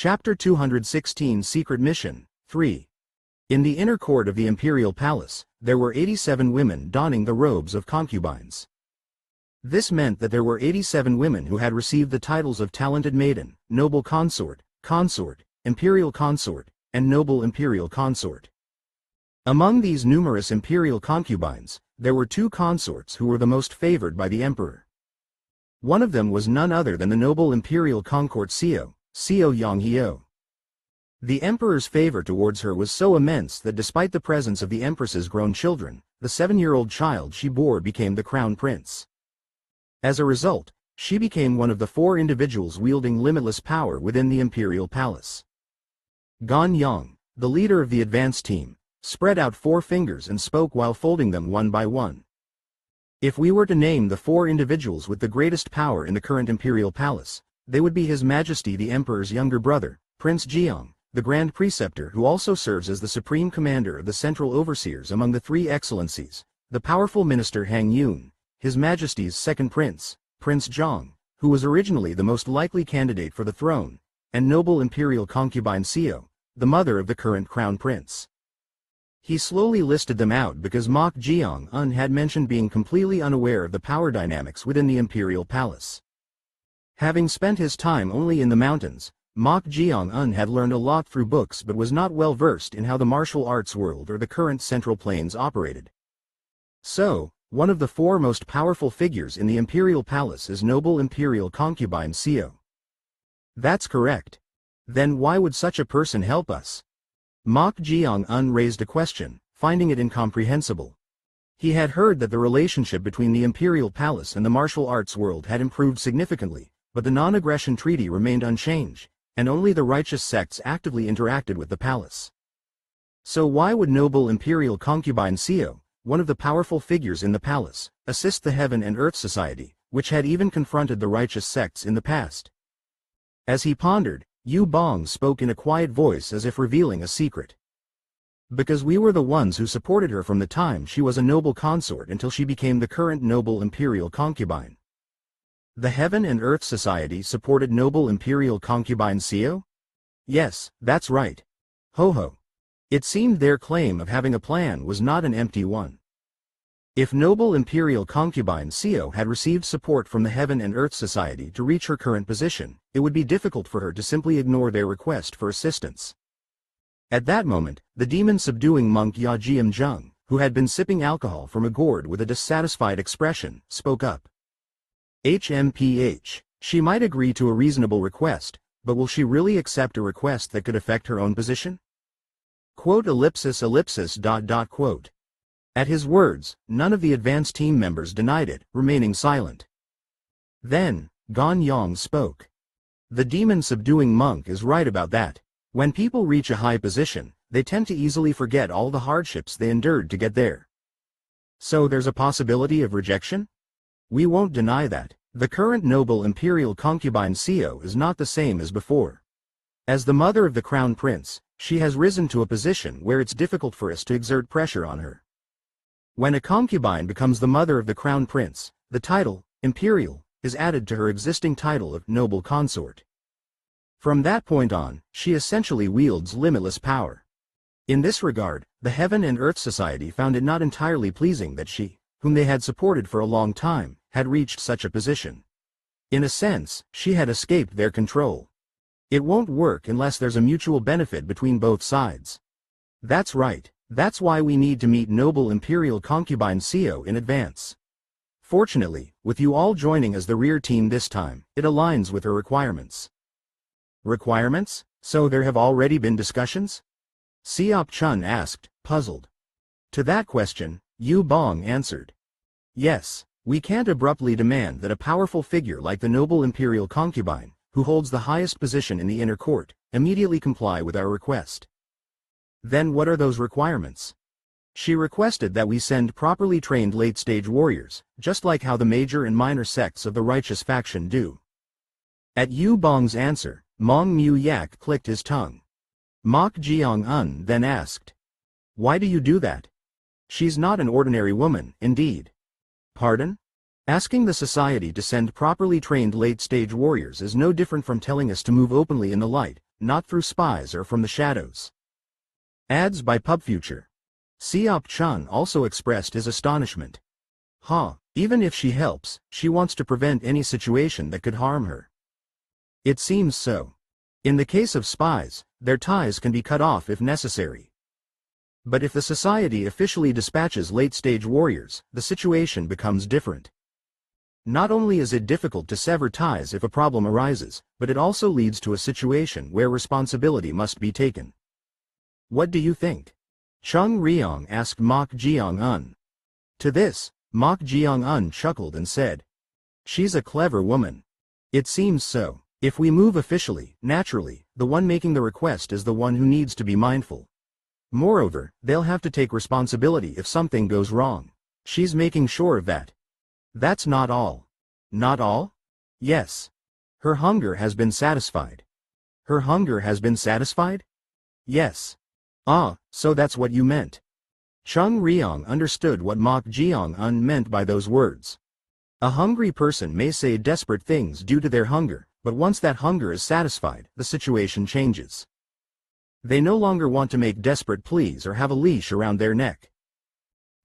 Chapter 216 Secret Mission, 3. In the inner court of the imperial palace, there were 87 women donning the robes of concubines. This meant that there were 87 women who had received the titles of talented maiden, noble consort, imperial consort, and noble imperial consort. Among these numerous imperial concubines, there were 2 consorts who were the most favored by the emperor. One of them was none other than the noble imperial consort Seo Yonghyo. The emperor's favor towards her was so immense that despite the presence of the empress's grown children, the 7-year-old child she bore became the crown prince. As a result, she became one of the 4 individuals wielding limitless power within the imperial palace. Jeong, the leader of the advance team, spread out 4 fingers and spoke while folding them one by one. If we were to name the 4 individuals with the greatest power in the current imperial palace, they would be His Majesty the Emperor's younger brother, Prince Jeong, the Grand Preceptor who also serves as the Supreme Commander of the Central Overseers among the 3 Excellencies, the powerful Minister Hang Yun, His Majesty's second Prince, Prince Jeong, who was originally the most likely candidate for the throne, and noble imperial concubine Seo, the mother of the current Crown Prince. He slowly listed them out because Mok Jeong-un had mentioned being completely unaware of the power dynamics within the imperial palace. Having spent his time only in the mountains, Mok Jeong-un had learned a lot through books but was not well versed in how the martial arts world or the current Central Plains operated. So, one of the 4 most powerful figures in the imperial palace is noble imperial concubine Seo. That's correct. Then why would such a person help us? Mok Jeong-un raised a question, finding it incomprehensible. He had heard that the relationship between the imperial palace and the martial arts world had improved significantly, but the non-aggression treaty remained unchanged, and only the righteous sects actively interacted with the palace. So why would noble imperial concubine Seo, one of the powerful figures in the palace, assist the Heaven and Earth Society, which had even confronted the righteous sects in the past? As he pondered, Yu Bong spoke in a quiet voice as if revealing a secret. Because we were the ones who supported her from the time she was a noble consort until she became the current noble imperial concubine. The Heaven and Earth Society supported noble imperial concubine Seo? Yes, that's right. Ho ho. It seemed their claim of having a plan was not an empty one. If noble imperial concubine Seo had received support from the Heaven and Earth Society to reach her current position, it would be difficult for her to simply ignore their request for assistance. At that moment, the demon-subduing monk Jeong, who had been sipping alcohol from a gourd with a dissatisfied expression, spoke up. HMPH, she might agree to a reasonable request, but will she really accept a request that could affect her own position? Quote ellipsis. At his words, none of the advance team members denied it, remaining silent. Then, Jeong spoke. The demon-subduing monk is right about that. When people reach a high position, they tend to easily forget all the hardships they endured to get there. So there's a possibility of rejection? We won't deny that. The current noble imperial concubine Seo is not the same as before. As the mother of the crown prince, she has risen to a position where it's difficult for us to exert pressure on her. When a concubine becomes the mother of the crown prince, the title, imperial, is added to her existing title of noble consort. From that point on, she essentially wields limitless power. In this regard, the Heaven and Earth Society found it not entirely pleasing that she, whom they had supported for a long time, had reached such a position. In a sense, she had escaped their control. It won't work unless there's a mutual benefit between both sides. That's right. That's why we need to meet noble imperial concubine Seo in advance. Fortunately, with you all joining as the rear team this time, it aligns with her requirements. Requirements? So there have already been discussions? Seop Chun asked, puzzled. To that question, Yu Bong answered. Yes, we can't abruptly demand that a powerful figure like the noble imperial concubine, who holds the highest position in the inner court, immediately comply with our request. Then what are those requirements? She requested that we send properly trained late-stage warriors, just like how the major and minor sects of the righteous faction do. At Yu Bong's answer, Mong Mu Yak clicked his tongue. Mok Jeong-un then asked, why do you do that? She's not an ordinary woman, indeed. Pardon? Asking the society to send properly trained late-stage warriors is no different from telling us to move openly in the light, not through spies or from the shadows. Ads by PubFuture. Seop Chun also expressed his astonishment. Even if she helps, she wants to prevent any situation that could harm her. It seems so. In the case of spies, their ties can be cut off if necessary. But if the society officially dispatches late-stage warriors, the situation becomes different. Not only is it difficult to sever ties if a problem arises, but it also leads to a situation where responsibility must be taken. What do you think? Chung Ryong asked Mok Jeong-un. To this, Mok Jeong-un chuckled and said, "She's a clever woman. It seems so. If we move officially, naturally, the one making the request is the one who needs to be mindful. Moreover, they'll have to take responsibility if something goes wrong. She's making sure of that. That's not all." Not all? Yes. Her hunger has been satisfied. Her hunger has been satisfied? Yes. So that's what you meant. Chung Ryong understood what Mok Jeong-un meant by those words. A hungry person may say desperate things due to their hunger, but once that hunger is satisfied, the situation changes. They no longer want to make desperate pleas or have a leash around their neck.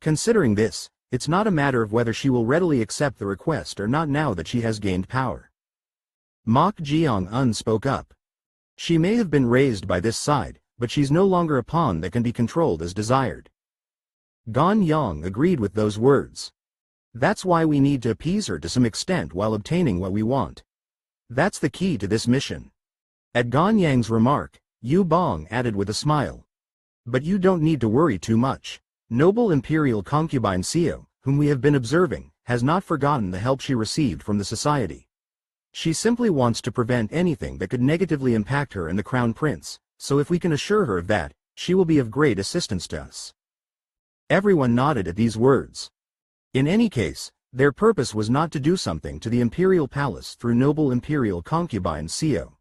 Considering this, it's not a matter of whether she will readily accept the request or not now that she has gained power. Mok Jeong-un spoke up. She may have been raised by this side, but she's no longer a pawn that can be controlled as desired. Gon Yang agreed with those words. That's why we need to appease her to some extent while obtaining what we want. That's the key to this mission. At Gon Yang's remark, Yu Bong added with a smile. But you don't need to worry too much. Noble imperial concubine Seo, whom we have been observing, has not forgotten the help she received from the society. She simply wants to prevent anything that could negatively impact her and the crown prince, so if we can assure her of that, she will be of great assistance to us. Everyone nodded at these words. In any case, their purpose was not to do something to the imperial palace through noble imperial concubine Seo.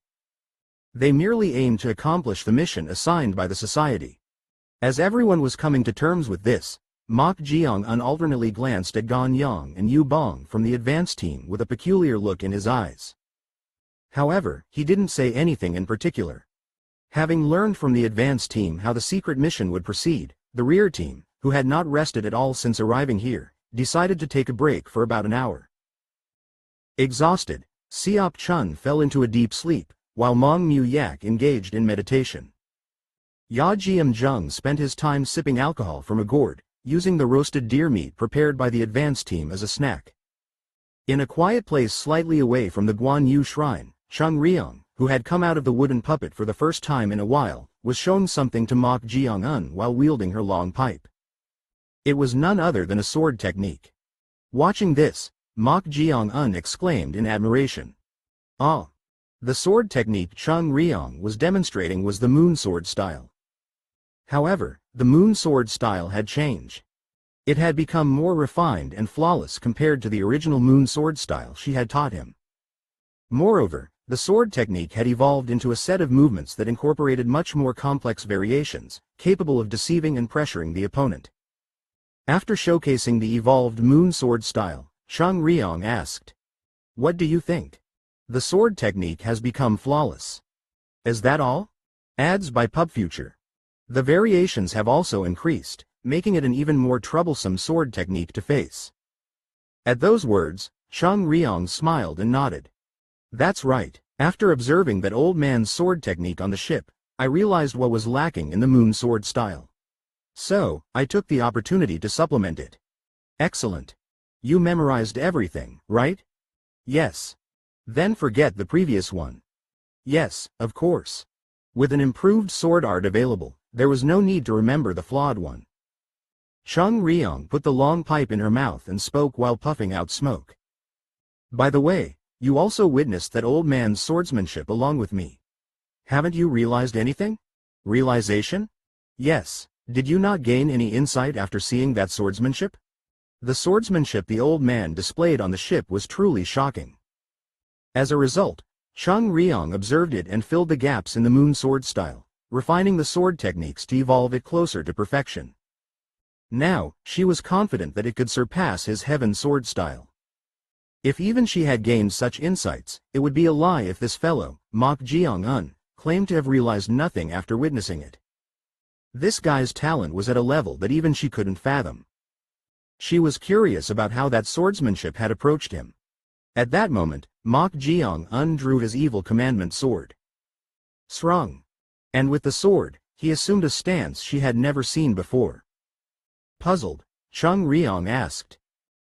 They merely aimed to accomplish the mission assigned by the society. As everyone was coming to terms with this, Mok Jeong-un alternately glanced at Gon Yang and Yu Bong from the advance team with a peculiar look in his eyes. However, he didn't say anything in particular. Having learned from the advance team how the secret mission would proceed, the rear team, who had not rested at all since arriving here, decided to take a break for about an hour. Exhausted, Seop Chun fell into a deep sleep, while Mong Mu Yak engaged in meditation. Ya Jiam Jeong spent his time sipping alcohol from a gourd, using the roasted deer meat prepared by the advance team as a snack. In a quiet place slightly away from the Guan Yu shrine, Chung Ryong, who had come out of the wooden puppet for the first time in a while, was showing something to Mok Jeong-un while wielding her long pipe. It was none other than a sword technique. Watching this, Mok Jeong-un exclaimed in admiration. The sword technique Chung Ryong was demonstrating was the moon sword style. However, the moon sword style had changed. It had become more refined and flawless compared to the original moon sword style she had taught him. Moreover, the sword technique had evolved into a set of movements that incorporated much more complex variations, capable of deceiving and pressuring the opponent. After showcasing the evolved moon sword style, Chung Ryong asked, "What do you think? The sword technique has become flawless. Is that all?" Ads by PubFuture. The variations have also increased, making it an even more troublesome sword technique to face. At those words, Chung Ryong smiled and nodded. That's right. After observing that old man's sword technique on the ship, I realized what was lacking in the moon sword style. So, I took the opportunity to supplement it. Excellent. You memorized everything, right? Yes. Then forget the previous one. Yes, of course. With an improved sword art available, there was no need to remember the flawed one. Chung Ryong put the long pipe in her mouth and spoke while puffing out smoke. By the way, you also witnessed that old man's swordsmanship along with me. Haven't you realized anything? Realization? Yes. Did you not gain any insight after seeing that swordsmanship? The swordsmanship the old man displayed on the ship was truly shocking. As a result, Chung Ryong observed it and filled the gaps in the moon sword style, refining the sword techniques to evolve it closer to perfection. Now, she was confident that it could surpass his heaven sword style. If even she had gained such insights, it would be a lie if this fellow, Mok Jeong-un, claimed to have realized nothing after witnessing it. This guy's talent was at a level that even she couldn't fathom. She was curious about how that swordsmanship had approached him. At that moment, Mok Jeong drew his evil commandment sword. Srung. And with the sword, he assumed a stance she had never seen before. Puzzled, Chung Ryong asked,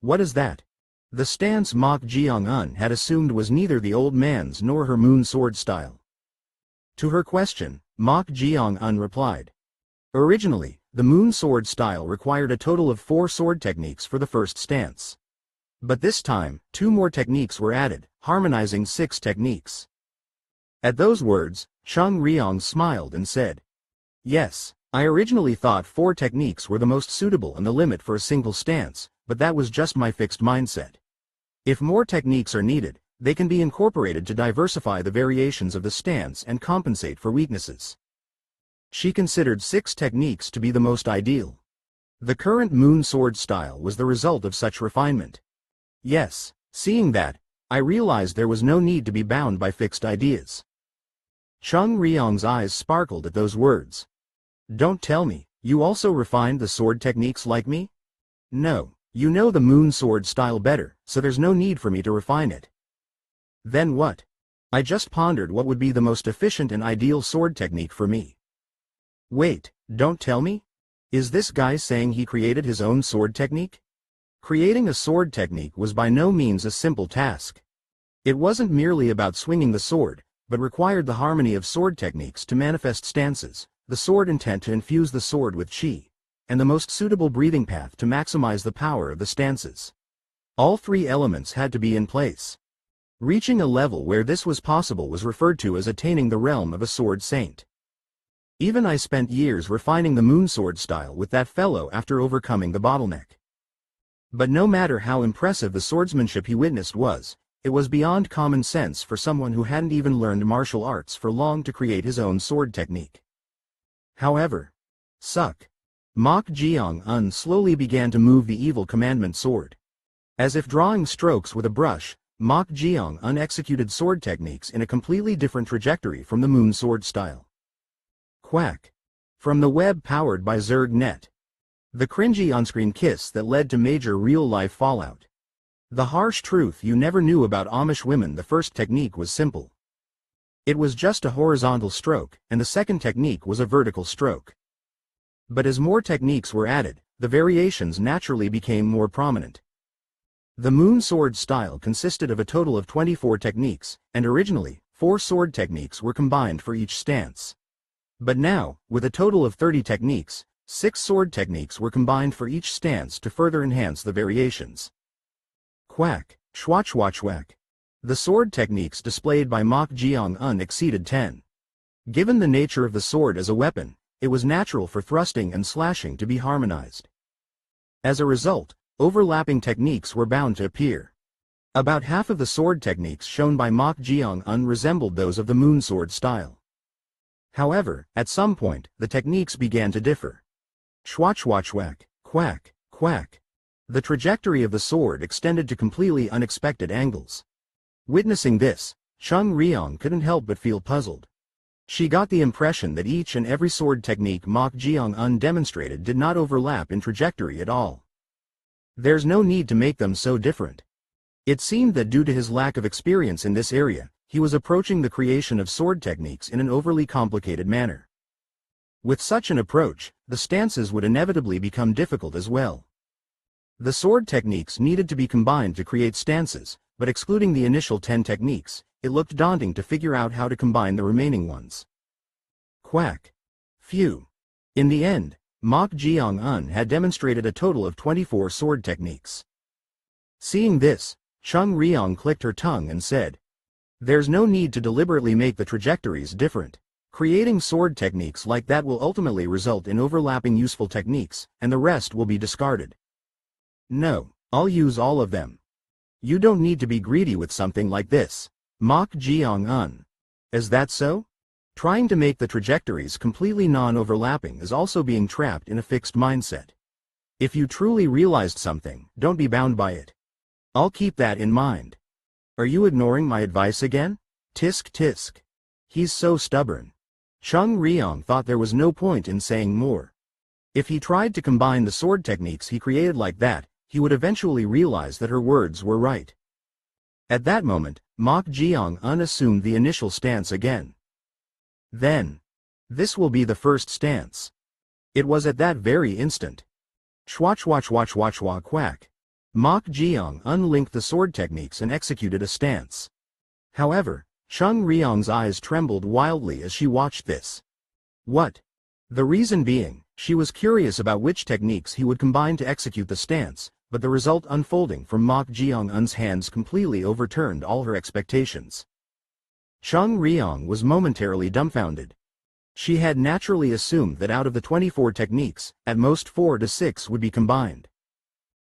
"What is that?" The stance Mok Jeong had assumed was neither the old man's nor her moon sword style. To her question, Mok Jeong replied, "Originally, the moon sword style required a total of 4 sword techniques for the first stance. But this time, 2 more techniques were added, harmonizing 6 techniques." At those words, Chung Ryong smiled and said, "Yes, I originally thought 4 techniques were the most suitable and the limit for a single stance, but that was just my fixed mindset. If more techniques are needed, they can be incorporated to diversify the variations of the stance and compensate for weaknesses." She considered 6 techniques to be the most ideal. The current moon sword style was the result of such refinement. Yes, seeing that, I realized there was no need to be bound by fixed ideas. Chung Ryong's eyes sparkled at those words. "Don't tell me, you also refined the sword techniques like me?" "No, you know the moon sword style better, so there's no need for me to refine it." "Then what?" "I just pondered what would be the most efficient and ideal sword technique for me." "Wait, don't tell me? Is this guy saying he created his own sword technique?" Creating a sword technique was by no means a simple task. It wasn't merely about swinging the sword, but required the harmony of sword techniques to manifest stances, the sword intent to infuse the sword with chi, and the most suitable breathing path to maximize the power of the stances. All 3 elements had to be in place. Reaching a level where this was possible was referred to as attaining the realm of a sword saint. Even I spent years refining the moon sword style with that fellow after overcoming the bottleneck. But no matter how impressive the swordsmanship he witnessed was, it was beyond common sense for someone who hadn't even learned martial arts for long to create his own sword technique. However, Mok Jeong slowly began to move the evil commandment sword. As if drawing strokes with a brush, Mok Jeong executed sword techniques in a completely different trajectory from the moon sword style. Quack. From the web powered by Zerg.net. The cringy on-screen kiss that led to major real-life fallout. The harsh truth you never knew about Amish women: the first technique was simple. It was just a horizontal stroke, and the second technique was a vertical stroke. But as more techniques were added, the variations naturally became more prominent. The moon sword style consisted of a total of 24 techniques, and originally, 4 sword techniques were combined for each stance. But now, with a total of 30 techniques, 6 sword techniques were combined for each stance to further enhance the variations. Quack, schwach. The sword techniques displayed by Mok Jeong exceeded 10. Given the nature of the sword as a weapon, it was natural for thrusting and slashing to be harmonized. As a result, overlapping techniques were bound to appear. About half of the sword techniques shown by Mok Jeong resembled those of the moon sword style. However, at some point, the techniques began to differ. Schwach, quack. The trajectory of the sword extended to completely unexpected angles. Witnessing this, Chung Ryong couldn't help but feel puzzled. She got the impression that each and every sword technique Mok Jeong demonstrated did not overlap in trajectory at all. There's no need to make them so different. It seemed that due to his lack of experience in this area, he was approaching the creation of sword techniques in an overly complicated manner. With such an approach, the stances would inevitably become difficult as well. The sword techniques needed to be combined to create stances, but excluding the initial 10 techniques, it looked daunting to figure out how to combine the remaining ones. Quack. Phew. In the end, Mok Jeong had demonstrated a total of 24 sword techniques. Seeing this, Chung Ryong clicked her tongue and said, "There's no need to deliberately make the trajectories different. Creating sword techniques like that will ultimately result in overlapping useful techniques, and the rest will be discarded." "No, I'll use all of them." "You don't need to be greedy with something like this, Mok Jeong. Is that so? Trying to make the trajectories completely non-overlapping is also being trapped in a fixed mindset. If you truly realized something, don't be bound by it. I'll keep that in mind. Are you ignoring my advice again? Tisk tisk." He's so stubborn. Chung Ryong thought there was no point in saying more. If he tried to combine the sword techniques he created like that, he would eventually realize that her words were right. At that moment, Mok Jeong-un assumed the initial stance again. Then, this will be the first stance. It was at that very instant. Chwa quack. Mok Jeong-un linked the sword techniques and executed a stance. However, Chung Ryong's eyes trembled wildly as she watched this. What? The reason being, she was curious about which techniques he would combine to execute the stance, but the result unfolding from Mok Jeong-un's hands completely overturned all her expectations. Chung Ryong was momentarily dumbfounded. She had naturally assumed that out of the 24 techniques, at most 4 to 6 would be combined.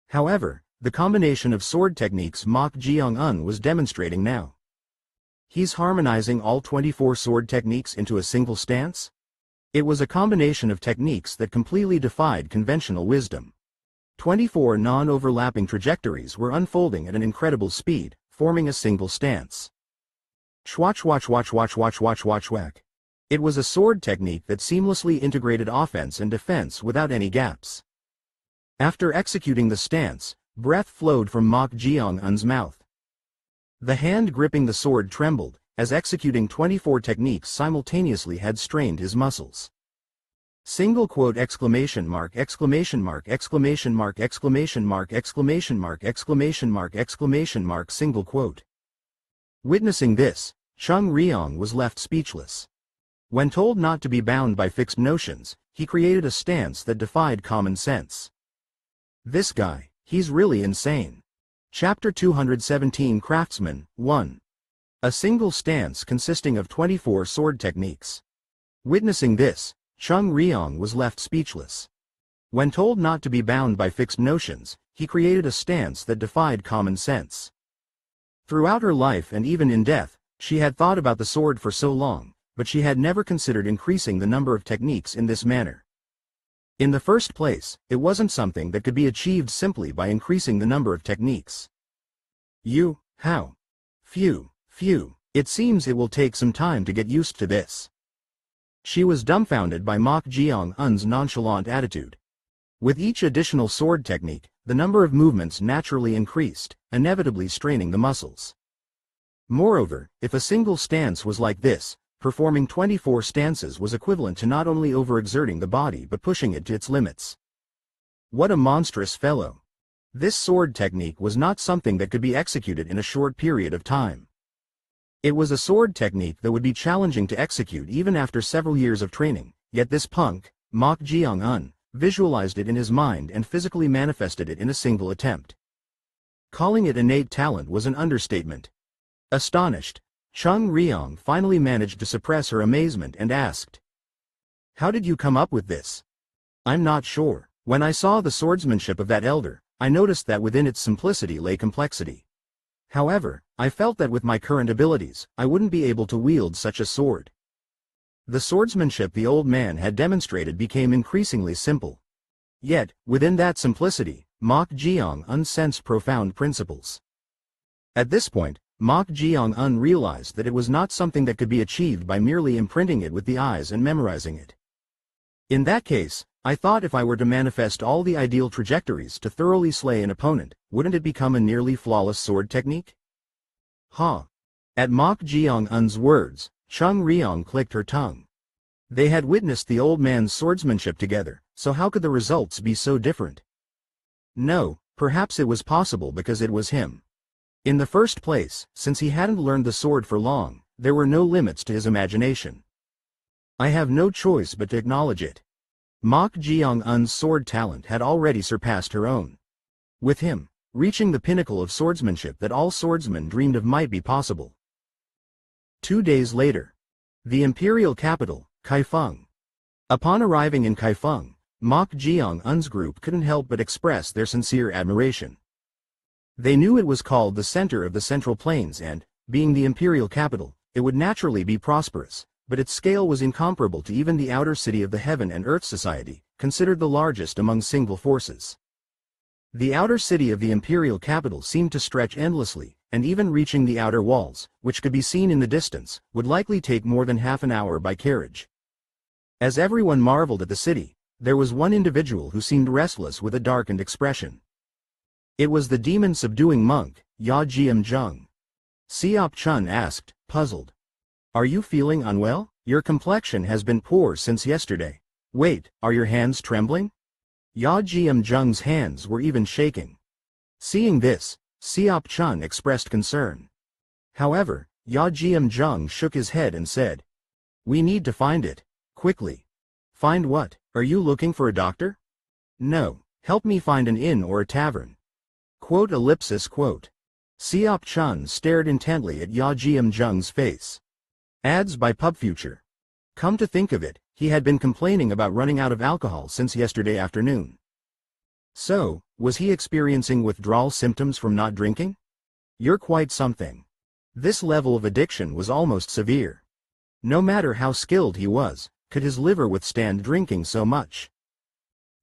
However, the combination of sword techniques Mok Jeong-un was demonstrating now. He's harmonizing all 24 sword techniques into a single stance? It was a combination of techniques that completely defied conventional wisdom. 24 non-overlapping trajectories were unfolding at an incredible speed, forming a single stance. Whack. It was a sword technique that seamlessly integrated offense and defense without any gaps. After executing the stance, breath flowed from Mok Jeong-un's mouth. The hand gripping the sword trembled, as executing 24 techniques simultaneously had strained his muscles. Single quote exclamation mark. Single quote. Witnessing this, Chung Ryong was left speechless. When told not to be bound by fixed notions, he created a stance that defied common sense. This guy, he's really insane. Chapter 217 Craftsman, 1. A single stance consisting of 24 sword techniques. Witnessing this, Chung Ryong was left speechless. When told not to be bound by fixed notions, he created a stance that defied common sense. Throughout her life and even in death, she had thought about the sword for so long, but she had never considered increasing the number of techniques in this manner. In the first place, it wasn't something that could be achieved simply by increasing the number of techniques. How? Phew. It seems it will take some time to get used to this. She was dumbfounded by Mok Jeong-un's nonchalant attitude. With each additional sword technique, the number of movements naturally increased, inevitably straining the muscles. Moreover, if a single stance was like this, performing 24 stances was equivalent to not only overexerting the body but pushing it to its limits. What a monstrous fellow. This sword technique was not something that could be executed in a short period of time. It was a sword technique that would be challenging to execute even after several years of training, yet this punk, Mok Jeong-un, visualized it in his mind and physically manifested it in a single attempt. Calling it innate talent was an understatement. Astonished, Chung Ryong finally managed to suppress her amazement and asked, "How did you come up with this?" "I'm not sure. When I saw the swordsmanship of that elder, I noticed that within its simplicity lay complexity. However, I felt that with my current abilities, I wouldn't be able to wield such a sword." The swordsmanship the old man had demonstrated became increasingly simple. Yet, within that simplicity, Mok Jeong-un sensed profound principles. At this point, Mok Jeong-un realized that it was not something that could be achieved by merely imprinting it with the eyes and memorizing it. In that case, I thought if I were to manifest all the ideal trajectories to thoroughly slay an opponent, wouldn't it become a nearly flawless sword technique? At Mok Jeong-un's words, Chung Ryong clicked her tongue. They had witnessed the old man's swordsmanship together, so how could the results be so different? No, perhaps it was possible because it was him. In the first place, since he hadn't learned the sword for long, there were no limits to his imagination. I have no choice but to acknowledge it. Mok Jeong-un's sword talent had already surpassed her own. With him, reaching the pinnacle of swordsmanship that all swordsmen dreamed of might be possible. 2 days later. The imperial capital, Kaifeng. Upon arriving in Kaifeng, Mok Jeong-un's group couldn't help but express their sincere admiration. They knew it was called the center of the Central Plains and, being the imperial capital, it would naturally be prosperous, but its scale was incomparable to even the outer city of the Heaven and Earth Society, considered the largest among single forces. The outer city of the imperial capital seemed to stretch endlessly, and even reaching the outer walls, which could be seen in the distance, would likely take more than half an hour by carriage. As everyone marveled at the city, there was one individual who seemed restless with a darkened expression. It was the demon-subduing monk, Jeong. Seop Chun asked, puzzled. Are you feeling unwell? Your complexion has been poor since yesterday. Wait, are your hands trembling? Jeong's hands were even shaking. Seeing this, Seop Chun expressed concern. However, Jeong shook his head and said, we need to find it. Quickly. Find what? Are you looking for a doctor? No, help me find an inn or a tavern. Seop Chun stared intently at Jeong's face. Ads by PubFuture. Come to think of it, he had been complaining about running out of alcohol since yesterday afternoon. So, was he experiencing withdrawal symptoms from not drinking? You're quite something. This level of addiction was almost severe. No matter how skilled he was, could his liver withstand drinking so much?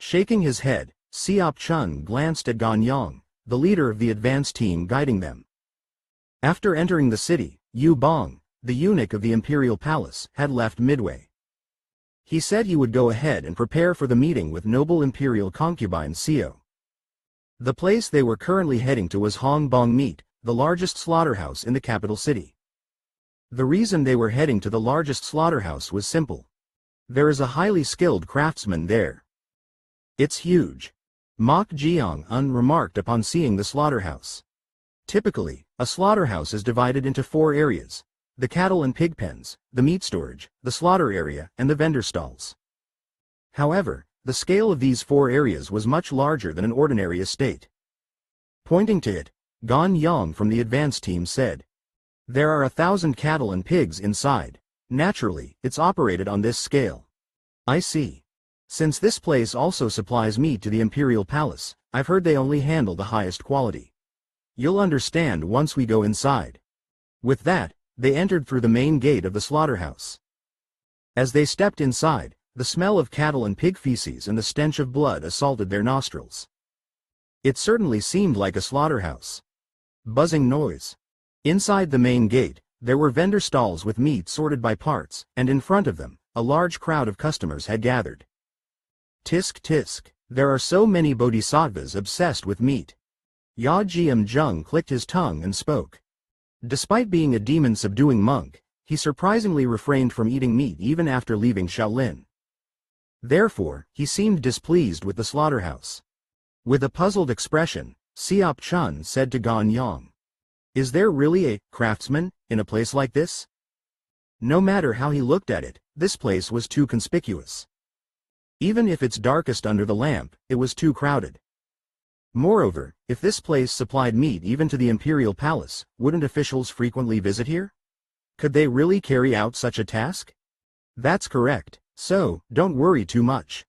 Shaking his head, Seop Chun glanced at Ganyang, the leader of the advance team guiding them. After entering the city, Yu Bong, the eunuch of the imperial palace, had left midway. He said he would go ahead and prepare for the meeting with noble imperial concubine Seo. The place they were currently heading to was Hong Bong Meat, the largest slaughterhouse in the capital city. The reason they were heading to the largest slaughterhouse was simple. There is a highly skilled craftsman there. It's huge. Mok Jeong remarked upon seeing the slaughterhouse. Typically, a slaughterhouse is divided into 4 areas: the cattle and pig pens, the meat storage, the slaughter area, and the vendor stalls. However, the scale of these 4 areas was much larger than an ordinary estate. Pointing to it, Ganyang from the advance team said, there are 1,000 cattle and pigs inside. Naturally, it's operated on this scale. I see. Since this place also supplies meat to the imperial palace, I've heard they only handle the highest quality. You'll understand once we go inside. With that, they entered through the main gate of the slaughterhouse. As they stepped inside, the smell of cattle and pig feces and the stench of blood assaulted their nostrils. It certainly seemed like a slaughterhouse. Buzzing noise. Inside the main gate, there were vendor stalls with meat sorted by parts, and in front of them, a large crowd of customers had gathered. Tisk tisk, there are so many bodhisattvas obsessed with meat. Jeong clicked his tongue and spoke. Despite being a demon-subduing monk, he surprisingly refrained from eating meat even after leaving Shaolin. Therefore, he seemed displeased with the slaughterhouse. With a puzzled expression, Seop Chun said to Ganyang, is there really a craftsman in a place like this? No matter how he looked at it, this place was too conspicuous. Even if it's darkest under the lamp, it was too crowded. Moreover, if this place supplied meat even to the imperial palace, wouldn't officials frequently visit here? Could they really carry out such a task? That's correct, so, don't worry too much.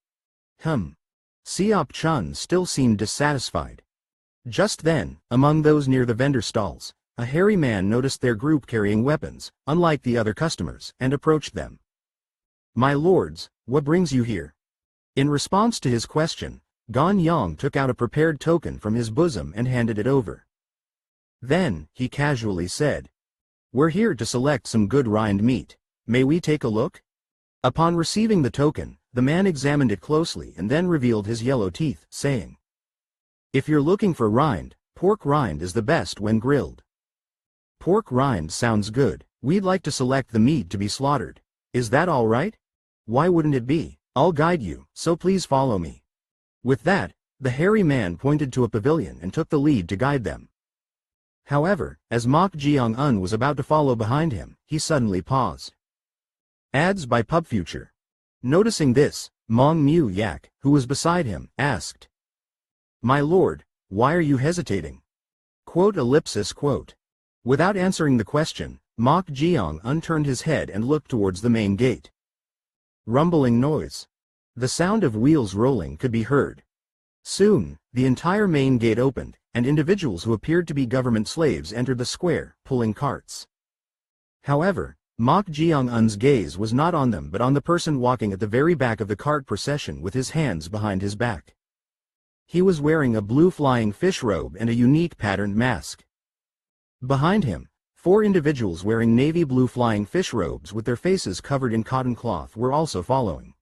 Seop Chun still seemed dissatisfied. Just then, among those near the vendor stalls, a hairy man noticed their group carrying weapons, unlike the other customers, and approached them. My lords, what brings you here? In response to his question, Ganyang took out a prepared token from his bosom and handed it over. Then, he casually said, we're here to select some good rind meat. May we take a look? Upon receiving the token, the man examined it closely and then revealed his yellow teeth, saying, if you're looking for rind, pork rind is the best when grilled. Pork rind sounds good. We'd like to select the meat to be slaughtered. Is that all right? Why wouldn't it be? I'll guide you, so please follow me. With that, the hairy man pointed to a pavilion and took the lead to guide them. However, as Mok Jeong was about to follow behind him, he suddenly paused. Ads by PubFuture. Noticing this, Mong Mu Yak, who was beside him, asked, my lord, why are you hesitating? Without answering the question, Mok Jeong turned his head and looked towards the main gate. Rumbling noise. The sound of wheels rolling could be heard. Soon, the entire main gate opened, and individuals who appeared to be government slaves entered the square, pulling carts. However, Mok Jeong's gaze was not on them but on the person walking at the very back of the cart procession with his hands behind his back. He was wearing a blue flying fish robe and a unique patterned mask. Behind him, 4 individuals wearing navy blue flying fish robes with their faces covered in cotton cloth were also following.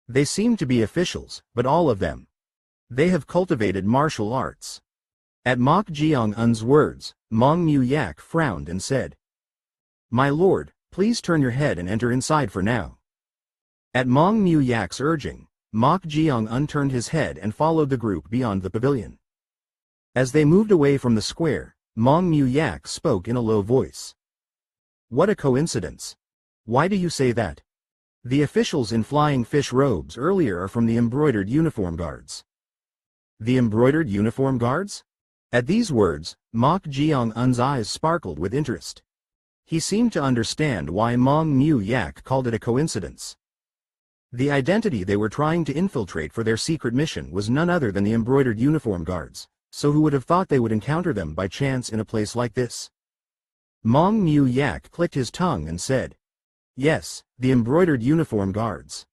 They seemed to be officials, but all of them. They have cultivated martial arts. At Mok Jeong-un's words, Mong Mu-yak frowned and said, "My lord, please turn your head and enter inside for now." At Mong Mu-yak's urging, Mok Jeong-un turned his head and followed the group beyond the pavilion. As they moved away from the square, Mong Mu-yak spoke in a low voice. "What a coincidence. Why do you say that? The officials in flying fish robes earlier are from the embroidered uniform guards." "The embroidered uniform guards?" At these words, Mok Jeong-un's eyes sparkled with interest. He seemed to understand why Mong Mu-yak called it a coincidence. The identity they were trying to infiltrate for their secret mission was none other than the embroidered uniform guards, so who would have thought they would encounter them by chance in a place like this? Mong Mu-yak clicked his tongue and said, "Yes, the embroidered uniform guards.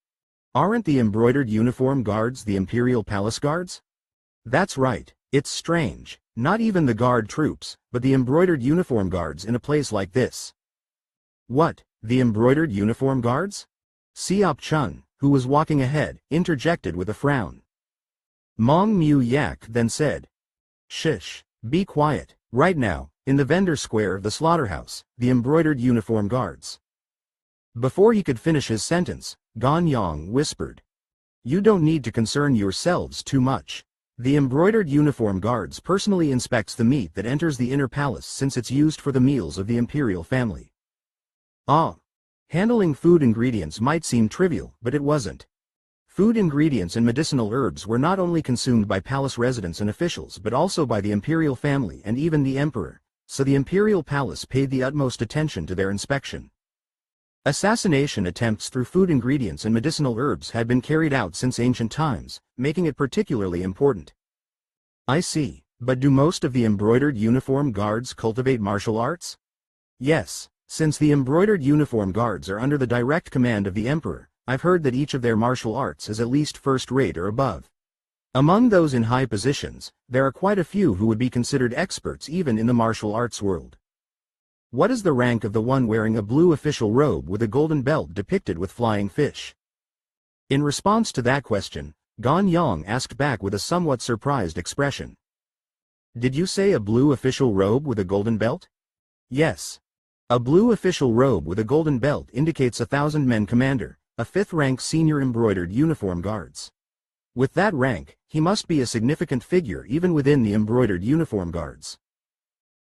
Aren't the embroidered uniform guards the Imperial Palace Guards?" "That's right, it's strange, not even the guard troops, but the embroidered uniform guards in a place like this." "What, the embroidered uniform guards?" Seop-chun, who was walking ahead, interjected with a frown. Mong Mu-yak then said, "Shush, be quiet, right now, in the vendor square of the slaughterhouse, the embroidered uniform guards." Before he could finish his sentence, Ganyang whispered, "You don't need to concern yourselves too much. The embroidered uniform guards personally inspects the meat that enters the inner palace since it's used for the meals of the imperial family." Ah. Handling food ingredients might seem trivial, but it wasn't. Food ingredients and medicinal herbs were not only consumed by palace residents and officials but also by the imperial family and even the emperor, so the imperial palace paid the utmost attention to their inspection. Assassination attempts through food ingredients and medicinal herbs had been carried out since ancient times, making it particularly important. "I see, but do most of the embroidered uniform guards cultivate martial arts?" "Yes. Since the embroidered uniform guards are under the direct command of the emperor, I've heard that each of their martial arts is at least first-rate or above. Among those in high positions, there are quite a few who would be considered experts even in the martial arts world." "What is the rank of the one wearing a blue official robe with a golden belt depicted with flying fish?" In response to that question, Ganyang asked back with a somewhat surprised expression. "Did you say a blue official robe with a golden belt?" "Yes. A blue official robe with a golden belt indicates a 1,000-men commander, a 5th-rank senior embroidered uniform guards. With that rank, he must be a significant figure even within the embroidered uniform guards.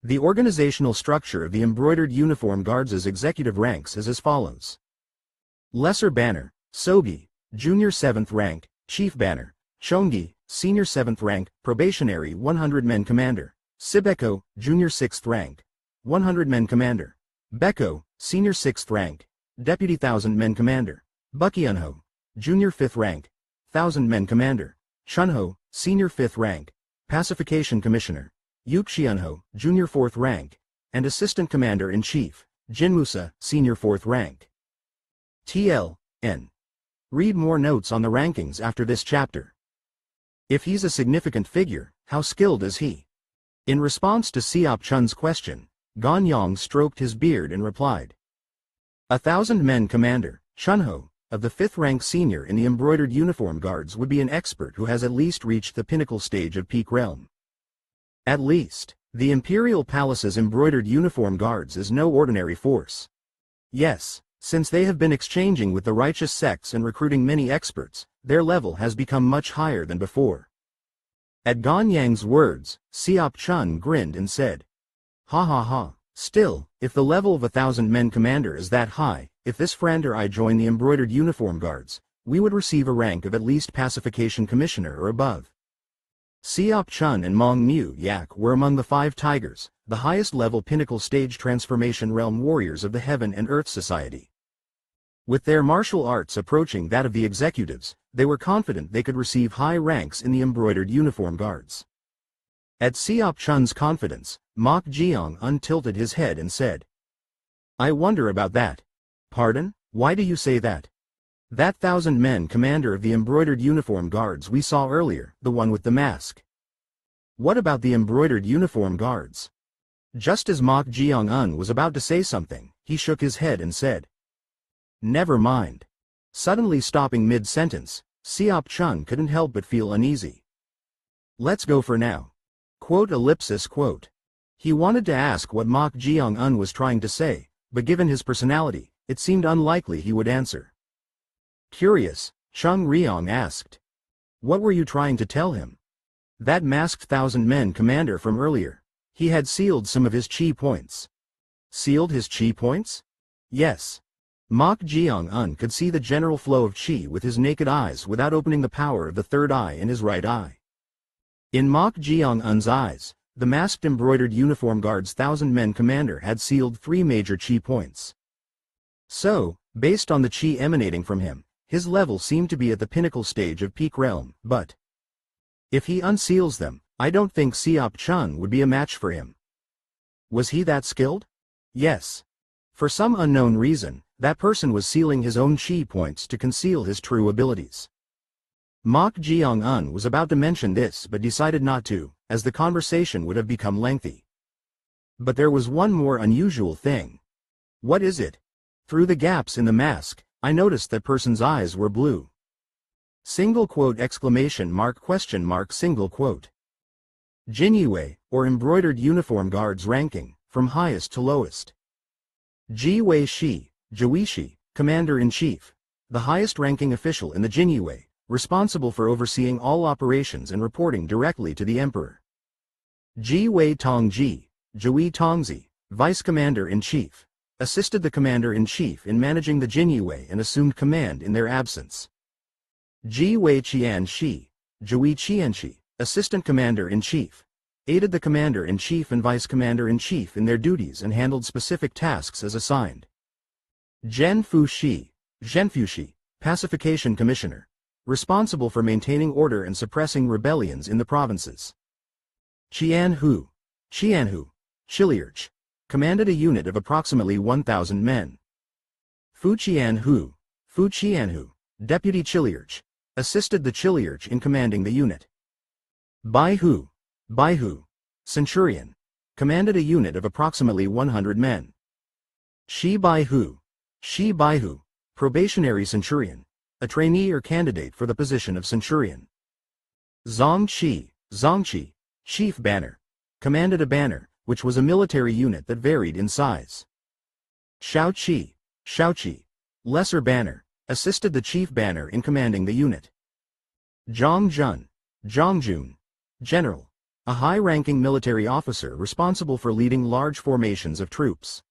The organizational structure of the embroidered uniform guards' executive ranks is as follows. Lesser Banner, Sogi, Junior 7th rank, Chief Banner, Chongi, Senior 7th rank, Probationary 100-men commander, Sibeko, Junior 6th rank, 100-men commander. Beko, Senior 6th rank, Deputy 1,000-men commander. Bukyunho, Junior 5th rank, 1,000-men commander. Chunho, Senior 5th rank, Pacification Commissioner. Yukshionho, Junior 4th rank, and Assistant Commander-in-Chief, Jinmusa, Senior 4th rank. TL.N. Read more notes on the rankings after this chapter. If he's a significant figure, how skilled is he? In response to Seop-chun's question, Ganyang stroked his beard and replied. 1,000-men commander, Chunho, of the 5th rank senior in the embroidered uniform guards would be an expert who has at least reached the pinnacle stage of peak realm. At least, the imperial palace's embroidered uniform guards is no ordinary force. Yes, since they have been exchanging with the righteous sects and recruiting many experts, their level has become much higher than before. At Ganyang's words, Seop-chun grinned and said, "Ha ha ha, still, if the level of 1,000-men commander is that high, if this friend or I join the embroidered uniform guards, we would receive a rank of at least Pacification Commissioner or above." Seop-chun and Mong Mu-yak were among the 5 tigers, the highest-level pinnacle stage transformation realm warriors of the Heaven and Earth Society. With their martial arts approaching that of the executives, they were confident they could receive high ranks in the embroidered uniform guards. At Seop-chun's confidence, Mok Jeong untilted his head and said, "I wonder about that." "Pardon? Why do you say that?" "That 1,000-men commander of the embroidered uniform guards we saw earlier, the one with the mask." "What about the embroidered uniform guards?" Just as Mok Jeong-un was about to say something, he shook his head and said, "Never mind." Suddenly stopping mid-sentence, Seop-chun couldn't help but feel uneasy. "Let's go for now." Quote. He wanted to ask what Mok Jeong-un was trying to say, but given his personality, it seemed unlikely he would answer. Curious, Chung Ryong asked, "What were you trying to tell him?" That masked 1,000-men commander from earlier. He had sealed some of his chi points. Sealed his chi points? Yes. Mok Jeong-un could see the general flow of chi with his naked eyes without opening the power of the third eye in his right eye. In Mok Jeong-un's eyes, the masked embroidered uniform guard's 1,000-men commander had sealed 3 major chi points. So, based on the chi emanating from him, his level seemed to be at the pinnacle stage of peak realm, but if he unseals them, I don't think Seop-chun would be a match for him. Was he that skilled? Yes. For some unknown reason, that person was sealing his own chi points to conceal his true abilities. Mok Jeong-un was about to mention this but decided not to, as the conversation would have become lengthy. But there was one more unusual thing. What is it? Through the gaps in the mask, I noticed that person's eyes were blue. Single quote exclamation mark question mark single quote. Jinyue, or embroidered uniform guards ranking, from highest to lowest. Jiwei Shi, Jiwishi, Commander-in-Chief, the highest-ranking official in the Jinyue, responsible for overseeing all operations and reporting directly to the Emperor. Jiwei Tongji, Jiwi Tongzi, Vice Commander-in-Chief, assisted the Commander-in-Chief in managing the Jinyue and assumed command in their absence. Jiwei Qianxi, Jiwi Qianxi, Assistant Commander-in-Chief, aided the Commander-in-Chief and Vice Commander-in-Chief in their duties and handled specific tasks as assigned. Zhenfu Shi, Pacification Commissioner, responsible for maintaining order and suppressing rebellions in the provinces. Qianhu, Chiliarch, commanded a unit of approximately 1,000 men. Fu Qianhu, Deputy Chiliarch, assisted the Chiliarch in commanding the unit. Baihu, Centurion, commanded a unit of approximately 100 men. Shi Baihu, Probationary Centurion, a trainee or candidate for the position of Centurion. Zongqi, Chief Banner, commanded a banner, which was a military unit that varied in size. Shaoqi, Lesser Banner, assisted the Chief Banner in commanding the unit. Jongjun, General, a high-ranking military officer responsible for leading large formations of troops.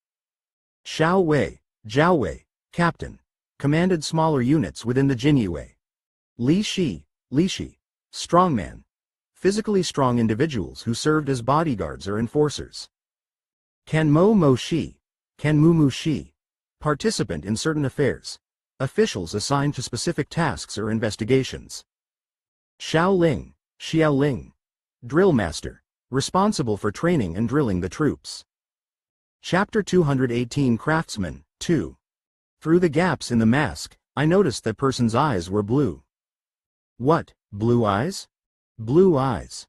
Xiao Wei, Captain, commanded smaller units within the Jinyue. Li Shi, Strongman, physically strong individuals who served as bodyguards or enforcers. Kanmu Shi, participant in certain affairs, officials assigned to specific tasks or investigations. Xiao Ling, Drill Master, responsible for training and drilling the troops. Chapter 218 Craftsman, 2. Through the gaps in the mask, I noticed that person's eyes were blue. What, blue eyes? Blue eyes.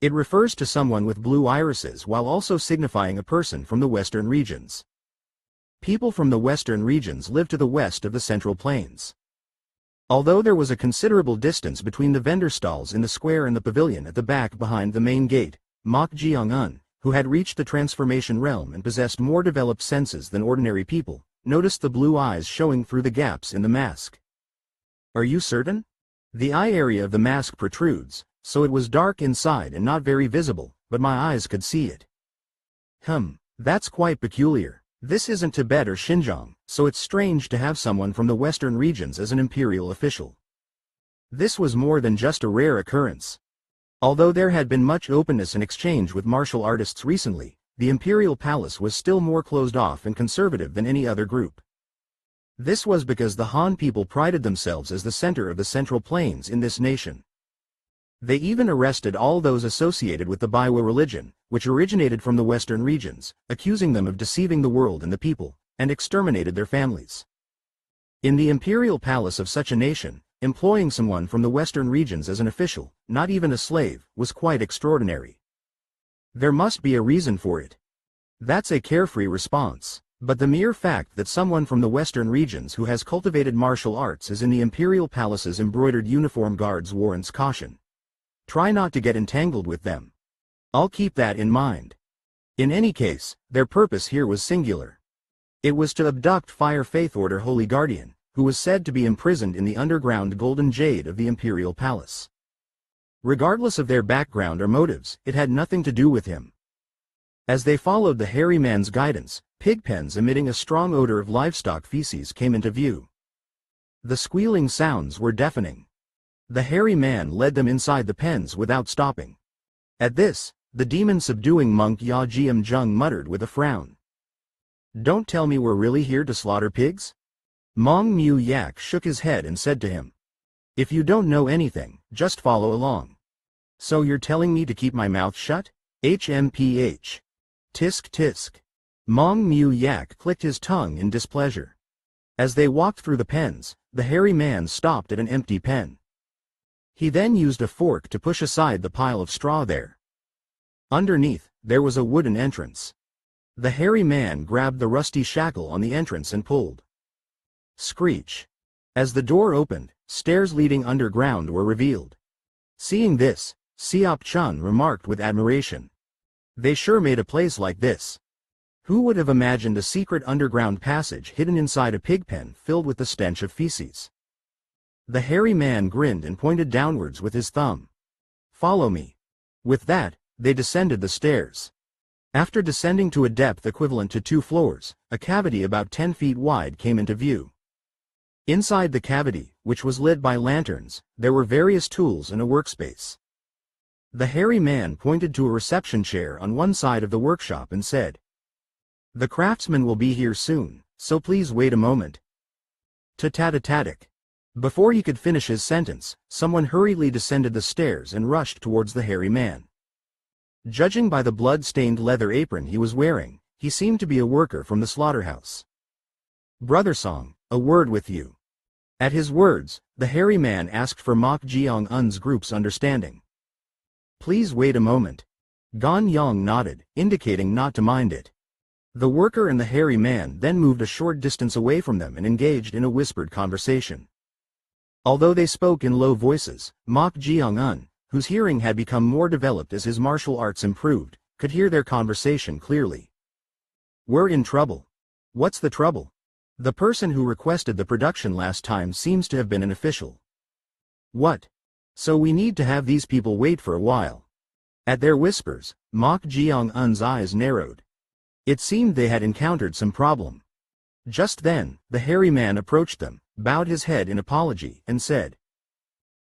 It refers to someone with blue irises while also signifying a person from the western regions. People from the western regions live to the west of the Central Plains. Although there was a considerable distance between the vendor stalls in the square and the pavilion at the back behind the main gate, Mok Jeong-un, who had reached the transformation realm and possessed more developed senses than ordinary people, noticed the blue eyes showing through the gaps in the mask. Are you certain? The eye area of the mask protrudes, so it was dark inside and not very visible, but my eyes could see it. That's quite peculiar. This isn't Tibet or Xinjiang, so it's strange to have someone from the western regions as an imperial official. This was more than just a rare occurrence. Although there had been much openness and exchange with martial artists recently, the imperial palace was still more closed off and conservative than any other group. This was because the Han people prided themselves as the center of the Central Plains in this nation. They even arrested all those associated with the Baiwa religion, which originated from the western regions, accusing them of deceiving the world and the people, and exterminated their families. In the imperial palace of such a nation, employing someone from the western regions as an official, not even a slave, was quite extraordinary. There must be a reason for it. That's a carefree response. But the mere fact that someone from the western regions who has cultivated martial arts is in the imperial palace's embroidered uniform guards warrants caution. Try not to get entangled with them. I'll keep that in mind. In any case, their purpose here was singular. It was to abduct Fire Faith Order Holy Guardian, who was said to be imprisoned in the underground golden jade of the imperial palace. Regardless of their background or motives, it had nothing to do with him. As they followed the hairy man's guidance, pig pens emitting a strong odor of livestock feces came into view. The squealing sounds were deafening. The hairy man led them inside the pens without stopping. At this, the demon-subduing monk Jeong muttered with a frown. "Don't tell me we're really here to slaughter pigs?" Mong Mu Yak shook his head and said to him, "If you don't know anything, just follow along." "So you're telling me to keep my mouth shut? HMPH. Tisk tisk." Mong Mu Yak clicked his tongue in displeasure. As they walked through the pens, the hairy man stopped at an empty pen. He then used a fork to push aside the pile of straw there. Underneath, there was a wooden entrance. The hairy man grabbed the rusty shackle on the entrance and pulled. Screech. As the door opened, stairs leading underground were revealed. Seeing this, Siop Chun remarked with admiration. "They sure made a place like this. Who would have imagined a secret underground passage hidden inside a pig pen filled with the stench of feces?" The hairy man grinned and pointed downwards with his thumb. "Follow me." With that, they descended the stairs. After descending to a depth equivalent to 2 floors, a cavity about 10 feet wide came into view. Inside the cavity, which was lit by lanterns, there were various tools and a workspace. The hairy man pointed to a reception chair on one side of the workshop and said, "The craftsman will be here soon, so please wait a moment." Ta-ta-ta-ta-tick. Before he could finish his sentence, someone hurriedly descended the stairs and rushed towards the hairy man. Judging by the blood-stained leather apron he was wearing, he seemed to be a worker from the slaughterhouse. "Brother Song, a word with you." At his words, the hairy man asked for Mok Jeong-un's group's understanding. "Please wait a moment." Gan Yong nodded, indicating not to mind it. The worker and the hairy man then moved a short distance away from them and engaged in a whispered conversation. Although they spoke in low voices, Mok Jeong-un, whose hearing had become more developed as his martial arts improved, could hear their conversation clearly. "We're in trouble." "What's the trouble?" "The person who requested the production last time seems to have been an official." "What? So we need to have these people wait for a while." At their whispers, Mok Jeong-un's eyes narrowed. It seemed they had encountered some problem. Just then, the hairy man approached them, bowed his head in apology, and said,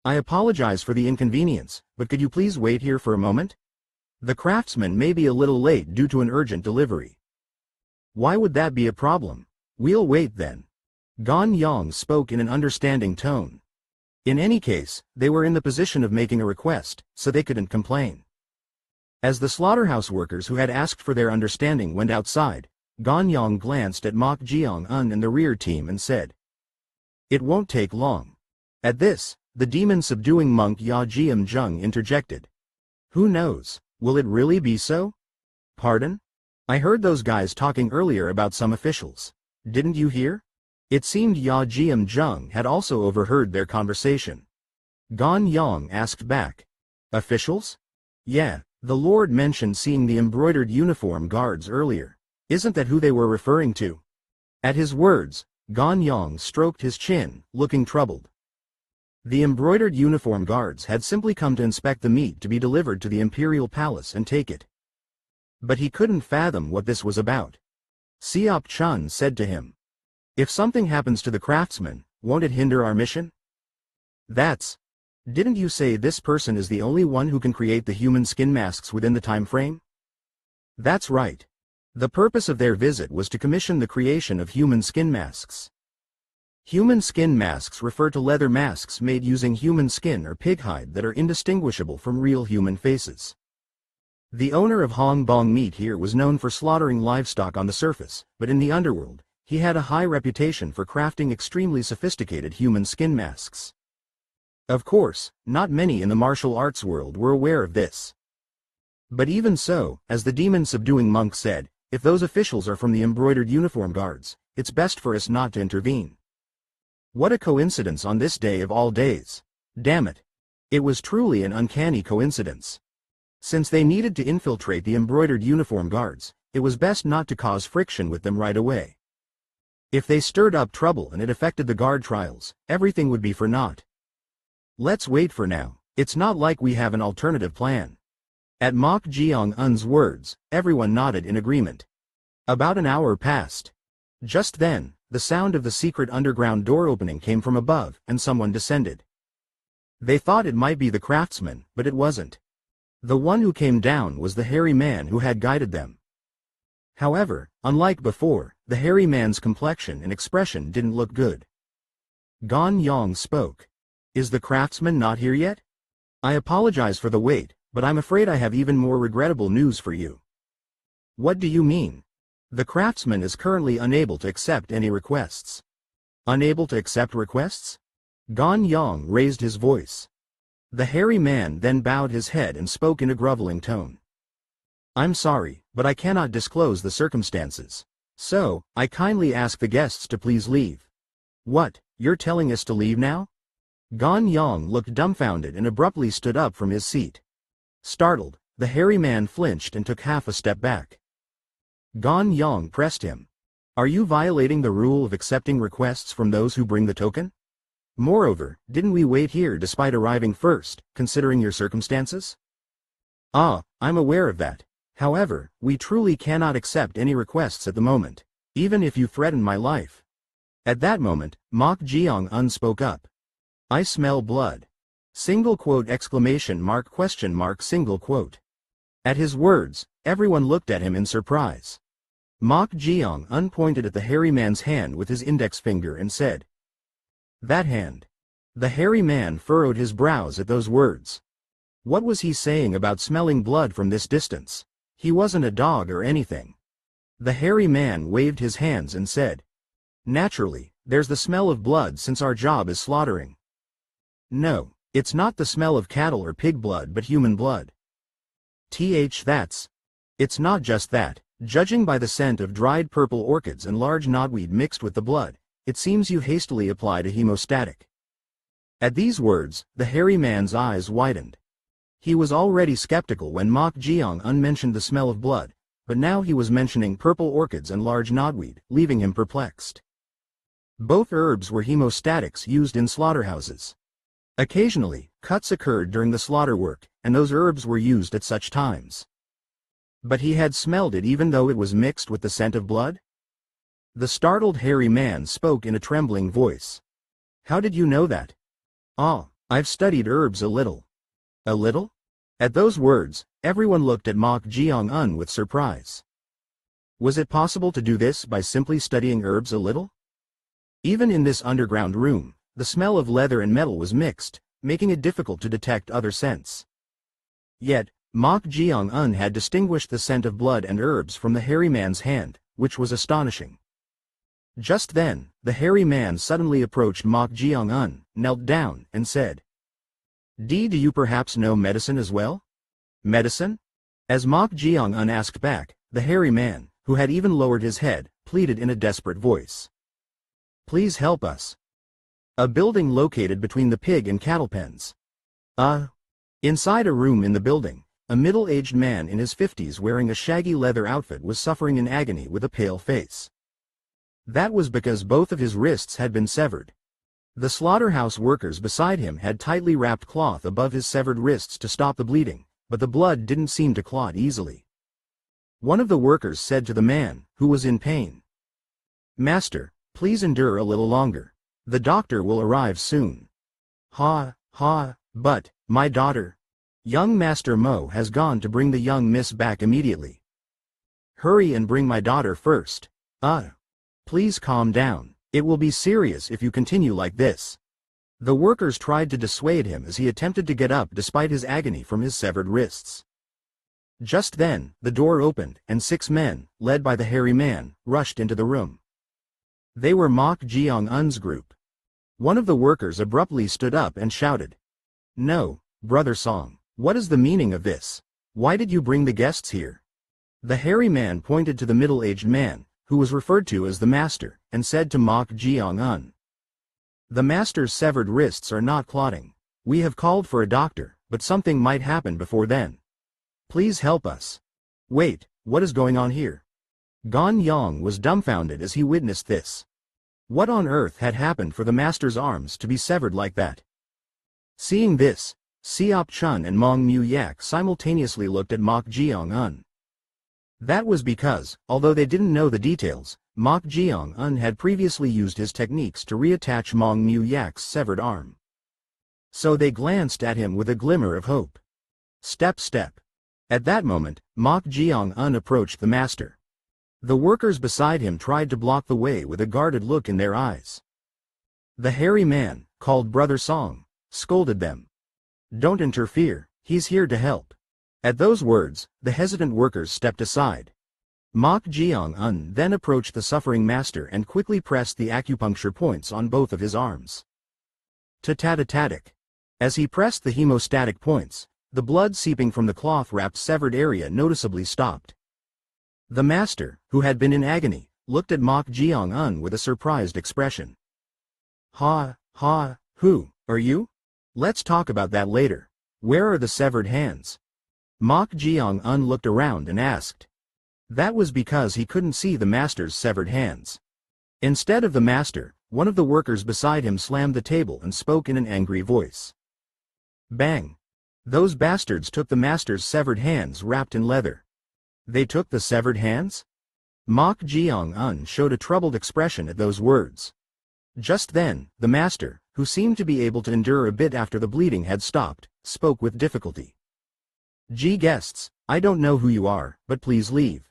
"I apologize for the inconvenience, but could you please wait here for a moment? The craftsman may be a little late due to an urgent delivery." "Why would that be a problem? We'll wait then." Gan Yong spoke in an understanding tone. In any case, they were in the position of making a request, so they couldn't complain. As the slaughterhouse workers who had asked for their understanding went outside, Gan Yong glanced at Mok Jeong-un and the rear team and said, "It won't take long." At this, the demon-subduing monk Jeong interjected. "Who knows, will it really be so?" "Pardon? I heard those guys talking earlier about some officials. Didn't you hear?" It seemed Jeong had also overheard their conversation. Gan Yong asked back, "Officials?" "Yeah, the Lord mentioned seeing the embroidered uniform guards earlier. Isn't that who they were referring to?" At his words, Gan Yong stroked his chin, looking troubled. The embroidered uniform guards had simply come to inspect the meat to be delivered to the imperial palace and take it. But he couldn't fathom what this was about. Siop Chun said to him, "If something happens to the craftsman, won't it hinder our mission?" Didn't you say this person is the only one who can create the human skin masks within the time frame?" "That's right. The purpose of their visit was to commission the creation of human skin masks." Human skin masks refer to leather masks made using human skin or pig hide that are indistinguishable from real human faces. The owner of Hong Bong Meat here was known for slaughtering livestock on the surface, but in the underworld, he had a high reputation for crafting extremely sophisticated human skin masks. Of course, not many in the martial arts world were aware of this. But even so, as the demon-subduing monk said, if those officials are from the embroidered uniform guards, it's best for us not to intervene. What a coincidence on this day of all days. Damn it. It was truly an uncanny coincidence. Since they needed to infiltrate the embroidered uniform guards, it was best not to cause friction with them right away. If they stirred up trouble and it affected the guard trials, everything would be for naught. Let's wait for now. It's not like we have an alternative plan. At Mok Jeong-un's words, everyone nodded in agreement. About an hour passed. Just then, the sound of the secret underground door opening came from above, and someone descended. They thought it might be the craftsman, but it wasn't. The one who came down was the hairy man who had guided them. However, unlike before, the hairy man's complexion and expression didn't look good. Gon Yong spoke. Is the craftsman not here yet? I apologize for the wait, but I'm afraid I have even more regrettable news for you. What do you mean? The craftsman is currently unable to accept any requests. Unable to accept requests? Gon Yong raised his voice. The hairy man then bowed his head and spoke in a groveling tone. I'm sorry, but I cannot disclose the circumstances. So, I kindly ask the guests to please leave. What, you're telling us to leave now? Gon Yong looked dumbfounded and abruptly stood up from his seat. Startled, the hairy man flinched and took half a step back. Gon Yong pressed him. Are you violating the rule of accepting requests from those who bring the token? Moreover, didn't we wait here despite arriving first, considering your circumstances? Ah, I'm aware of that. However, we truly cannot accept any requests at the moment, even if you threaten my life. At that moment, Mok Jeong-un spoke up. I smell blood. Single quote exclamation mark question mark single quote. At his words, everyone looked at him in surprise. Mok Jeong-un pointed at the hairy man's hand with his index finger and said, that hand. The hairy man furrowed his brows at those words. What was he saying about smelling blood from this distance? He wasn't a dog or anything. The hairy man waved his hands and said, naturally, there's the smell of blood since our job is slaughtering. No, it's not the smell of cattle or pig blood but human blood. It's not just that, judging by the scent of dried purple orchids and large knotweed mixed with the blood, it seems you hastily applied a hemostatic. At these words, the hairy man's eyes widened. He was already skeptical when Mok Jeong-un mentioned the smell of blood, but now he was mentioning purple orchids and large knotweed, leaving him perplexed. Both herbs were hemostatics used in slaughterhouses. Occasionally, cuts occurred during the slaughter work, and those herbs were used at such times. But he had smelled it even though it was mixed with the scent of blood? The startled hairy man spoke in a trembling voice. How did you know that? Ah, I've studied herbs a little. A little? At those words, everyone looked at Mok Jeong-un with surprise. Was it possible to do this by simply studying herbs a little? Even in this underground room, the smell of leather and metal was mixed, making it difficult to detect other scents. Yet, Mok Jeong-un had distinguished the scent of blood and herbs from the hairy man's hand, which was astonishing. Just then, the hairy man suddenly approached Mok Jeong-un, knelt down, and said, do you perhaps know medicine as well? Medicine? As Mok Jeong-un asked back, the hairy man, who had even lowered his head, pleaded in a desperate voice. Please help us. A building located between the pig and cattle pens. Inside a room in the building, a middle-aged man in his 50s wearing a shaggy leather outfit was suffering in agony with a pale face. That was because both of his wrists had been severed. The slaughterhouse workers beside him had tightly wrapped cloth above his severed wrists to stop the bleeding, but the blood didn't seem to clot easily. One of the workers said to the man, who was in pain, Master, please endure a little longer. The doctor will arrive soon. But, my daughter. Young Master Mo has gone to bring the young miss back immediately. Hurry and bring my daughter first. Please calm down. It will be serious if you continue like this. The workers tried to dissuade him as he attempted to get up despite his agony from his severed wrists. Just then, the door opened, and 6 men, led by the hairy man, rushed into the room. They were Mok Jeong-un's group. One of the workers abruptly stood up and shouted, No, Brother Song, what is the meaning of this? Why did you bring the guests here? The hairy man pointed to the middle-aged man, who was referred to as the master, and said to Mok Jeong-un, "The master's severed wrists are not clotting. We have called for a doctor, but something might happen before then. Please help us." "Wait, what is going on here?" Jeong was dumbfounded as he witnessed this. What on earth had happened for the master's arms to be severed like that? Seeing this, Seop Chun and Mong Mu Yak simultaneously looked at Mok Jeong-un. That was because, although they didn't know the details, Mok Jeong-un had previously used his techniques to reattach Mong Mu Yak's severed arm. So they glanced at him with a glimmer of hope. Step. At that moment, Mok Jeong-un approached the master. The workers beside him tried to block the way with a guarded look in their eyes. The hairy man, called Brother Song, scolded them. "Don't interfere, he's here to help." At those words, the hesitant workers stepped aside. Mok Jeong-un then approached the suffering master and quickly pressed the acupuncture points on both of his arms. Ta-ta-ta-ta-tic. As he pressed the hemostatic points, the blood seeping from the cloth-wrapped severed area noticeably stopped. The master, who had been in agony, looked at Mok Jeong-un with a surprised expression. Who are you? Let's talk about that later. Where are the severed hands?" Mok Jeong-un looked around and asked. That was because he couldn't see the master's severed hands. Instead of the master, one of the workers beside him slammed the table and spoke in an angry voice. Bang! Those bastards took the master's severed hands wrapped in leather. They took the severed hands? Mok Jeong-un showed a troubled expression at those words. Just then, the master, who seemed to be able to endure a bit after the bleeding had stopped, spoke with difficulty. Guests, I don't know who you are, but please leave.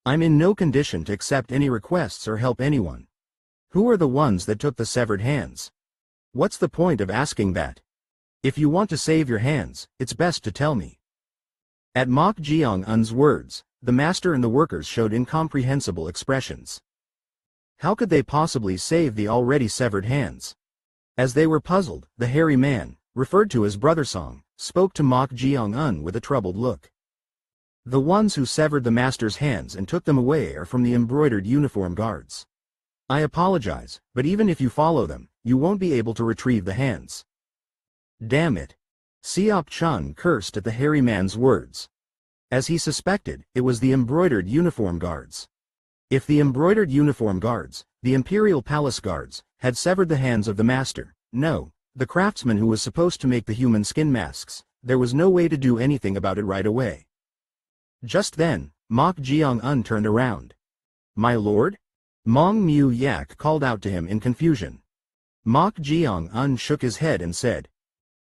I'm in no condition to accept any requests or help anyone. Who are the ones that took the severed hands? What's the point of asking that? If you want to save your hands, it's best to tell me." At Mok Jeong-un's words, the master and the workers showed incomprehensible expressions. How could they possibly save the already severed hands? As they were puzzled, the hairy man, referred to as Brother Song, spoke to Mok Jeong-un with a troubled look. "The ones who severed the master's hands and took them away are from the embroidered uniform guards. I apologize, but even if you follow them, you won't be able to retrieve the hands." Damn it! Seop Chun cursed at the hairy man's words. As he suspected, it was the embroidered uniform guards. If the embroidered uniform guards, the imperial palace guards, had severed the hands of the master, no, the craftsman who was supposed to make the human skin masks, there was no way to do anything about it right away. Just then, Mok Jeong-un turned around. "My lord?" Mong Mu Yak called out to him in confusion. Mok Jeong-un shook his head and said,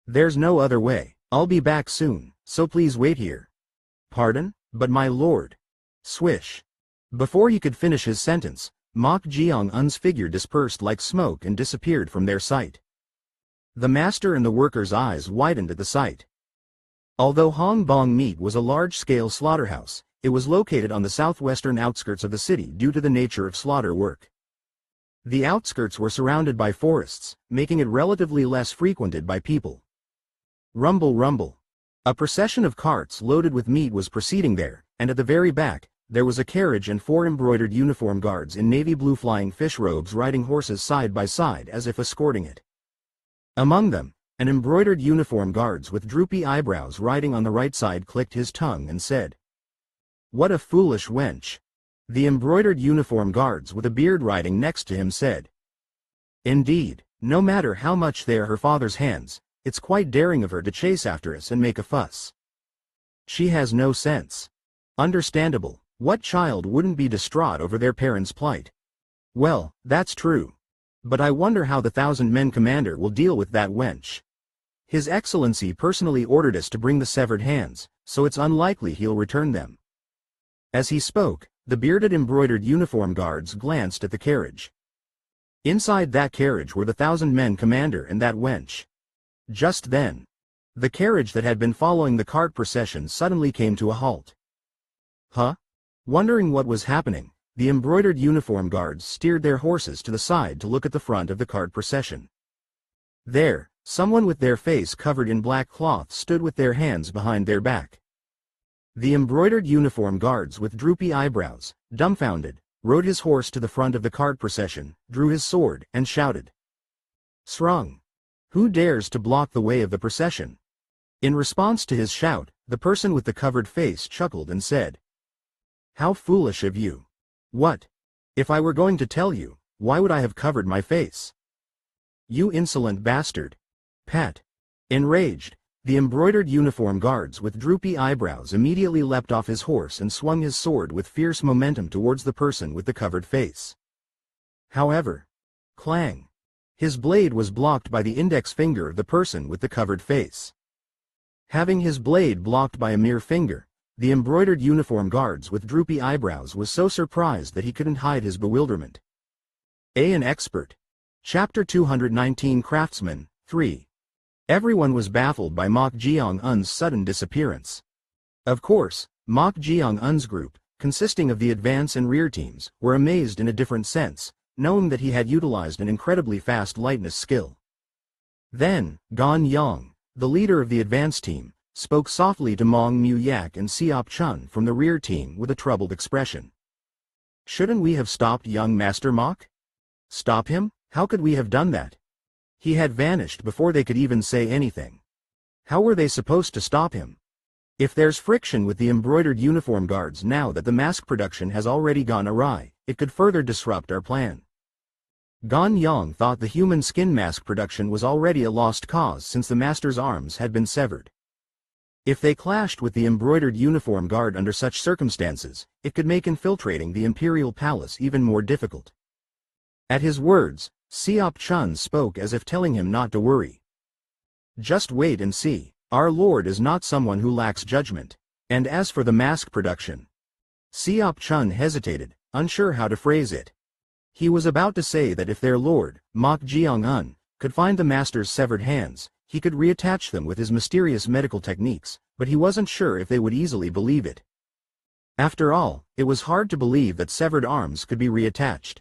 "There's no other way. I'll be back soon, so please wait here." "Pardon? But my lord." Swish. Before he could finish his sentence, Mok Jeong-un's figure dispersed like smoke and disappeared from their sight. The master and the workers' eyes widened at the sight. Although Hong Bong Meat was a large-scale slaughterhouse, it was located on the southwestern outskirts of the city due to the nature of slaughter work. The outskirts were surrounded by forests, making it relatively less frequented by people. Rumble rumble. A procession of carts loaded with meat was proceeding there, and at the very back, there was a carriage and 4 embroidered uniform guards in navy blue flying fish robes riding horses side by side as if escorting it. Among them, an embroidered uniform guards with droopy eyebrows riding on the right side clicked his tongue and said, "What a foolish wench." The embroidered uniform guards with a beard riding next to him said, "Indeed, no matter how much they are her father's hands, it's quite daring of her to chase after us and make a fuss. She has no sense." Understandable. What child wouldn't be distraught over their parents' plight? Well, that's true. But I wonder how the 1,000-men commander will deal with that wench. His Excellency personally ordered us to bring the severed hands, so it's unlikely he'll return them. As he spoke, the bearded embroidered uniform guards glanced at the carriage. Inside that carriage were the 1,000-men commander and that wench. Just then, the carriage that had been following the cart procession suddenly came to a halt. Huh? Wondering what was happening, the embroidered uniform guards steered their horses to the side to look at the front of the cart procession. There, someone with their face covered in black cloth stood with their hands behind their back. The embroidered uniform guards with droopy eyebrows, dumbfounded, rode his horse to the front of the cart procession, drew his sword, and shouted. "Srong! Who dares to block the way of the procession?" In response to his shout, the person with the covered face chuckled and said, "How foolish of you! What? If I were going to tell you, why would I have covered my face? You insolent bastard!" Pat. Enraged, the embroidered uniform guards with droopy eyebrows immediately leapt off his horse and swung his sword with fierce momentum towards the person with the covered face. However, clang! His blade was blocked by the index finger of the person with the covered face. Having his blade blocked by a mere finger, the embroidered uniform guards with droopy eyebrows was so surprised that he couldn't hide his bewilderment. An expert. Chapter 219 Craftsman, 3. Everyone was baffled by Mok Jeong-un's sudden disappearance. Of course, Mok Jeong-un's group, consisting of the advance and rear teams, were amazed in a different sense, knowing that he had utilized an incredibly fast lightness skill. Then, Gan Yang, the leader of the advance team, spoke softly to Mong Mu Yak and Seop Chun from the rear team with a troubled expression. "Shouldn't we have stopped young Master Mok? Stop him? How could we have done that? He had vanished before they could even say anything. How were they supposed to stop him? If there's friction with the embroidered uniform guards now that the mask production has already gone awry, it could further disrupt our plan." Gan Yang thought the human skin mask production was already a lost cause since the master's arms had been severed. If they clashed with the embroidered uniform guard under such circumstances, it could make infiltrating the imperial palace even more difficult. At his words, Seop Chun spoke as if telling him not to worry. "Just wait and see. Our lord is not someone who lacks judgment. And as for the mask production..." Seop Chun hesitated, unsure how to phrase it. He was about to say that if their lord, Mok Jeong-un, could find the master's severed hands, he could reattach them with his mysterious medical techniques, but he wasn't sure if they would easily believe it. After all, it was hard to believe that severed arms could be reattached.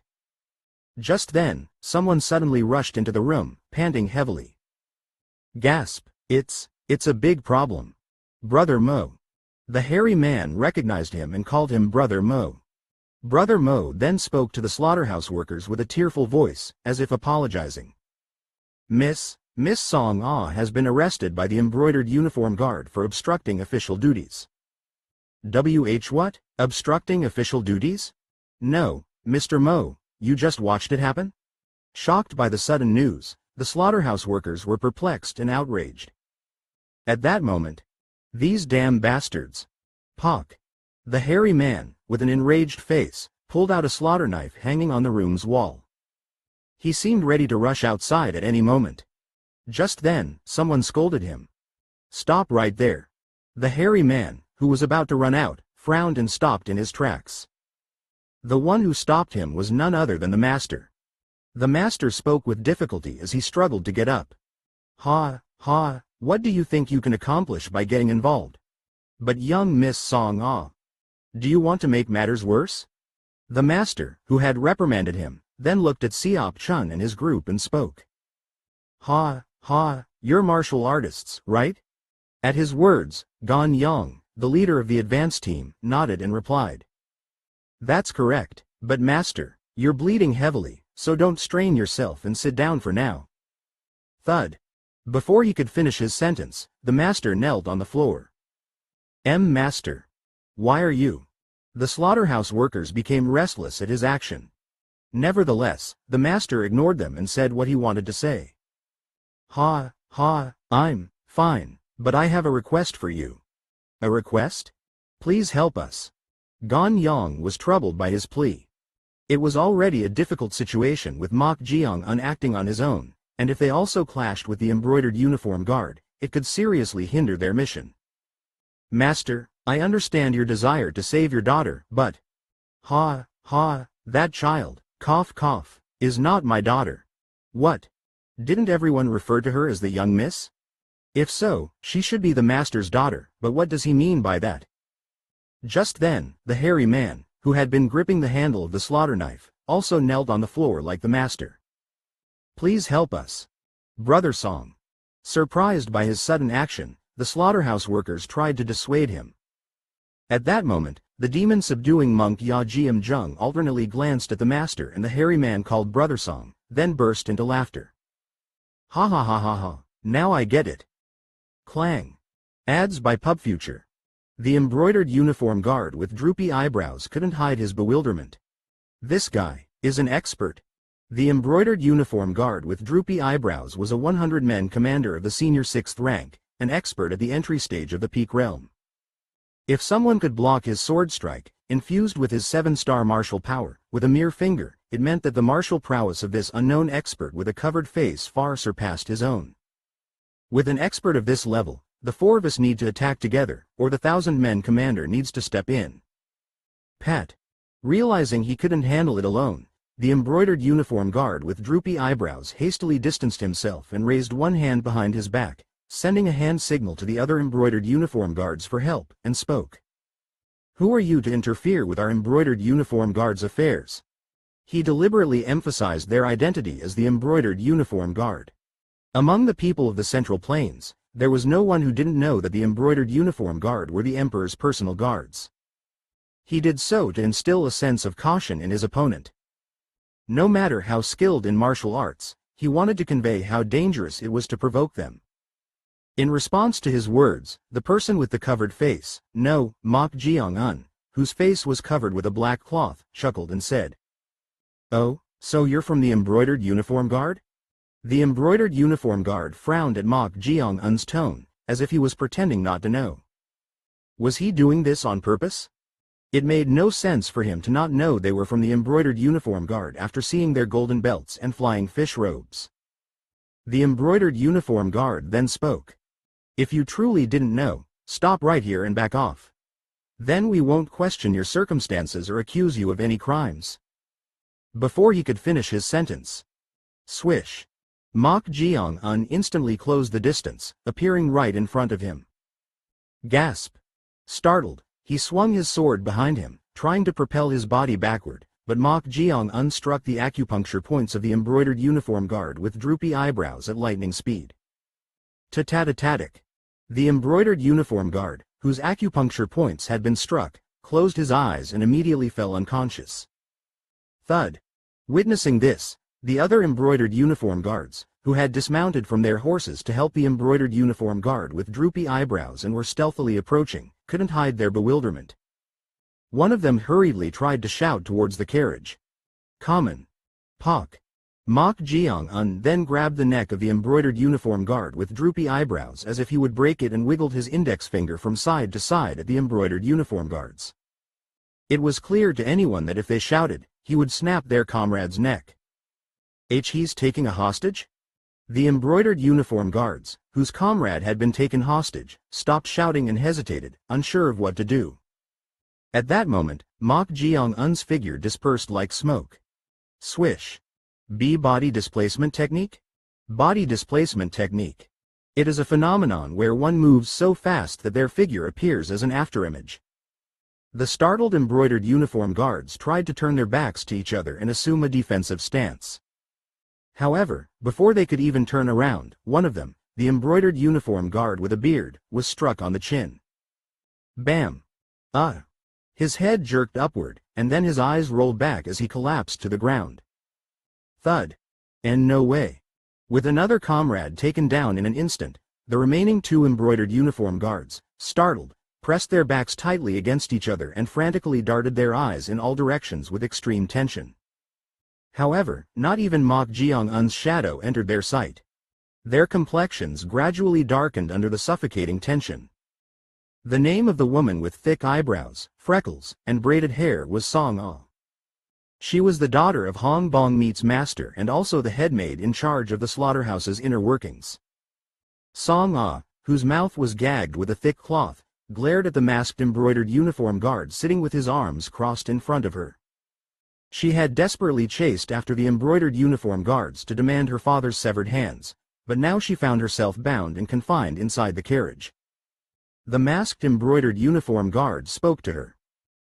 Just then, someone suddenly rushed into the room, panting heavily. Gasp! It's a big problem. Brother Mo. The hairy man recognized him and called him Brother Mo. Brother Mo then spoke to the slaughterhouse workers with a tearful voice, as if apologizing. Miss Song Ah has been arrested by the embroidered uniform guard for obstructing official duties." What? Obstructing official duties? No, Mr. Mo, you just watched it happen? Shocked by the sudden news, the slaughterhouse workers were perplexed and outraged. At that moment, "These damn bastards!" Pock. The hairy man, with an enraged face, pulled out a slaughter knife hanging on the room's wall. He seemed ready to rush outside at any moment. Just then, someone scolded him. "Stop right there." The hairy man, who was about to run out, frowned and stopped in his tracks. The one who stopped him was none other than the master. The master spoke with difficulty as he struggled to get up. Ha, what do you think you can accomplish by getting involved? But young Miss Song Ah. Do you want to make matters worse? The master, who had reprimanded him, then looked at Seop Chun and his group and spoke. Ha, you're martial artists, right? At his words, Gan Yang, the leader of the advance team, nodded and replied. That's correct, but master, you're bleeding heavily, so don't strain yourself and sit down for now. Thud. Before he could finish his sentence, the master knelt on the floor. Master. Why are you? The slaughterhouse workers became restless at his action. Nevertheless, the master ignored them and said what he wanted to say. Ha, I'm fine, but I have a request for you. A request? Please help us. Gan Yang was troubled by his plea. It was already a difficult situation with Mok Jeong-un acting on his own, and if they also clashed with the embroidered uniform guard, it could seriously hinder their mission. Master, I understand your desire to save your daughter, but... Ha, that child, cough, is not my daughter. What? Didn't everyone refer to her as the young miss? If so, she should be the master's daughter, but what does he mean by that? Just then, the hairy man, who had been gripping the handle of the slaughter knife, also knelt on the floor like the master. Please help us. Brother Song. Surprised by his sudden action, the slaughterhouse workers tried to dissuade him. At that moment, the demon-subduing monk Jeong alternately glanced at the master and the hairy man called Brother Song, then burst into laughter. Ha ha ha ha ha, now I get it. Clang. Ads by PubFuture. The embroidered uniform guard with droopy eyebrows couldn't hide his bewilderment. This guy is an expert. The embroidered uniform guard with droopy eyebrows was a 100-man commander of the senior 6th rank, an expert at the entry stage of the peak realm. If someone could block his sword strike, infused with his 7-star martial power, with a mere finger, it meant that the martial prowess of this unknown expert with a covered face far surpassed his own. With an expert of this level, the 4 of us need to attack together, or the 1,000-men commander needs to step in. Pat. Realizing he couldn't handle it alone, the embroidered uniform guard with droopy eyebrows hastily distanced himself and raised one hand behind his back, sending a hand signal to the other embroidered uniform guards for help, and spoke. Who are you to interfere with our embroidered uniform guards' affairs? He deliberately emphasized their identity as the embroidered uniform guard. Among the people of the Central Plains, there was no one who didn't know that the embroidered uniform guard were the emperor's personal guards. He did so to instill a sense of caution in his opponent. No matter how skilled in martial arts, he wanted to convey how dangerous it was to provoke them. In response to his words, the person with the covered face, Mok Jeong, whose face was covered with a black cloth, chuckled and said, "Oh, so you're from the embroidered uniform guard?" The embroidered uniform guard frowned at Mok Jeong's tone, as if he was pretending not to know. Was he doing this on purpose? It made no sense for him to not know they were from the embroidered uniform guard after seeing their golden belts and flying fish robes. The embroidered uniform guard then spoke. If you truly didn't know, stop right here and back off. Then we won't question your circumstances or accuse you of any crimes. Before he could finish his sentence, swish. Mok Jeong instantly closed the distance, appearing right in front of him. Gasp. Startled, he swung his sword behind him, trying to propel his body backward, but Mok Jeong struck the acupuncture points of the embroidered uniform guard with droopy eyebrows at lightning speed. Ta-ta-ta-tatic. The embroidered uniform guard, whose acupuncture points had been struck, closed his eyes and immediately fell unconscious. Thud. Witnessing this, the other embroidered uniform guards, who had dismounted from their horses to help the embroidered uniform guard with droopy eyebrows and were stealthily approaching, couldn't hide their bewilderment. One of them hurriedly tried to shout towards the carriage. Common. Pak. Mok Jeong then grabbed the neck of the embroidered uniform guard with droopy eyebrows as if he would break it and wiggled his index finger from side to side at the embroidered uniform guards. It was clear to anyone that if they shouted, he would snap their comrade's neck. He's taking a hostage? The embroidered uniform guards, whose comrade had been taken hostage, stopped shouting and hesitated, unsure of what to do. At that moment, Mok Jeong's figure dispersed like smoke. Swish. Body displacement technique? Body displacement technique. It is a phenomenon where one moves so fast that their figure appears as an afterimage. The startled embroidered uniform guards tried to turn their backs to each other and assume a defensive stance. However, before they could even turn around, one of them, the embroidered uniform guard with a beard, was struck on the chin. Bam! His head jerked upward, and then his eyes rolled back as he collapsed to the ground. Thud. And no way. With another comrade taken down in an instant, the remaining 2 embroidered uniform guards, startled, pressed their backs tightly against each other and frantically darted their eyes in all directions with extreme tension. However, not even Mok Jeong's shadow entered their sight. Their complexions gradually darkened under the suffocating tension. The name of the woman with thick eyebrows, freckles, and braided hair was Song Ah. She was the daughter of Hong Bong Meat's master and also the head maid in charge of the slaughterhouse's inner workings. Song Ah, whose mouth was gagged with a thick cloth, glared at the masked embroidered uniform guard sitting with his arms crossed in front of her. She had desperately chased after the embroidered uniform guards to demand her father's severed hands, but now she found herself bound and confined inside the carriage. The masked embroidered uniform guard spoke to her.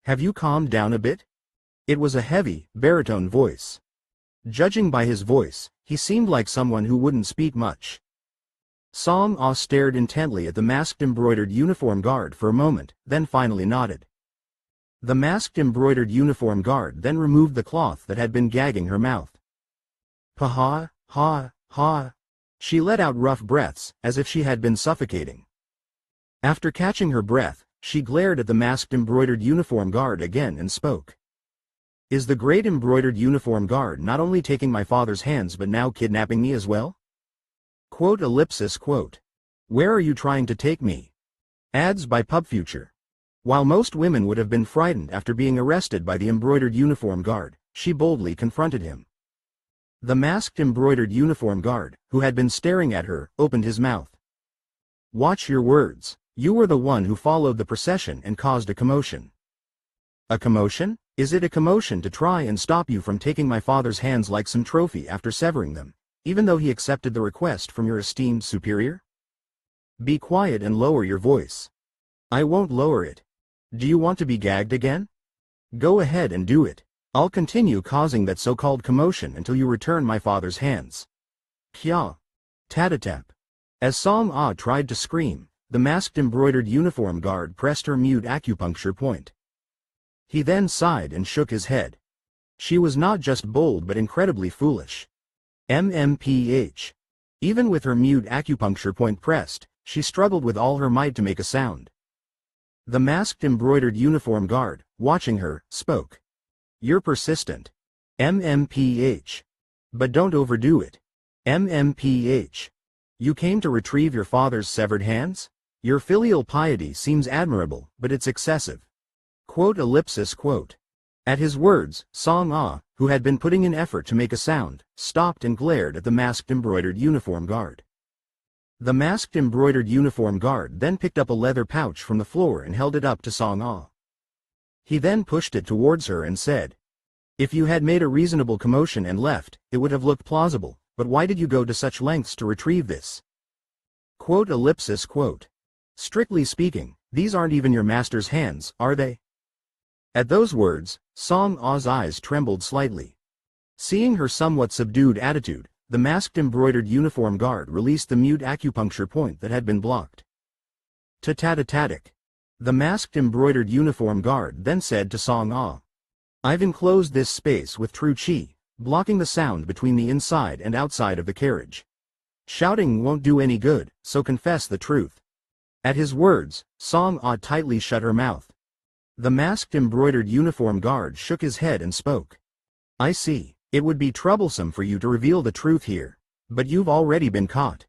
"Have you calmed down a bit?" It was a heavy, baritone voice. Judging by his voice, he seemed like someone who wouldn't speak much. Song Ah stared intently at the masked embroidered uniform guard for a moment, then finally nodded. The masked embroidered uniform guard then removed the cloth that had been gagging her mouth. Pa ha, ha. She let out rough breaths, as if she had been suffocating. After catching her breath, she glared at the masked embroidered uniform guard again and spoke. Is the great embroidered uniform guard not only taking my father's hands but now kidnapping me as well? Quote. Where are you trying to take me? Ads by PubFuture. While most women would have been frightened after being arrested by the embroidered uniform guard, she boldly confronted him. The masked embroidered uniform guard, who had been staring at her, opened his mouth. Watch your words. You were the one who followed the procession and caused a commotion. A commotion? Is it a commotion to try and stop you from taking my father's hands like some trophy after severing them, even though he accepted the request from your esteemed superior? Be quiet and lower your voice. I won't lower it. Do you want to be gagged again? Go ahead and do it. I'll continue causing that so-called commotion until you return my father's hands. Kya. Tatatap. As Song Ah tried to scream, the masked embroidered uniform guard pressed her mute acupuncture point. He then sighed and shook his head. She was not just bold but incredibly foolish. MMPH. Even with her mute acupuncture point pressed, she struggled with all her might to make a sound. The masked embroidered uniform guard, watching her, spoke. You're persistent. MMPH. But don't overdo it. MMPH. You came to retrieve your father's severed hands? Your filial piety seems admirable, but it's excessive. Quote. At his words, Song Ah, who had been putting in effort to make a sound, stopped and glared at the masked embroidered uniform guard. The masked embroidered uniform guard then picked up a leather pouch from the floor and held it up to Song Ah. He then pushed it towards her and said, If you had made a reasonable commotion and left, it would have looked plausible, but why did you go to such lengths to retrieve this? Quote. Strictly speaking, these aren't even your master's hands, are they? At those words, Song Ah's eyes trembled slightly. Seeing her somewhat subdued attitude, the masked embroidered uniform guard released the mute acupuncture point that had been blocked. Ta-ta-ta-ta-tic. The masked embroidered uniform guard then said to Song Ah. I've enclosed this space with true chi, blocking the sound between the inside and outside of the carriage. Shouting won't do any good, so confess the truth. At his words, Song Ah tightly shut her mouth. The masked embroidered uniform guard shook his head and spoke. I see. It would be troublesome for you to reveal the truth here. But you've already been caught.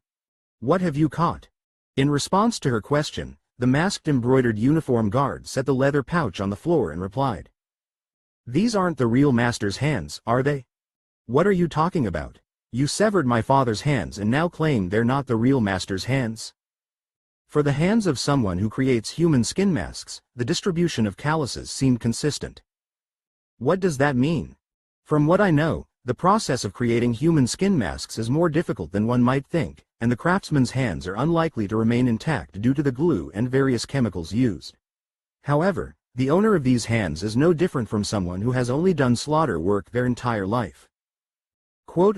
What have you caught? In response to her question, the masked embroidered uniform guard set the leather pouch on the floor and replied. These aren't the real master's hands, are they? What are you talking about? You severed my father's hands and now claim they're not the real master's hands? For the hands of someone who creates human skin masks, the distribution of calluses seemed consistent. What does that mean? From what I know, the process of creating human skin masks is more difficult than one might think, and the craftsman's hands are unlikely to remain intact due to the glue and various chemicals used. However, the owner of these hands is no different from someone who has only done slaughter work their entire life. Quote.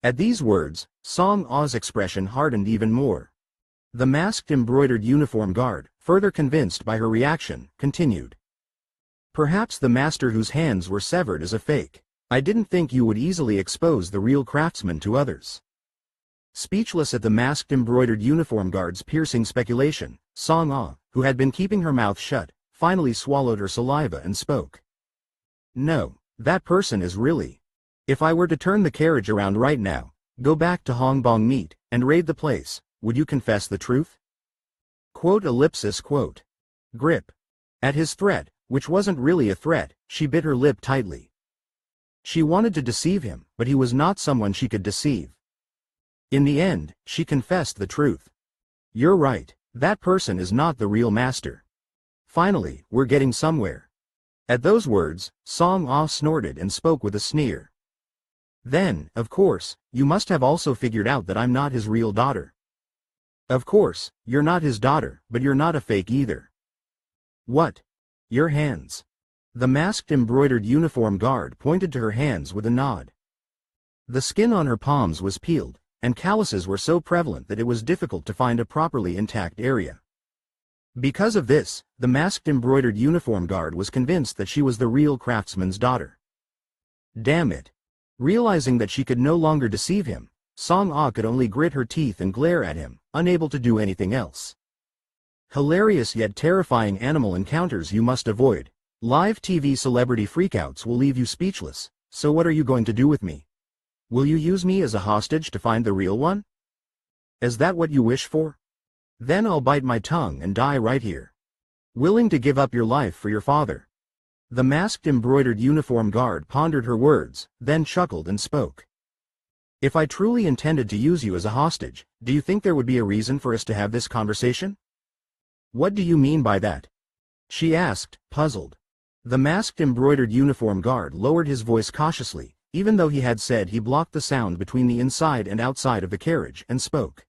At these words, Song Ah's expression hardened even more. The masked embroidered uniform guard, further convinced by her reaction, continued. Perhaps the master whose hands were severed is a fake. I didn't think you would easily expose the real craftsman to others. Speechless at the masked embroidered uniform guard's piercing speculation, Song Ah, who had been keeping her mouth shut, finally swallowed her saliva and spoke. No, that person is really. If I were to turn the carriage around right now, go back to Hong Bong Meat, and raid the place, would you confess the truth? Quote. Grip. At his threat, which wasn't really a threat, she bit her lip tightly. She wanted to deceive him, but he was not someone she could deceive. In the end, she confessed the truth. You're right, that person is not the real master. Finally, we're getting somewhere. At those words, Song Ah snorted and spoke with a sneer. Then, of course, you must have also figured out that I'm not his real daughter. Of course, you're not his daughter, but you're not a fake either. What? Your hands. The masked embroidered uniform guard pointed to her hands with a nod. The skin on her palms was peeled, and calluses were so prevalent that it was difficult to find a properly intact area. Because of this, the masked embroidered uniform guard was convinced that she was the real craftsman's daughter. Damn it! Realizing that she could no longer deceive him, Song-ah could only grit her teeth and glare at him, unable to do anything else. Hilarious yet terrifying animal encounters you must avoid. Live TV celebrity freakouts will leave you speechless, so what are you going to do with me? Will you use me as a hostage to find the real one? Is that what you wish for? Then I'll bite my tongue and die right here. Willing to give up your life for your father. The masked embroidered uniform guard pondered her words, then chuckled and spoke. If I truly intended to use you as a hostage, do you think there would be a reason for us to have this conversation? What do you mean by that? She asked, puzzled. The masked embroidered uniform guard lowered his voice cautiously, even though he had said he blocked the sound between the inside and outside of the carriage, and spoke.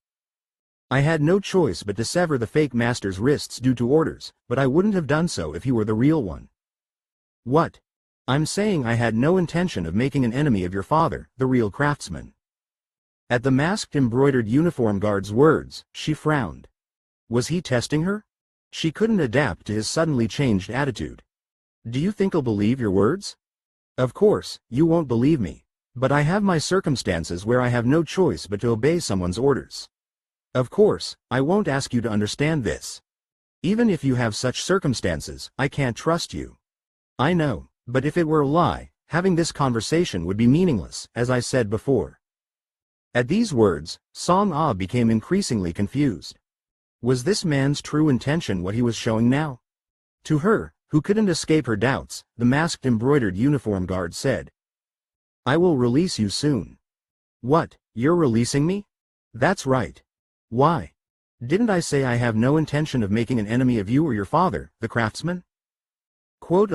I had no choice but to sever the fake master's wrists due to orders, but I wouldn't have done so if he were the real one. What? I'm saying I had no intention of making an enemy of your father, the real craftsman. At the masked embroidered uniform guard's words, she frowned. Was he testing her? She couldn't adapt to his suddenly changed attitude. Do you think I'll believe your words? Of course, you won't believe me. But I have my circumstances where I have no choice but to obey someone's orders. Of course, I won't ask you to understand this. Even if you have such circumstances, I can't trust you. I know, but if it were a lie, having this conversation would be meaningless, as I said before. At these words, Song-ah became increasingly confused. Was this man's true intention what he was showing now? To her, who couldn't escape her doubts, the masked embroidered uniform guard said, I will release you soon. What, you're releasing me? That's right. Why? Didn't I say I have no intention of making an enemy of you or your father, the craftsman? Quote.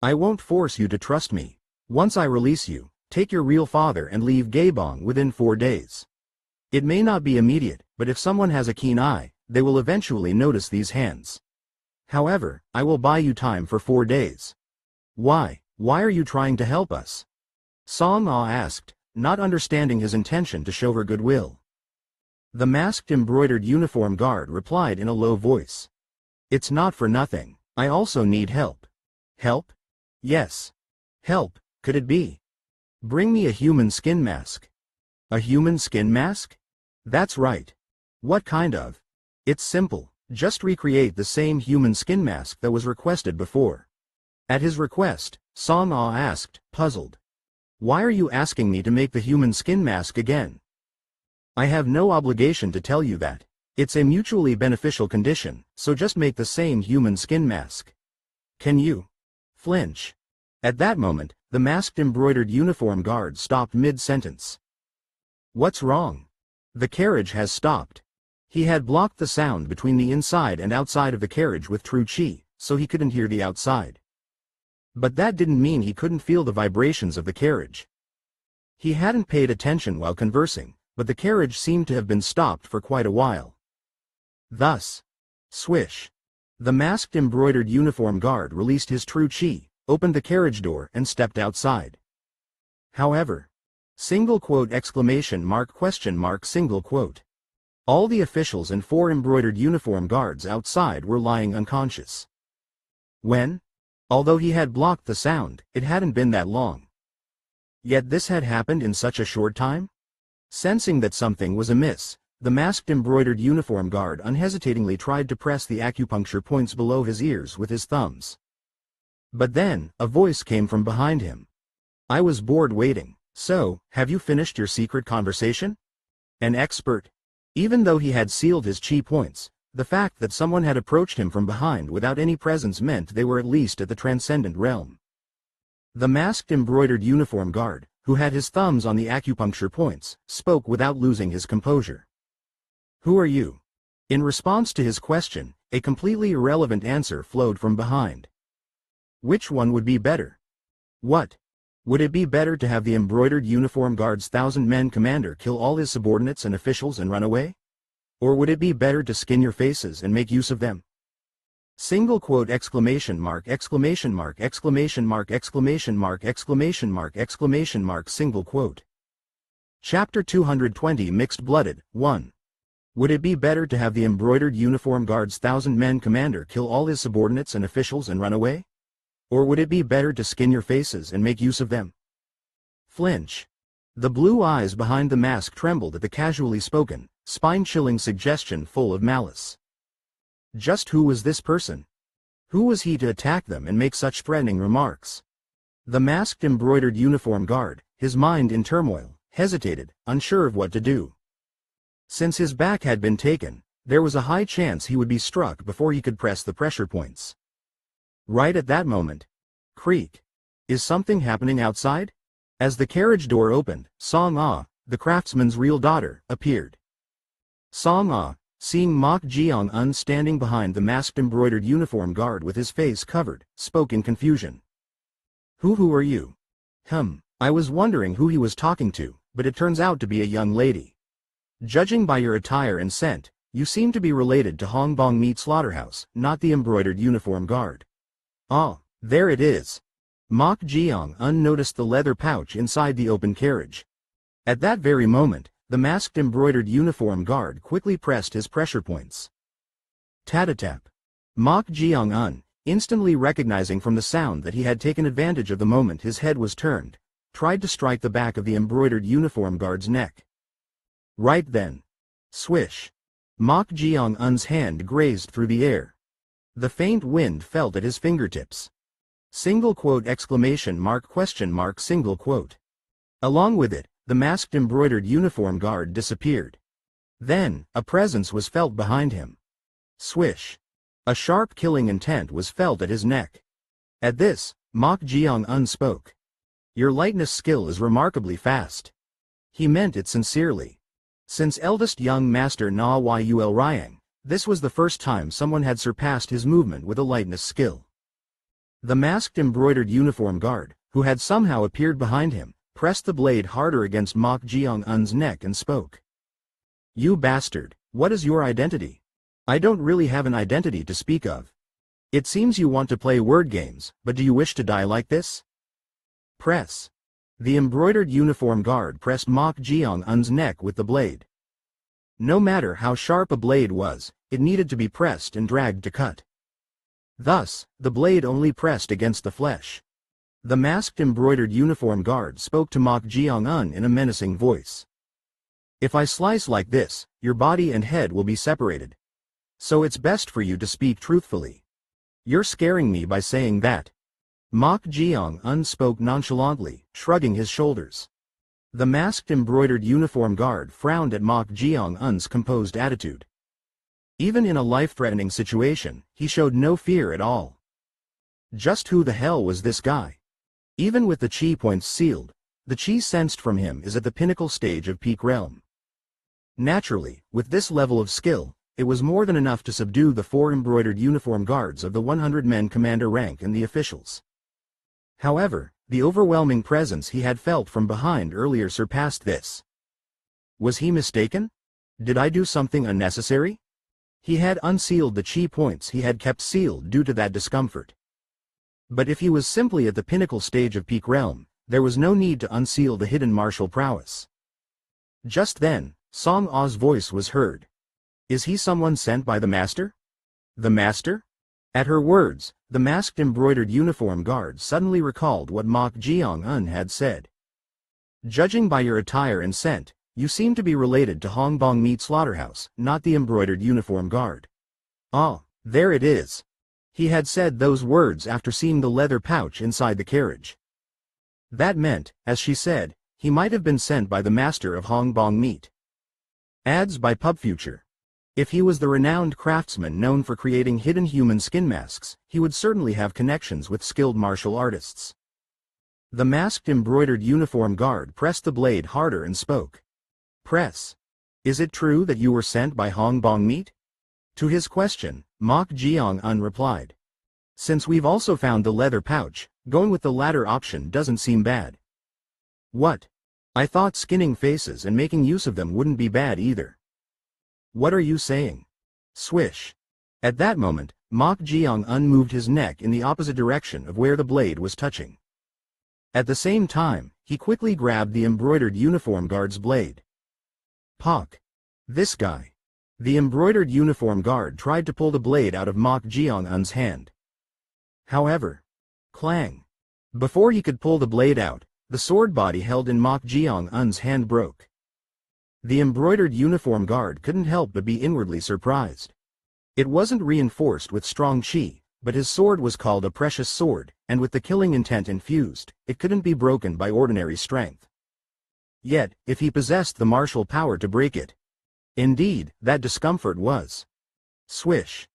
I won't force you to trust me. Once I release you, take your real father and leave Gaebong within 4 days. It may not be immediate, but if someone has a keen eye, they will eventually notice these hands. However, I will buy you time for 4 days. Why are you trying to help us? Song-ah asked, not understanding his intention to show her goodwill. The masked embroidered uniform guard replied in a low voice. It's not for nothing, I also need help. Help? Yes. Help, could it be? Bring me a human skin mask. A human skin mask? That's right. What kind of? It's simple, just recreate the same human skin mask that was requested before. At his request, Song-ah asked, puzzled. Why are you asking me to make the human skin mask again? I have no obligation to tell you that. It's a mutually beneficial condition, so just make the same human skin mask. Can you? Flinch. At that moment, the masked embroidered uniform guard stopped mid-sentence. What's wrong? The carriage has stopped. He had blocked the sound between the inside and outside of the carriage with true chi, so he couldn't hear the outside. But that didn't mean he couldn't feel the vibrations of the carriage. He hadn't paid attention while conversing, but the carriage seemed to have been stopped for quite a while. Thus, swish. The masked embroidered uniform guard released his true chi, opened the carriage door and stepped outside. However, all the officials and 4 embroidered uniform guards outside were lying unconscious. When? Although he had blocked the sound, it hadn't been that long. Yet this had happened in such a short time? Sensing that something was amiss, the masked embroidered uniform guard unhesitatingly tried to press the acupuncture points below his ears with his thumbs. But then, a voice came from behind him. I was bored waiting, so, have you finished your secret conversation? An expert. Even though he had sealed his chi points, the fact that someone had approached him from behind without any presence meant they were at least at the transcendent realm. The masked embroidered uniform guard, who had his thumbs on the acupuncture points, spoke without losing his composure. Who are you? In response to his question, a completely irrelevant answer flowed from behind. Which one would be better? What? Would it be better to have the embroidered uniform guard's 1,000-men commander kill all his subordinates and officials and run away? Or would it be better to skin your faces and make use of them? Single quote exclamation mark exclamation mark exclamation mark exclamation mark exclamation mark exclamation mark single quote. Chapter 220 Mixed-Blooded, 1. Would it be better to have the embroidered uniform guard's 1,000-men commander kill all his subordinates and officials and run away? Or would it be better to skin your faces and make use of them? Flinch. The blue eyes behind the mask trembled at the casually spoken, spine-chilling suggestion full of malice. Just who was this person? Who was he to attack them and make such threatening remarks? The masked embroidered uniform guard, his mind in turmoil, hesitated, unsure of what to do. Since his back had been taken, there was a high chance he would be struck before he could press the pressure points. Right at that moment. Creak. Is something happening outside? As the carriage door opened, Song Ah, the craftsman's real daughter, appeared. Song Ah, seeing Mok Jeong-un standing behind the masked embroidered uniform guard with his face covered, spoke in confusion. Who are you? I was wondering who he was talking to, but it turns out to be a young lady. Judging by your attire and scent, you seem to be related to Hongbong Meat Slaughterhouse, not the embroidered uniform guard. Ah, there it is. Mok Jeong-un noticed the leather pouch inside the open carriage. At that very moment, the masked embroidered uniform guard quickly pressed his pressure points. Tatatap. Mok Jeong-un, instantly recognizing from the sound that he had taken advantage of the moment his head was turned, tried to strike the back of the embroidered uniform guard's neck. Right then. Swish. Mok Jeong-un's hand grazed through the air. The faint wind felt at his fingertips. Single quote exclamation mark question mark single quote. Along with it, the masked embroidered uniform guard disappeared. Then, a presence was felt behind him. Swish. A sharp killing intent was felt at his neck. At this, Mok Jeong-un spoke. Your lightness skill is remarkably fast. He meant it sincerely. Since eldest young master Na Yul Ryang, this was the first time someone had surpassed his movement with a lightness skill. The masked embroidered uniform guard, who had somehow appeared behind him, pressed the blade harder against Mok Jeong-un's neck and spoke. You bastard, what is your identity? I don't really have an identity to speak of. It seems you want to play word games, but do you wish to die like this? Press. The embroidered uniform guard pressed Mok Jeong-un's neck with the blade. No matter how sharp a blade was, it needed to be pressed and dragged to cut. Thus, the blade only pressed against the flesh. The masked embroidered uniform guard spoke to Mok Jeong-un in a menacing voice. If I slice like this, your body and head will be separated. So it's best for you to speak truthfully. You're scaring me by saying that. Mok Jeong-un spoke nonchalantly, shrugging his shoulders. The masked embroidered uniform guard frowned at Mok Jeong-un's composed attitude. Even in a life-threatening situation, he showed no fear at all. Just who the hell was this guy? Even with the chi points sealed, the chi sensed from him is at the pinnacle stage of peak realm. Naturally, with this level of skill, it was more than enough to subdue the 4 embroidered uniform guards of the 100-men commander rank and the officials. However, the overwhelming presence he had felt from behind earlier surpassed this. Was he mistaken? Did I do something unnecessary? He had unsealed the chi points he had kept sealed due to that discomfort. But if he was simply at the pinnacle stage of peak realm, there was no need to unseal the hidden martial prowess. Just then, Song Ah's voice was heard. Is he someone sent by the master? The master? At her words, the masked embroidered uniform guard suddenly recalled what Mok Jeong-un had said. Judging by your attire and scent, you seem to be related to Hongbong Meat Slaughterhouse, not the embroidered uniform guard. Ah, there it is. He had said those words after seeing the leather pouch inside the carriage. That meant, as she said, he might have been sent by the master of Hongbong Meat. Ads by PubFuture. If he was the renowned craftsman known for creating hidden human skin masks, he would certainly have connections with skilled martial artists. The masked embroidered uniform guard pressed the blade harder and spoke. Press. Is it true that you were sent by Hongbong Meat? To his question, Mok Jeong-un replied. Since we've also found the leather pouch, going with the latter option doesn't seem bad. What? I thought skinning faces and making use of them wouldn't be bad either. What are you saying? Swish. At that moment, Mok Jeong-un moved his neck in the opposite direction of where the blade was touching. At the same time, he quickly grabbed the embroidered uniform guard's blade. Pock! This guy! The embroidered uniform guard tried to pull the blade out of Mok Jeong-un's hand. However, clang! Before he could pull the blade out, the sword body held in Mok Jeong-un's hand broke. The embroidered uniform guard couldn't help but be inwardly surprised. It wasn't reinforced with strong chi, but his sword was called a precious sword, and with the killing intent infused, it couldn't be broken by ordinary strength. Yet, if he possessed the martial power to break it, indeed, that discomfort was. Swish!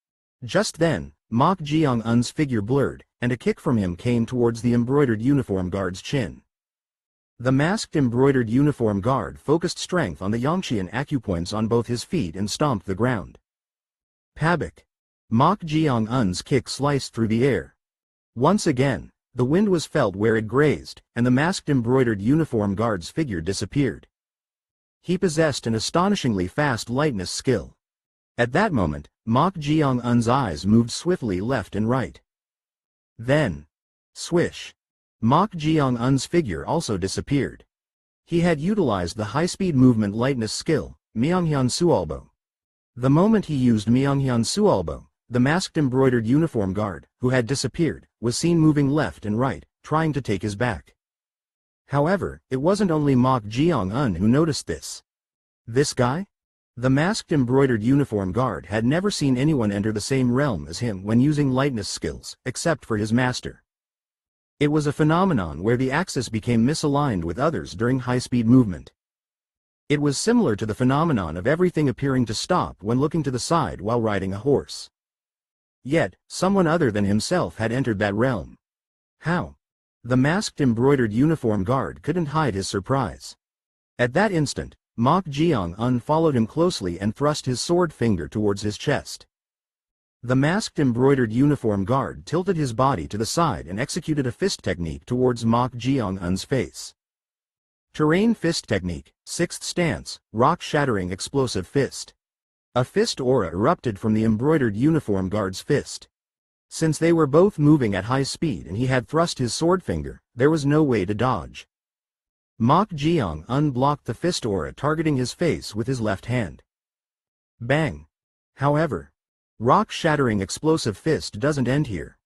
Just then, Mok Jeong-un's figure blurred, and a kick from him came towards the embroidered uniform guard's chin. The masked embroidered uniform guard focused strength on the Yangqian acupoints on both his feet and stomped the ground. Pabik! Mok Jeong-un's kick sliced through the air. Once again, the wind was felt where it grazed, and the masked embroidered uniform guard's figure disappeared. He possessed an astonishingly fast lightness skill. At that moment, Mok Jeong-un's eyes moved swiftly left and right. Then, swish! Mok Jeong-un's figure also disappeared. He had utilized the high-speed movement lightness skill, Myeonghyun Sualbo. The moment he used Myeonghyun Sualbo, the masked embroidered uniform guard, who had disappeared, was seen moving left and right, trying to take his back. However, it wasn't only Mok Jeong-un who noticed this. This guy? The masked embroidered uniform guard had never seen anyone enter the same realm as him when using lightness skills, except for his master. It was a phenomenon where the axis became misaligned with others during high-speed movement. It was similar to the phenomenon of everything appearing to stop when looking to the side while riding a horse. Yet, someone other than himself had entered that realm. How? The masked embroidered uniform guard couldn't hide his surprise. At that instant, Mok Jeong-un followed him closely and thrust his sword finger towards his chest. The masked embroidered uniform guard tilted his body to the side and executed a fist technique towards Mok Jeong-un's face. Terrain fist technique, 6th stance, rock-shattering explosive fist. A fist aura erupted from the embroidered uniform guard's fist. Since they were both moving at high speed and he had thrust his sword finger, there was no way to dodge. Mok Jeong-un blocked the fist aura targeting his face with his left hand. Bang! However, rock-shattering explosive fist doesn't end here.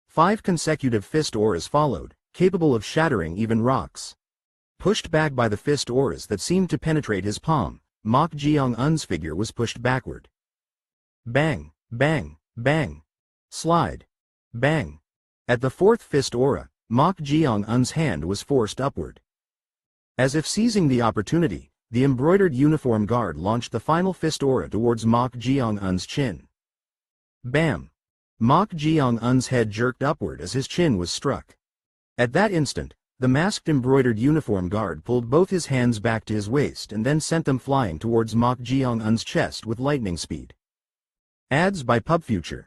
5 consecutive fist auras followed, capable of shattering even rocks. Pushed back by the fist auras that seemed to penetrate his palm, Mok Jeong-un's figure was pushed backward. Bang! Bang! Bang! Slide! Bang! At the 4th fist aura, Mok Jeong-un's hand was forced upward. As if seizing the opportunity, the embroidered uniform guard launched the final fist aura towards Mok Jeong-un's chin. Bam! Mok Jeong-un's head jerked upward as his chin was struck. At that instant, the masked embroidered uniform guard pulled both his hands back to his waist and then sent them flying towards Mok Jeong-un's chest with lightning speed. Ads by PubFuture.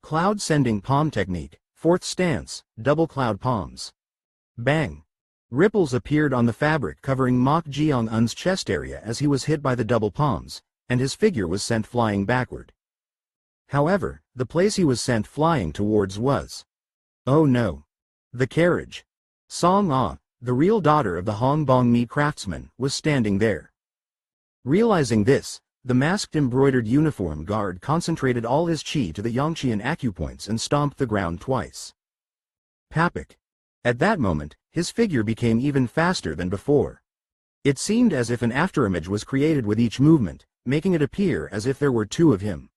Cloud Sending Palm Technique, 4th stance, double cloud palms. Bang! Ripples appeared on the fabric covering Mok Jeong-un's chest area as he was hit by the double palms, and his figure was sent flying backward. However, the place he was sent flying towards was... oh no! The carriage. Song-ah, the real daughter of the Hongbong meat craftsman, was standing there. Realizing this, the masked embroidered uniform guard concentrated all his chi to the Yangqian acupoints and stomped the ground twice. Papik. At that moment, his figure became even faster than before. It seemed as if an afterimage was created with each movement, making it appear as if there were 2 of him.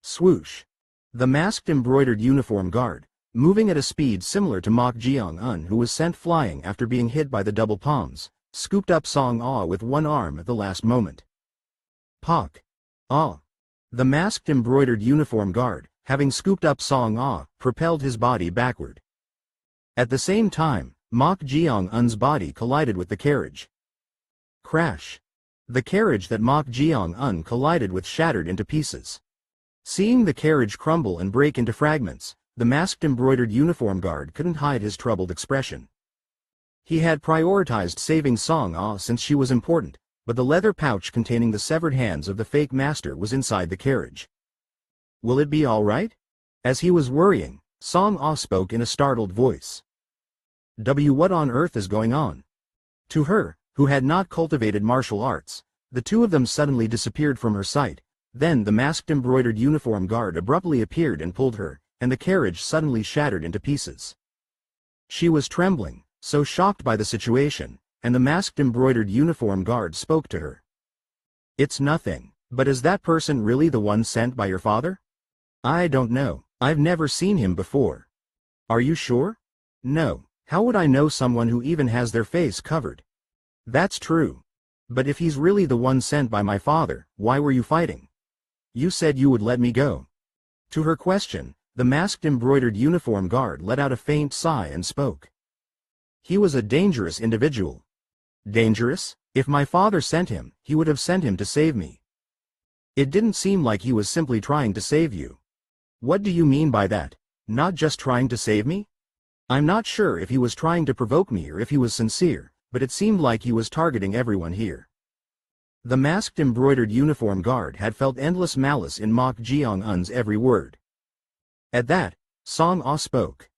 Swoosh! The masked embroidered uniform guard, moving at a speed similar to Mok Jeong-un, who was sent flying after being hit by the double palms, scooped up Song-ah with one arm at the last moment. Pock! Ah! The masked embroidered uniform guard, having scooped up Song-ah, propelled his body backward. At the same time, Mok Jeong-un's body collided with the carriage. Crash! The carriage that Mok Jeong-un collided with shattered into pieces. Seeing the carriage crumble and break into fragments, the masked embroidered uniform guard couldn't hide his troubled expression. He had prioritized saving Song-ah since she was important, but the leather pouch containing the severed hands of the fake master was inside the carriage. Will it be all right? As he was worrying, Song-ah spoke in a startled voice. What on earth is going on? To her, who had not cultivated martial arts, the two of them suddenly disappeared from her sight. Then the masked embroidered uniform guard abruptly appeared and pulled her, and the carriage suddenly shattered into pieces. She was trembling, so shocked by the situation, and the masked embroidered uniform guard spoke to her. "It's nothing, but is that person really the one sent by your father?" "I don't know. I've never seen him before." "Are you sure?" "No. How would I know someone who even has their face covered?" "That's true. But if he's really the one sent by my father, why were you fighting? You said you would let me go." To her question, the masked embroidered uniform guard let out a faint sigh and spoke. "He was a dangerous individual." "Dangerous? If my father sent him, he would have sent him to save me." "It didn't seem like he was simply trying to save you." "What do you mean by that? Not just trying to save me?" "I'm not sure if he was trying to provoke me or if he was sincere, but it seemed like he was targeting everyone here." The masked embroidered uniform guard had felt endless malice in Mok Jeong-un's every word. At that, Song-ah spoke.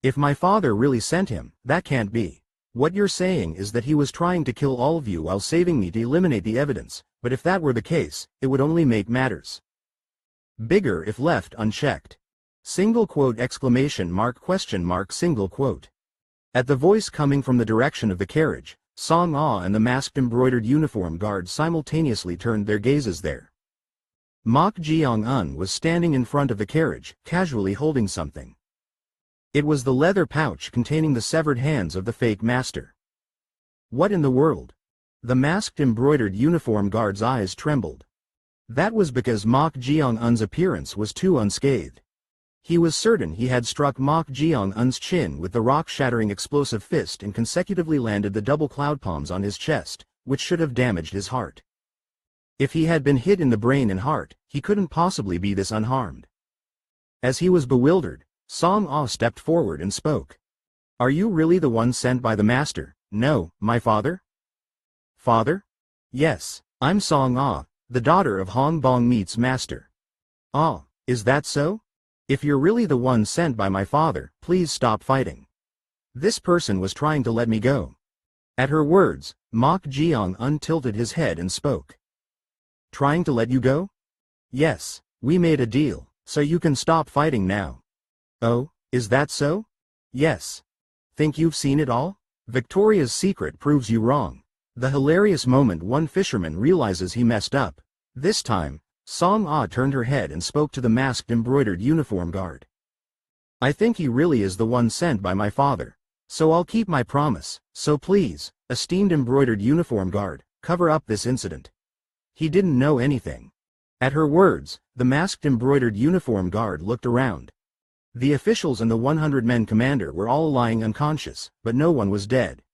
"If my father really sent him, that can't be. What you're saying is that he was trying to kill all of you while saving me to eliminate the evidence, but if that were the case, it would only make matters bigger if left unchecked." Single quote exclamation mark question mark single quote. At the voice coming from the direction of the carriage, Song-ah and the masked embroidered uniform guard simultaneously turned their gazes there. Mok Jeong-un was standing in front of the carriage, casually holding something. It was the leather pouch containing the severed hands of the fake master. "What in the world?" The masked embroidered uniform guard's eyes trembled. That was because Mok Jeong-un's appearance was too unscathed. He was certain he had struck Mok Jeong-un's chin with the rock-shattering explosive fist and consecutively landed the double cloud palms on his chest, which should have damaged his heart. If he had been hit in the brain and heart, he couldn't possibly be this unharmed. As he was bewildered, Song-ah stepped forward and spoke. "Are you really the one sent by the master?" "No, my father." "Father?" "Yes, I'm Song-ah, the daughter of Hong Bong Meat's master." "Ah, is that so? If you're really the one sent by my father, please stop fighting. This person was trying to let me go." At her words, Mok Jeong-un tilted his head and spoke. "Trying to let you go?" "Yes, we made a deal, so you can stop fighting now." "Oh, is that so?" "Yes. Think you've seen it all? Victoria's secret proves you wrong." The hilarious moment one fisherman realizes he messed up. This time, Song-ah turned her head and spoke to the masked embroidered uniform guard. "I think he really is the one sent by my father. So I'll keep my promise, so please, esteemed embroidered uniform guard, cover up this incident. He didn't know anything." At her words, the masked embroidered uniform guard looked around. The officials and the 100-men commander were all lying unconscious, but no one was dead.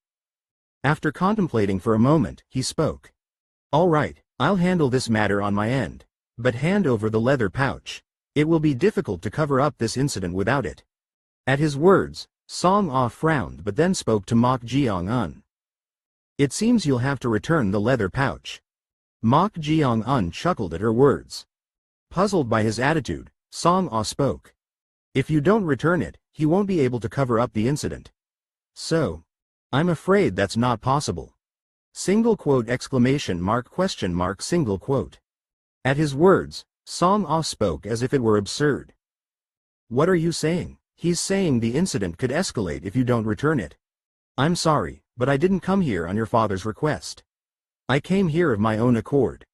After contemplating for a moment, he spoke. "All right, I'll handle this matter on my end. But hand over the leather pouch. It will be difficult to cover up this incident without it." At his words, Song-ah frowned but then spoke to Mok Jeong-un. "It seems you'll have to return the leather pouch." Mok Jeong-un chuckled at her words. Puzzled by his attitude, Song-ah spoke. "If you don't return it, he won't be able to cover up the incident." "So? I'm afraid that's not possible." Single quote exclamation mark question mark single quote. At his words, Song-ah spoke as if it were absurd. "What are you saying?" "He's saying the incident could escalate if you don't return it." "I'm sorry, but I didn't come here on your father's request. I came here of my own accord."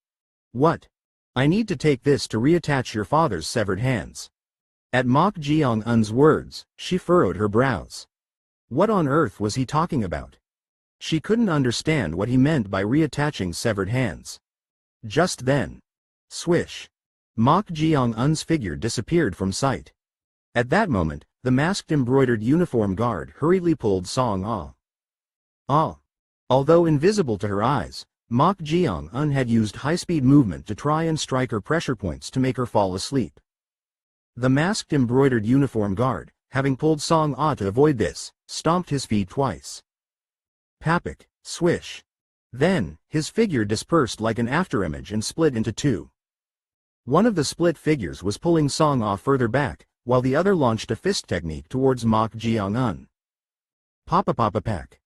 "What?" "I need to take this to reattach your father's severed hands." At Mok Jeong-un's words, she furrowed her brows. What on earth was he talking about? She couldn't understand what he meant by reattaching severed hands. Just then, swish, Mok Jeong-un's figure disappeared from sight. At that moment, the masked embroidered uniform guard hurriedly pulled Song-ah. Although invisible to her eyes, Mok Jeong-un had used high-speed movement to try and strike her pressure points to make her fall asleep. The masked embroidered uniform guard, having pulled Song-ah to avoid this, stomped his feet twice. Papak, swish. Then, his figure dispersed like an afterimage and split into two. One of the split figures was pulling Song-ah further back, while the other launched a fist technique towards Mok Jeong-un. Papa-papa-pak.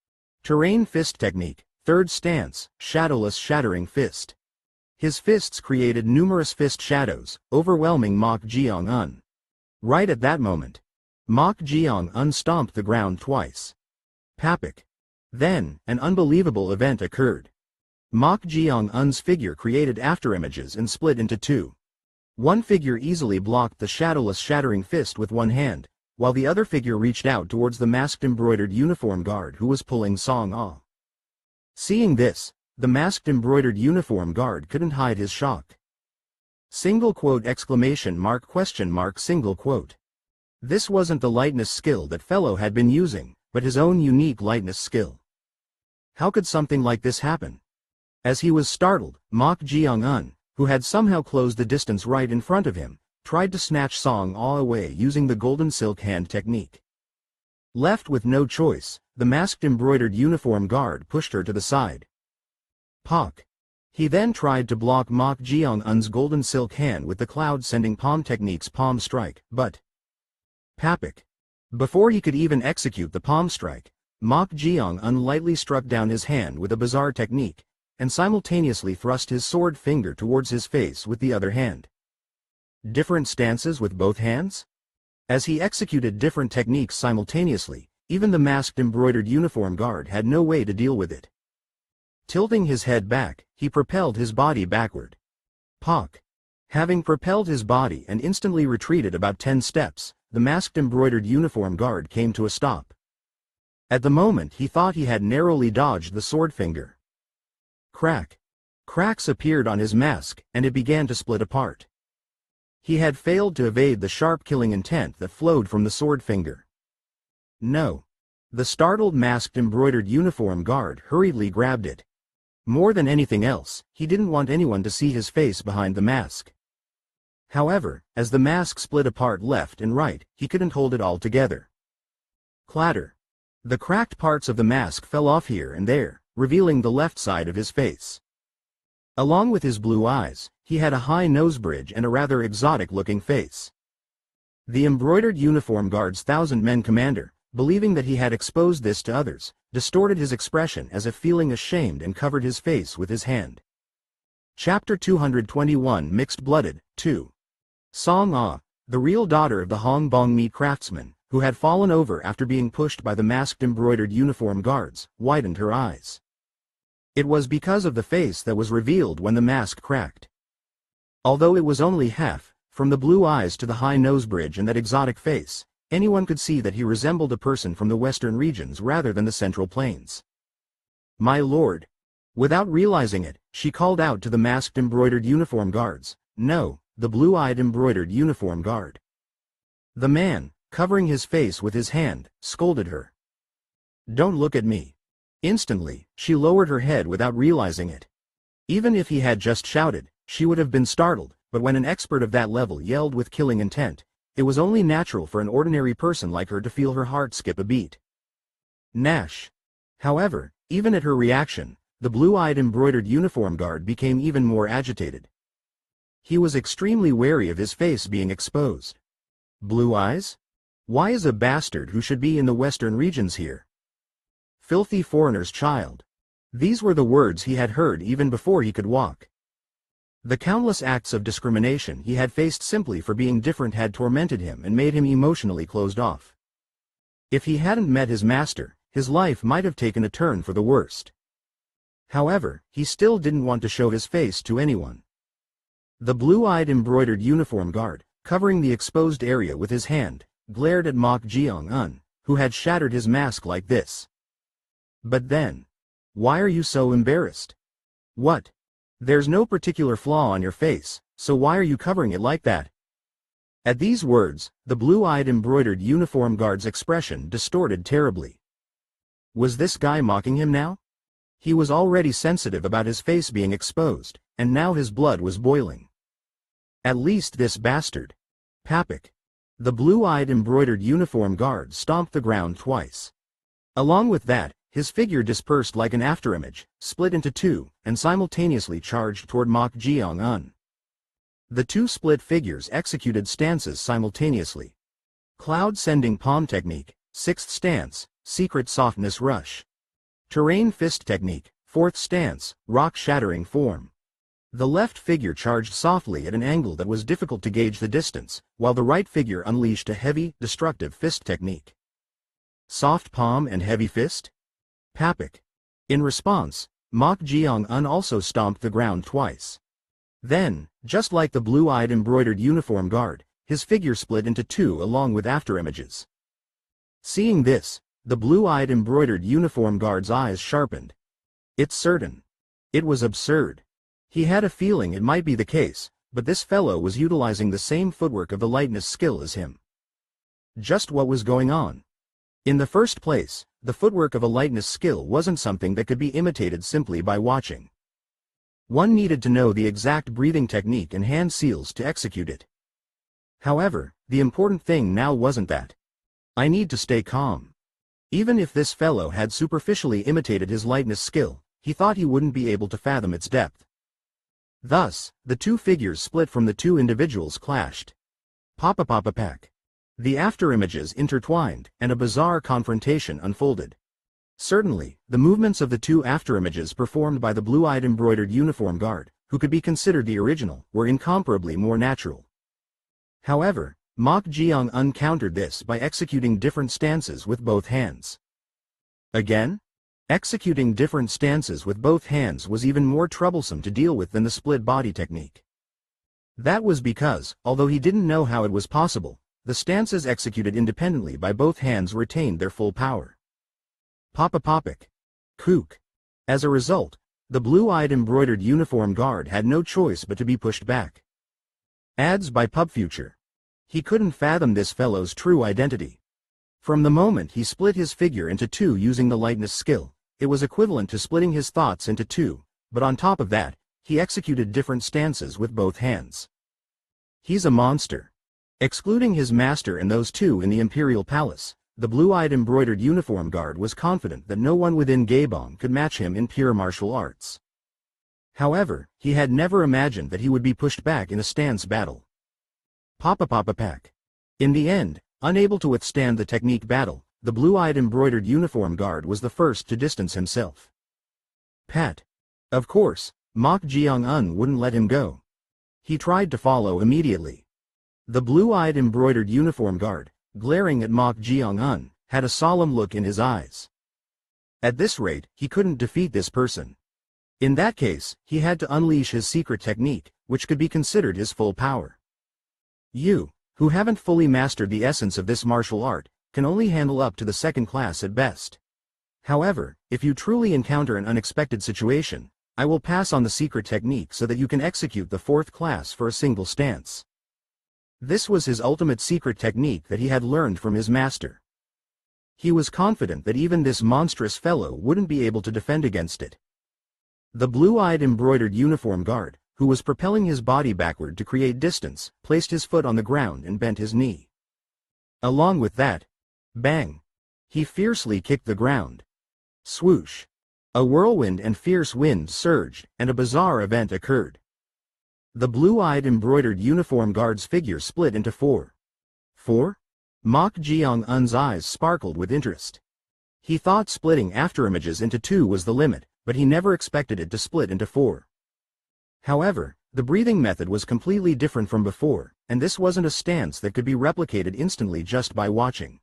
Terrain fist technique, third stance, shadowless shattering fist. His fists created numerous fist shadows, overwhelming Mok Jeong-un. Right at that moment, Mok Jeong-un stomped the ground twice. Papak. Then, an unbelievable event occurred. Mok Jeong-un's figure created afterimages and split into two. One figure easily blocked the shadowless shattering fist with one hand, while the other figure reached out towards the masked embroidered uniform guard who was pulling Song-ah. Seeing this, the masked embroidered uniform guard couldn't hide his shock. Single quote exclamation mark question mark single quote. This wasn't the lightness skill that fellow had been using, but his own unique lightness skill. How could something like this happen? As he was startled, Mok Jeong-un, who had somehow closed the distance right in front of him, tried to snatch Song-ah away using the golden silk hand technique. Left with no choice, the masked embroidered uniform guard pushed her to the side. Pak. He then tried to block Mok Jeong-un's golden silk hand with the cloud-sending palm technique's palm strike, but Papak. Before he could even execute the palm strike, Mok Jeong-un lightly struck down his hand with a bizarre technique, and simultaneously thrust his sword finger towards his face with the other hand. Different stances with both hands? As he executed different techniques simultaneously, even the masked embroidered uniform guard had no way to deal with it. Tilting his head back, he propelled his body backward. Pak. Having propelled his body and instantly retreated about 10 steps, the masked embroidered uniform guard came to a stop. At the moment he thought he had narrowly dodged the sword finger. Crack. Cracks appeared on his mask, and it began to split apart. He had failed to evade the sharp killing intent that flowed from the sword finger. No. The startled masked embroidered uniform guard hurriedly grabbed it. More than anything else, he didn't want anyone to see his face behind the mask. However, as the mask split apart left and right, he couldn't hold it all together. Clatter. The cracked parts of the mask fell off here and there, revealing the left side of his face. Along with his blue eyes, he had a high nose bridge and a rather exotic-looking face. The embroidered uniform guard's thousand-men commander, believing that he had exposed this to others, distorted his expression as if feeling ashamed and covered his face with his hand. Chapter 221 Mixed-Blooded, 2. Song-ah, the real daughter of the Hong Bong meat craftsman, who had fallen over after being pushed by the masked embroidered uniform guards, widened her eyes. It was because of the face that was revealed when the mask cracked. Although it was only half, from the blue eyes to the high nose bridge and that exotic face, anyone could see that he resembled a person from the western regions rather than the central plains. My lord. Without realizing it, she called out to the masked embroidered uniform guards, no, the blue-eyed embroidered uniform guard. The man, covering his face with his hand, scolded her. Don't look at me. Instantly, she lowered her head without realizing it. Even if he had just shouted, she would have been startled, but when an expert of that level yelled with killing intent, it was only natural for an ordinary person like her to feel her heart skip a beat. Nash. However, even at her reaction, the blue-eyed embroidered uniform guard became even more agitated. He was extremely wary of his face being exposed. Blue eyes? Why is a bastard who should be in the western regions here? Filthy foreigner's child. These were the words he had heard even before he could walk. The countless acts of discrimination he had faced simply for being different had tormented him and made him emotionally closed off. If he hadn't met his master, his life might have taken a turn for the worst. However, he still didn't want to show his face to anyone. The blue-eyed embroidered uniform guard, covering the exposed area with his hand, glared at Mok Jeong-un, who had shattered his mask like this. But then, why are you so embarrassed? What? There's no particular flaw on your face, so why are you covering it like that? At these words, the blue-eyed embroidered uniform guard's expression distorted terribly. Was this guy mocking him now? He was already sensitive about his face being exposed, and now his blood was boiling. At least this bastard. Papak. The blue-eyed embroidered uniform guard stomped the ground twice. Along with that, his figure dispersed like an afterimage, split into two, and simultaneously charged toward Mok Jeong-un. The two split figures executed stances simultaneously. Cloud-sending palm technique, sixth stance, secret softness rush. Terrain fist technique, 4th stance, rock-shattering form. The left figure charged softly at an angle that was difficult to gauge the distance, while the right figure unleashed a heavy, destructive fist technique. Soft palm and heavy fist? Papik. In response, Mok Jeong-un also stomped the ground twice. Then, just like the blue-eyed embroidered uniform guard, his figure split into two along with afterimages. Seeing this, the blue-eyed embroidered uniform guard's eyes sharpened. It's certain. It was absurd. He had a feeling it might be the case, but this fellow was utilizing the same footwork of the lightness skill as him. Just what was going on? In the first place, the footwork of a lightness skill wasn't something that could be imitated simply by watching. One needed to know the exact breathing technique and hand seals to execute it. However, the important thing now wasn't that. I need to stay calm. Even if this fellow had superficially imitated his lightness skill, he thought he wouldn't be able to fathom its depth. Thus, the two figures split from the two individuals clashed. Papa-papa-pack. The afterimages intertwined, and a bizarre confrontation unfolded. Certainly, the movements of the two afterimages performed by the blue-eyed embroidered uniform guard, who could be considered the original, were incomparably more natural. However, Mok Jeong-un countered this by executing different stances with both hands. Again? Executing different stances with both hands was even more troublesome to deal with than the split body technique. That was because, although he didn't know how it was possible, the stances executed independently by both hands retained their full power. Papa-papik. Kook. As a result, the blue-eyed embroidered uniform guard had no choice but to be pushed back. Ads by PubFuture. He couldn't fathom this fellow's true identity. From the moment he split his figure into two using the lightness skill, it was equivalent to splitting his thoughts into two, but on top of that, he executed different stances with both hands. He's a monster. Excluding his master and those two in the Imperial Palace, the blue-eyed embroidered uniform guard was confident that no one within Gaebong could match him in pure martial arts. However, he had never imagined that he would be pushed back in a stance battle. Papa-papa-pack. In the end, unable to withstand the technique battle, the blue-eyed embroidered uniform guard was the first to distance himself. Pat. Of course, Mok Jeong-un wouldn't let him go. He tried to follow immediately. The blue-eyed embroidered uniform guard, glaring at Mok Jeong-un, had a solemn look in his eyes. At this rate, he couldn't defeat this person. In that case, he had to unleash his secret technique, which could be considered his full power. You, who haven't fully mastered the essence of this martial art, can only handle up to the second class at best. However, if you truly encounter an unexpected situation, I will pass on the secret technique so that you can execute the fourth class for a single stance. This was his ultimate secret technique that he had learned from his master. He was confident that even this monstrous fellow wouldn't be able to defend against it. The blue-eyed embroidered uniform guard, who was propelling his body backward to create distance, placed his foot on the ground and bent his knee. Along with that, bang! He fiercely kicked the ground. Swoosh! A whirlwind and fierce wind surged, and a bizarre event occurred. The blue-eyed embroidered uniform guard's figure split into four. Four? Mok Jeong-un's eyes sparkled with interest. He thought splitting afterimages into two was the limit, but he never expected it to split into four. However, the breathing method was completely different from before, and this wasn't a stance that could be replicated instantly just by watching.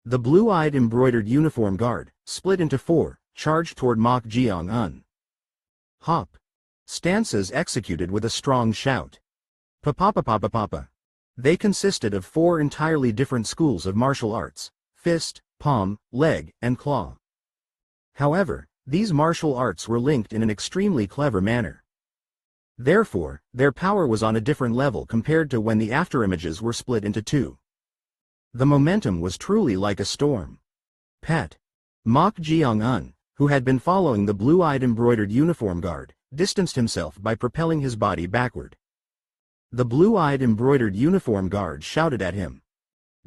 The blue-eyed embroidered uniform guard, split into four, charged toward Mok Jeong-un. Hop. Stances executed with a strong shout. Pa-pa-pa-pa-pa-pa. They consisted of four entirely different schools of martial arts: fist, palm, leg, and claw. However, these martial arts were linked in an extremely clever manner. Therefore, their power was on a different level compared to when the afterimages were split into two. The momentum was truly like a storm. Pat. Mok Jeong-un, who had been following the blue-eyed embroidered uniform guard, distanced himself by propelling his body backward. The blue-eyed embroidered uniform guard shouted at him.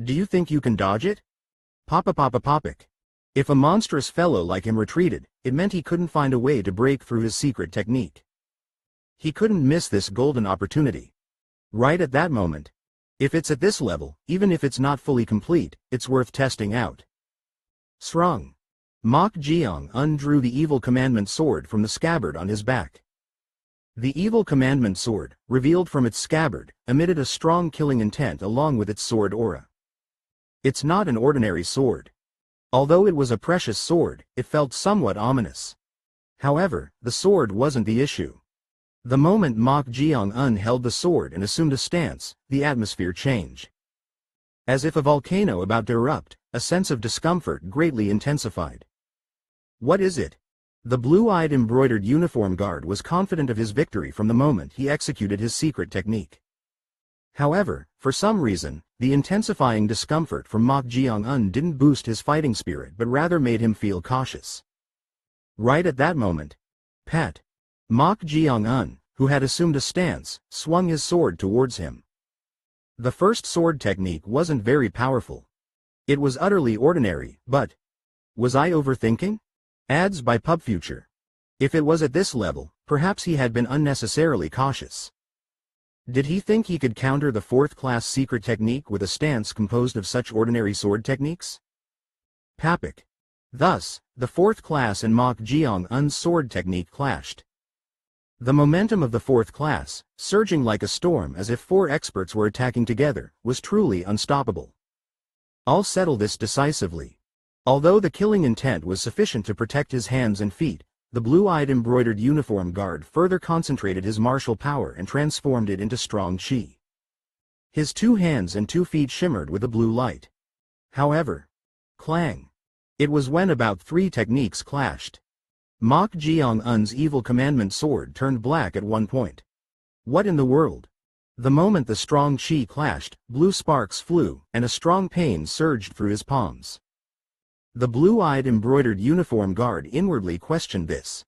Do you think you can dodge it? Papa-papa-papik. If a monstrous fellow like him retreated, it meant he couldn't find a way to break through his secret technique. He couldn't miss this golden opportunity. Right at that moment. If it's at this level, even if it's not fully complete, it's worth testing out. Srung. Mok Jeong undrew the evil commandment sword from the scabbard on his back. The evil commandment sword, revealed from its scabbard, emitted a strong killing intent along with its sword aura. It's not an ordinary sword. Although it was a precious sword, it felt somewhat ominous. However, the sword wasn't the issue. The moment Mok Jeong held the sword and assumed a stance, the atmosphere changed. As if a volcano about to erupt, a sense of discomfort greatly intensified. What is it? The blue-eyed embroidered uniform guard was confident of his victory from the moment he executed his secret technique. However, for some reason, the intensifying discomfort from Mok Jeong didn't boost his fighting spirit but rather made him feel cautious. Right at that moment, Pat, Mok Jeong, who had assumed a stance, swung his sword towards him. The first sword technique wasn't very powerful. It was utterly ordinary, but... Was I overthinking? Ads by PubFuture. If it was at this level, perhaps he had been unnecessarily cautious. Did he think he could counter the fourth-class secret technique with a stance composed of such ordinary sword techniques? Papic. Thus, the fourth class and Mok Jeong's sword technique clashed. The momentum of the fourth class, surging like a storm as if four experts were attacking together, was truly unstoppable. I'll settle this decisively. Although the killing intent was sufficient to protect his hands and feet, the blue-eyed embroidered uniform guard further concentrated his martial power and transformed it into strong chi. His 2 hands and 2 feet shimmered with a blue light. However, clang. It was when about 3 techniques clashed. Mok Jeong's evil commandment sword turned black at one point. What in the world? The moment the strong chi clashed, blue sparks flew, and a strong pain surged through his palms. The blue-eyed embroidered uniform guard inwardly questioned this.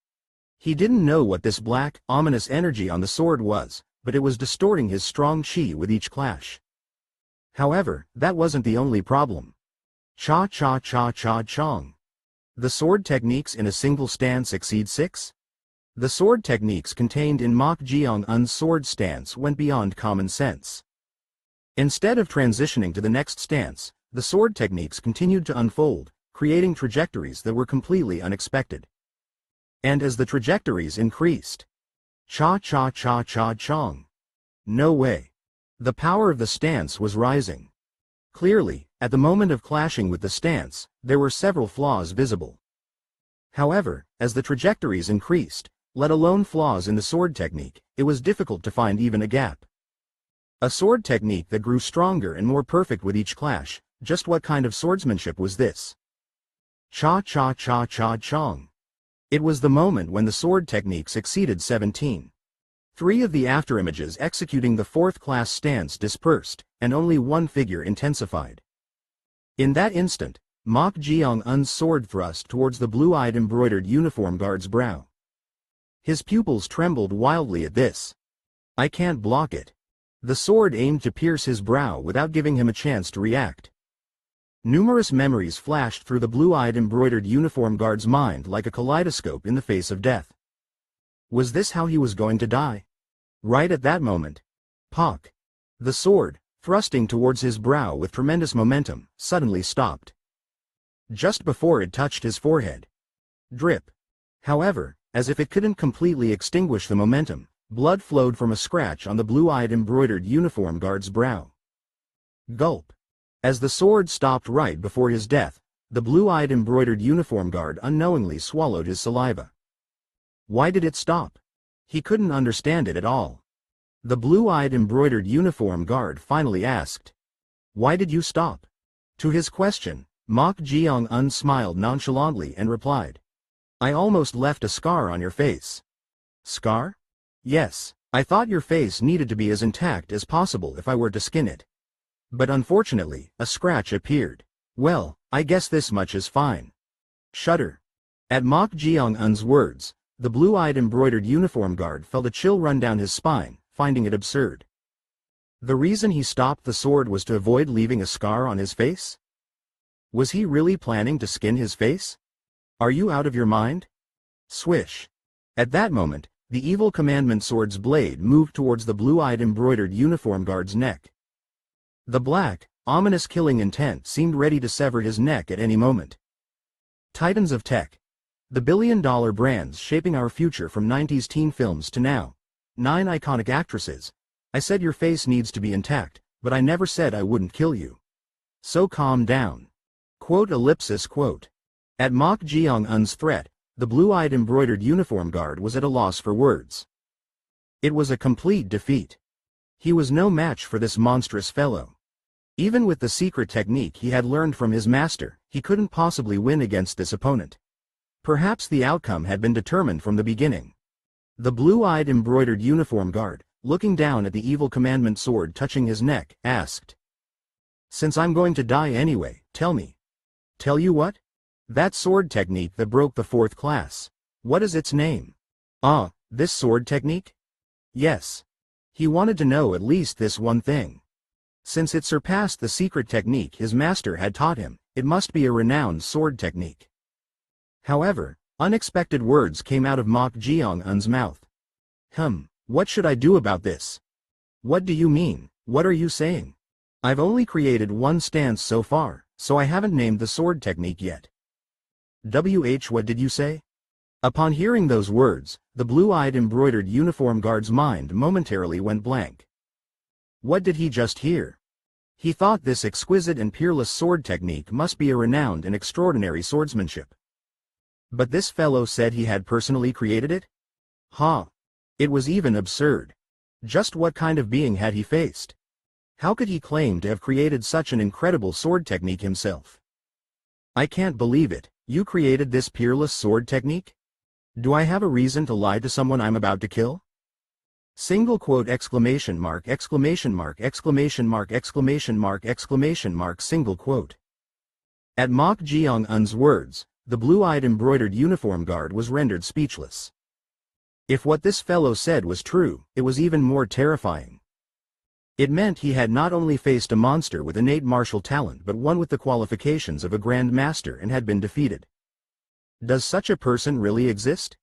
He didn't know what this black, ominous energy on the sword was, but it was distorting his strong chi with each clash. However, that wasn't the only problem. Cha-cha-cha-cha-chong. The sword techniques in a single stance exceed 6? The sword techniques contained in Mok Jeong's sword stance went beyond common sense. Instead of transitioning to the next stance, the sword techniques continued to unfold, creating trajectories that were completely unexpected. And as the trajectories increased, cha-cha-cha-cha-chong. No way. The power of the stance was rising. Clearly, at the moment of clashing with the stance, there were several flaws visible. However, as the trajectories increased, let alone flaws in the sword technique, it was difficult to find even a gap. A sword technique that grew stronger and more perfect with each clash. Just what kind of swordsmanship was this? Cha-cha-cha-cha-chong. It was the moment when the sword techniques exceeded 17. 3 of the afterimages executing the fourth-class stance dispersed, and only 1 figure intensified. In that instant, Mok Jeong's sword thrust towards the blue-eyed embroidered uniform guard's brow. His pupils trembled wildly at this. I can't block it. The sword aimed to pierce his brow without giving him a chance to react. Numerous memories flashed through the blue-eyed embroidered uniform guard's mind like a kaleidoscope in the face of death. Was this how he was going to die? Right at that moment, Pock. The sword, thrusting towards his brow with tremendous momentum, suddenly stopped. Just before it touched his forehead. Drip. However, as if it couldn't completely extinguish the momentum, blood flowed from a scratch on the blue-eyed embroidered uniform guard's brow. Gulp. As the sword stopped right before his death, the blue-eyed embroidered uniform guard unknowingly swallowed his saliva. Why did it stop? He couldn't understand it at all. The blue-eyed embroidered uniform guard finally asked, "Why did you stop?" To his question, Mok Jeong smiled nonchalantly and replied, "I almost left a scar on your face." Scar? Yes, I thought your face needed to be as intact as possible if I were to skin it. But unfortunately, a scratch appeared. Well, I guess this much is fine. Shudder. At Mok Jeong's words, the blue-eyed embroidered uniform guard felt a chill run down his spine, finding it absurd. The reason he stopped the sword was to avoid leaving a scar on his face? Was he really planning to skin his face? Are you out of your mind? Swish. At that moment, the evil commandment sword's blade moved towards the blue-eyed embroidered uniform guard's neck. The black, ominous killing intent seemed ready to sever his neck at any moment. Titans of tech. The billion-dollar brands shaping our future from 90s teen films to now. 9 iconic actresses. I said your face needs to be intact, but I never said I wouldn't kill you. So calm down. Quote. At Mok Jeong-un's threat, the blue-eyed embroidered uniform guard was at a loss for words. It was a complete defeat. He was no match for this monstrous fellow. Even with the secret technique he had learned from his master, he couldn't possibly win against this opponent. Perhaps the outcome had been determined from the beginning. The blue-eyed embroidered uniform guard, looking down at the evil commandment sword touching his neck, asked, "Since I'm going to die anyway, tell me." "Tell you what?" "That sword technique that broke the 4th class. What is its name?" "Ah, this sword technique?" "Yes." He wanted to know at least this one thing. Since it surpassed the secret technique his master had taught him, it must be a renowned sword technique. However, unexpected words came out of Mok Jeong-un's mouth. What should I do about this?" "What do you mean? What are you saying?" "I've only created one stance so far, so I haven't named the sword technique yet." What did you say?" Upon hearing those words, the blue-eyed embroidered uniform guard's mind momentarily went blank. What did he just hear? He thought this exquisite and peerless sword technique must be a renowned and extraordinary swordsmanship. But this fellow said he had personally created it? It was even absurd. Just what kind of being had he faced? How could he claim to have created such an incredible sword technique himself? "I can't believe it, you created this peerless sword technique? Do I have a reason to lie to someone I'm about to kill?" Single quote, exclamation mark, exclamation mark, exclamation mark, exclamation mark, exclamation mark, single quote. At Mok Jeong-un's words, the blue-eyed embroidered uniform guard was rendered speechless. If what this fellow said was true, it was even more terrifying. It meant he had not only faced a monster with innate martial talent but one with the qualifications of a grand master and had been defeated. Does such a person really exist?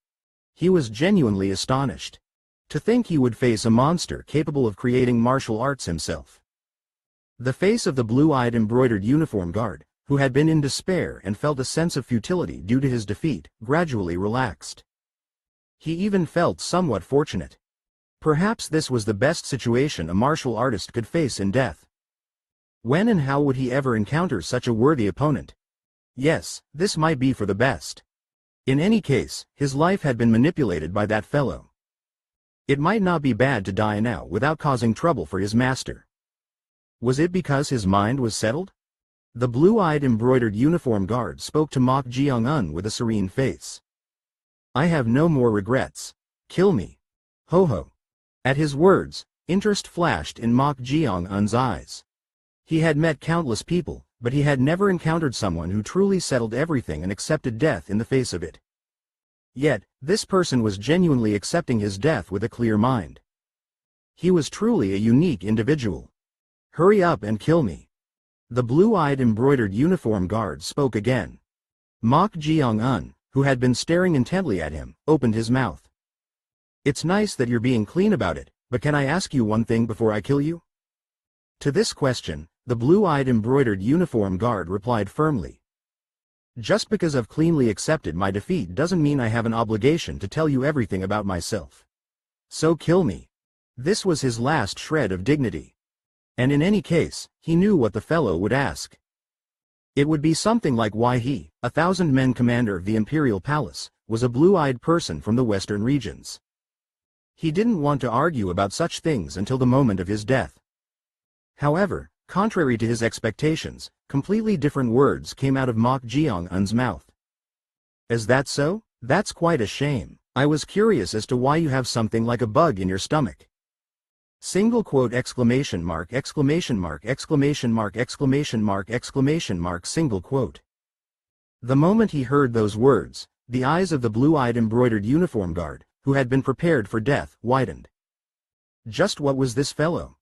He was genuinely astonished. To think he would face a monster capable of creating martial arts himself. The face of the blue-eyed embroidered uniform guard, who had been in despair and felt a sense of futility due to his defeat, gradually relaxed. He even felt somewhat fortunate. Perhaps this was the best situation a martial artist could face in death. When and how would he ever encounter such a worthy opponent? Yes, this might be for the best. In any case, his life had been manipulated by that fellow. It might not be bad to die now without causing trouble for his master. Was it because his mind was settled? The blue-eyed embroidered uniform guard spoke to Mok Jeong-un with a serene face. "I have no more regrets. Kill me." Ho. At his words, interest flashed in Mok Jeong-un's eyes. He had met countless people, but he had never encountered someone who truly settled everything and accepted death in the face of it. Yet, this person was genuinely accepting his death with a clear mind. He was truly a unique individual. "Hurry up and kill me." The blue-eyed embroidered uniform guard spoke again. Mok Jeong-un, who had been staring intently at him, opened his mouth. "It's nice that you're being clean about it, but can I ask you one thing before I kill you?" To this question, the blue-eyed embroidered uniform guard replied firmly. "Just because I've cleanly accepted my defeat doesn't mean I have an obligation to tell you everything about myself. So kill me." This was his last shred of dignity. And in any case, he knew what the fellow would ask. It would be something like why he, 1,000-men commander of the Imperial Palace, was a blue-eyed person from the western regions. He didn't want to argue about such things until the moment of his death. However, contrary to his expectations, completely different words came out of Mok Jeong-un's mouth. "Is that so? That's quite a shame. I was curious as to why you have something like a bug in your stomach." Single quote, exclamation mark, exclamation mark, exclamation mark, exclamation mark, exclamation mark, single quote. The moment he heard those words, the eyes of the blue-eyed embroidered uniform guard, who had been prepared for death, widened. Just what was this fellow?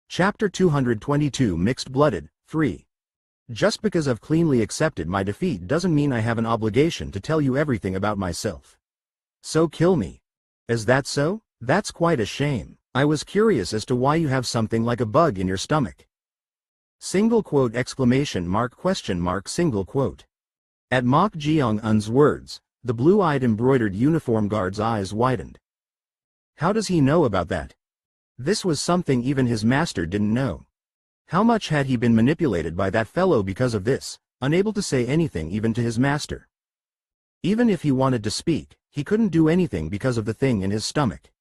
Chapter 222, Mixed-Blooded, 3. Just because I've cleanly accepted my defeat doesn't mean I have an obligation to tell you everything about myself. So kill me. Is that so? That's quite a shame. I was curious as to why you have something like a bug in your stomach. Single quote, exclamation mark, question mark, single quote. At Mok Jeong-un's words, the blue-eyed embroidered uniform guard's eyes widened. How does he know about that? This was something even his master didn't know. How much had he been manipulated by that fellow because of this, unable to say anything even to his master? Even if he wanted to speak, he couldn't do anything because of the thing in his stomach.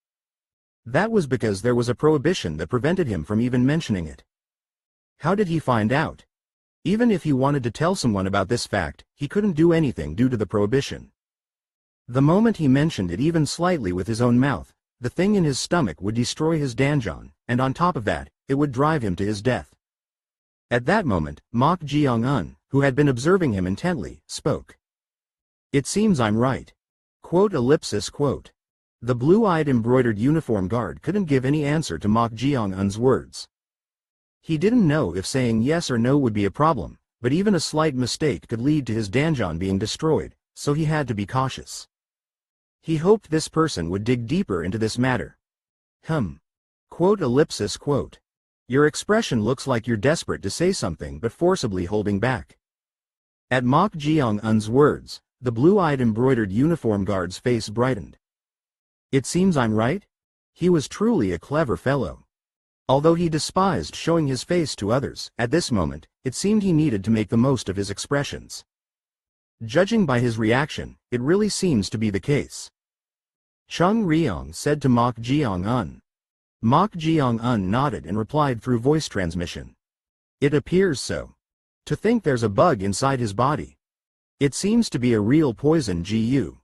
That was because there was a prohibition that prevented him from even mentioning it. How did he find out? Even if he wanted to tell someone about this fact, he couldn't do anything due to the prohibition. The moment he mentioned it even slightly with his own mouth, the thing in his stomach would destroy his danjon, and on top of that, it would drive him to his death. At that moment, Mok Jeong-un, who had been observing him intently, spoke. It seems I'm right. Quote. The blue-eyed embroidered uniform guard couldn't give any answer to Mok Jeong-un's words. He didn't know if saying yes or no would be a problem, but even a slight mistake could lead to his danjon being destroyed, so he had to be cautious. He hoped this person would dig deeper into this matter. Quote. Your expression looks like you're desperate to say something but forcibly holding back. At Mok Jeong-un's words, the blue-eyed embroidered uniform guard's face brightened. It seems I'm right? He was truly a clever fellow. Although he despised showing his face to others, at this moment, it seemed he needed to make the most of his expressions. Judging by his reaction, it really seems to be the case. Chung Ryong said to Mok Jeong-un. Mok Jeong-un nodded and replied through voice transmission. It appears so. To think there's a bug inside his body. It seems to be a real poison GU.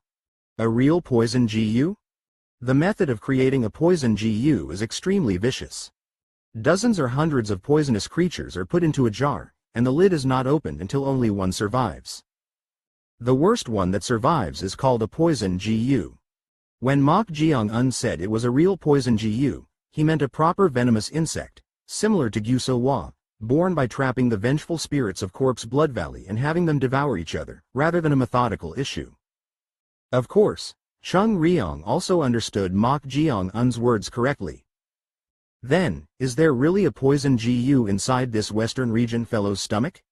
A real poison GU? The method of creating a poison GU is extremely vicious. Dozens or hundreds of poisonous creatures are put into a jar, and the lid is not opened until only one survives. The worst one that survives is called a poison GU. When Mok Jeong-un said it was a real poison GU, he meant a proper venomous insect, similar to Guso-wa, born by trapping the vengeful spirits of Corpse Blood Valley and having them devour each other, rather than a methodical issue. Of course, Chung Ryong also understood Mok Jeong-un's words correctly. Then, is there really a poison GU inside this Western region fellow's stomach?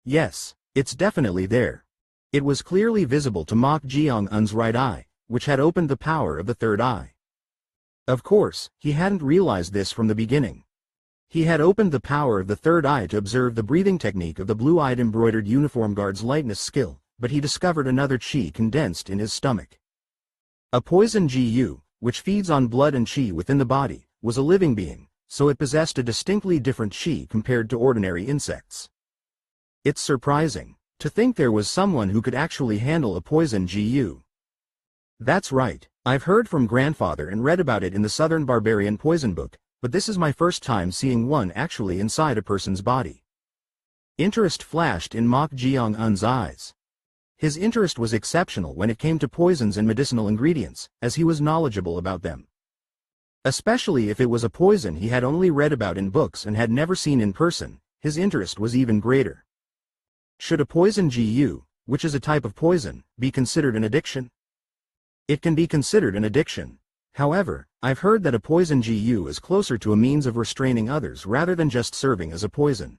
Yes, it's definitely there. It was clearly visible to Mok Jeong-un's right eye, which had opened the power of the third eye. Of course, he hadn't realized this from the beginning. He had opened the power of the third eye to observe the breathing technique of the blue-eyed embroidered uniform guard's lightness skill, but he discovered another chi condensed in his stomach. A poison GU, which feeds on blood and chi within the body, was a living being, so it possessed a distinctly different chi compared to ordinary insects. It's surprising to think there was someone who could actually handle a poison GU. That's right, I've heard from grandfather and read about it in the Southern Barbarian Poison Book, but this is my first time seeing one actually inside a person's body. Interest flashed in Mok Jeong-un's eyes. His interest was exceptional when it came to poisons and medicinal ingredients, as he was knowledgeable about them. Especially if it was a poison he had only read about in books and had never seen in person, his interest was even greater. Should a poison GU, which is a type of poison, be considered an addiction? It can be considered an addiction. However, I've heard that a poison GU is closer to a means of restraining others rather than just serving as a poison.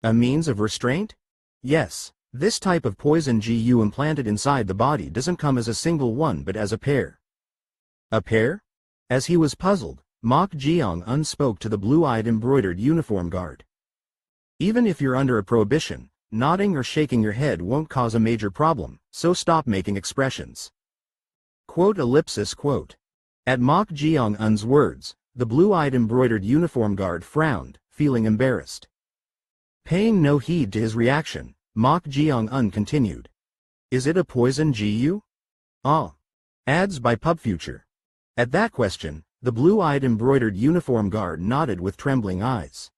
A means of restraint? Yes, this type of poison GU implanted inside the body doesn't come as a single one but as a pair. A pair? As he was puzzled, Mok Jeong-un spoke to the blue-eyed embroidered uniform guard. Even if you're under a prohibition, nodding or shaking your head won't cause a major problem, so stop making expressions. Quote. At Mok Jeong-un's words, the blue-eyed embroidered uniform guard frowned, feeling embarrassed. Paying no heed to his reaction, Mok Jeong-un continued. Is it a poison GU? Ah. Ads by PubFuture. At that question, the blue-eyed embroidered uniform guard nodded with trembling eyes.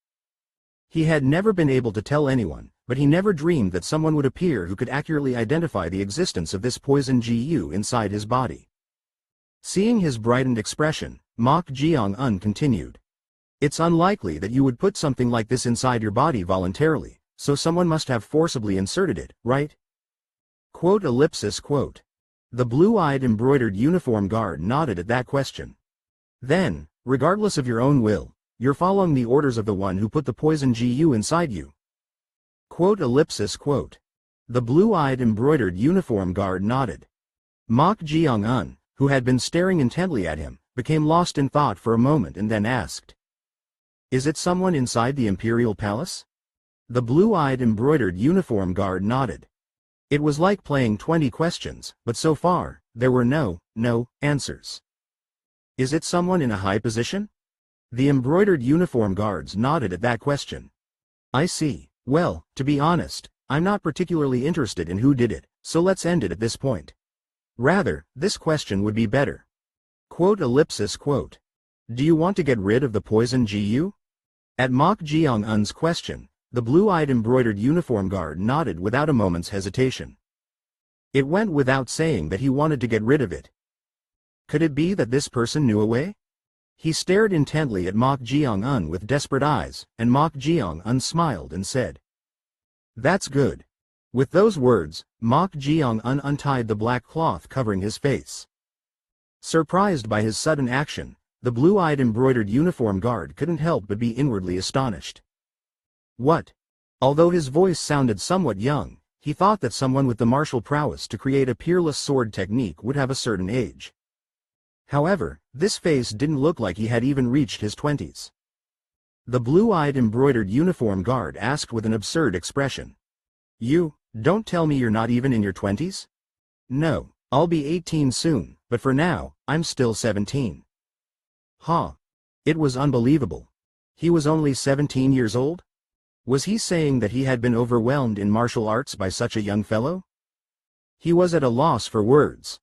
He had never been able to tell anyone, but he never dreamed that someone would appear who could accurately identify the existence of this poison GU inside his body. Seeing his brightened expression, Mok Jeong-un continued. It's unlikely that you would put something like this inside your body voluntarily, so someone must have forcibly inserted it, right? Quote. The blue-eyed embroidered uniform guard nodded at that question. Then, regardless of your own will, you're following the orders of the one who put the poison GU inside you. Quote. The blue-eyed embroidered uniform guard nodded. Mok Jeong-un, who had been staring intently at him, became lost in thought for a moment and then asked, "Is it someone inside the imperial palace?" The blue-eyed embroidered uniform guard nodded. It was like playing 20 questions, but so far, there were no answers. "Is it someone in a high position?" The embroidered uniform guards nodded at that question. "I see. Well, to be honest, I'm not particularly interested in who did it, so let's end it at this point. Rather, this question would be better. Quote. Do you want to get rid of the poison GU? At Mok Jeong-un's question, the blue-eyed embroidered uniform guard nodded without a moment's hesitation. It went without saying that he wanted to get rid of it. Could it be that this person knew a way? He stared intently at Mok Jeong-un with desperate eyes, and Mok Jeong-un smiled and said, "That's good." With those words, Mok Jeong-un untied the black cloth covering his face. Surprised by his sudden action, the blue-eyed embroidered uniform guard couldn't help but be inwardly astonished. What? Although his voice sounded somewhat young, he thought that someone with the martial prowess to create a peerless sword technique would have a certain age. However, this face didn't look like he had even reached his 20s. The blue-eyed embroidered uniform guard asked with an absurd expression. "You, don't tell me you're not even in your 20s? No, I'll be 18 soon, but for now, I'm still 17. Huh. It was unbelievable. He was only 17 years old? Was he saying that he had been overwhelmed in martial arts by such a young fellow? He was at a loss for words.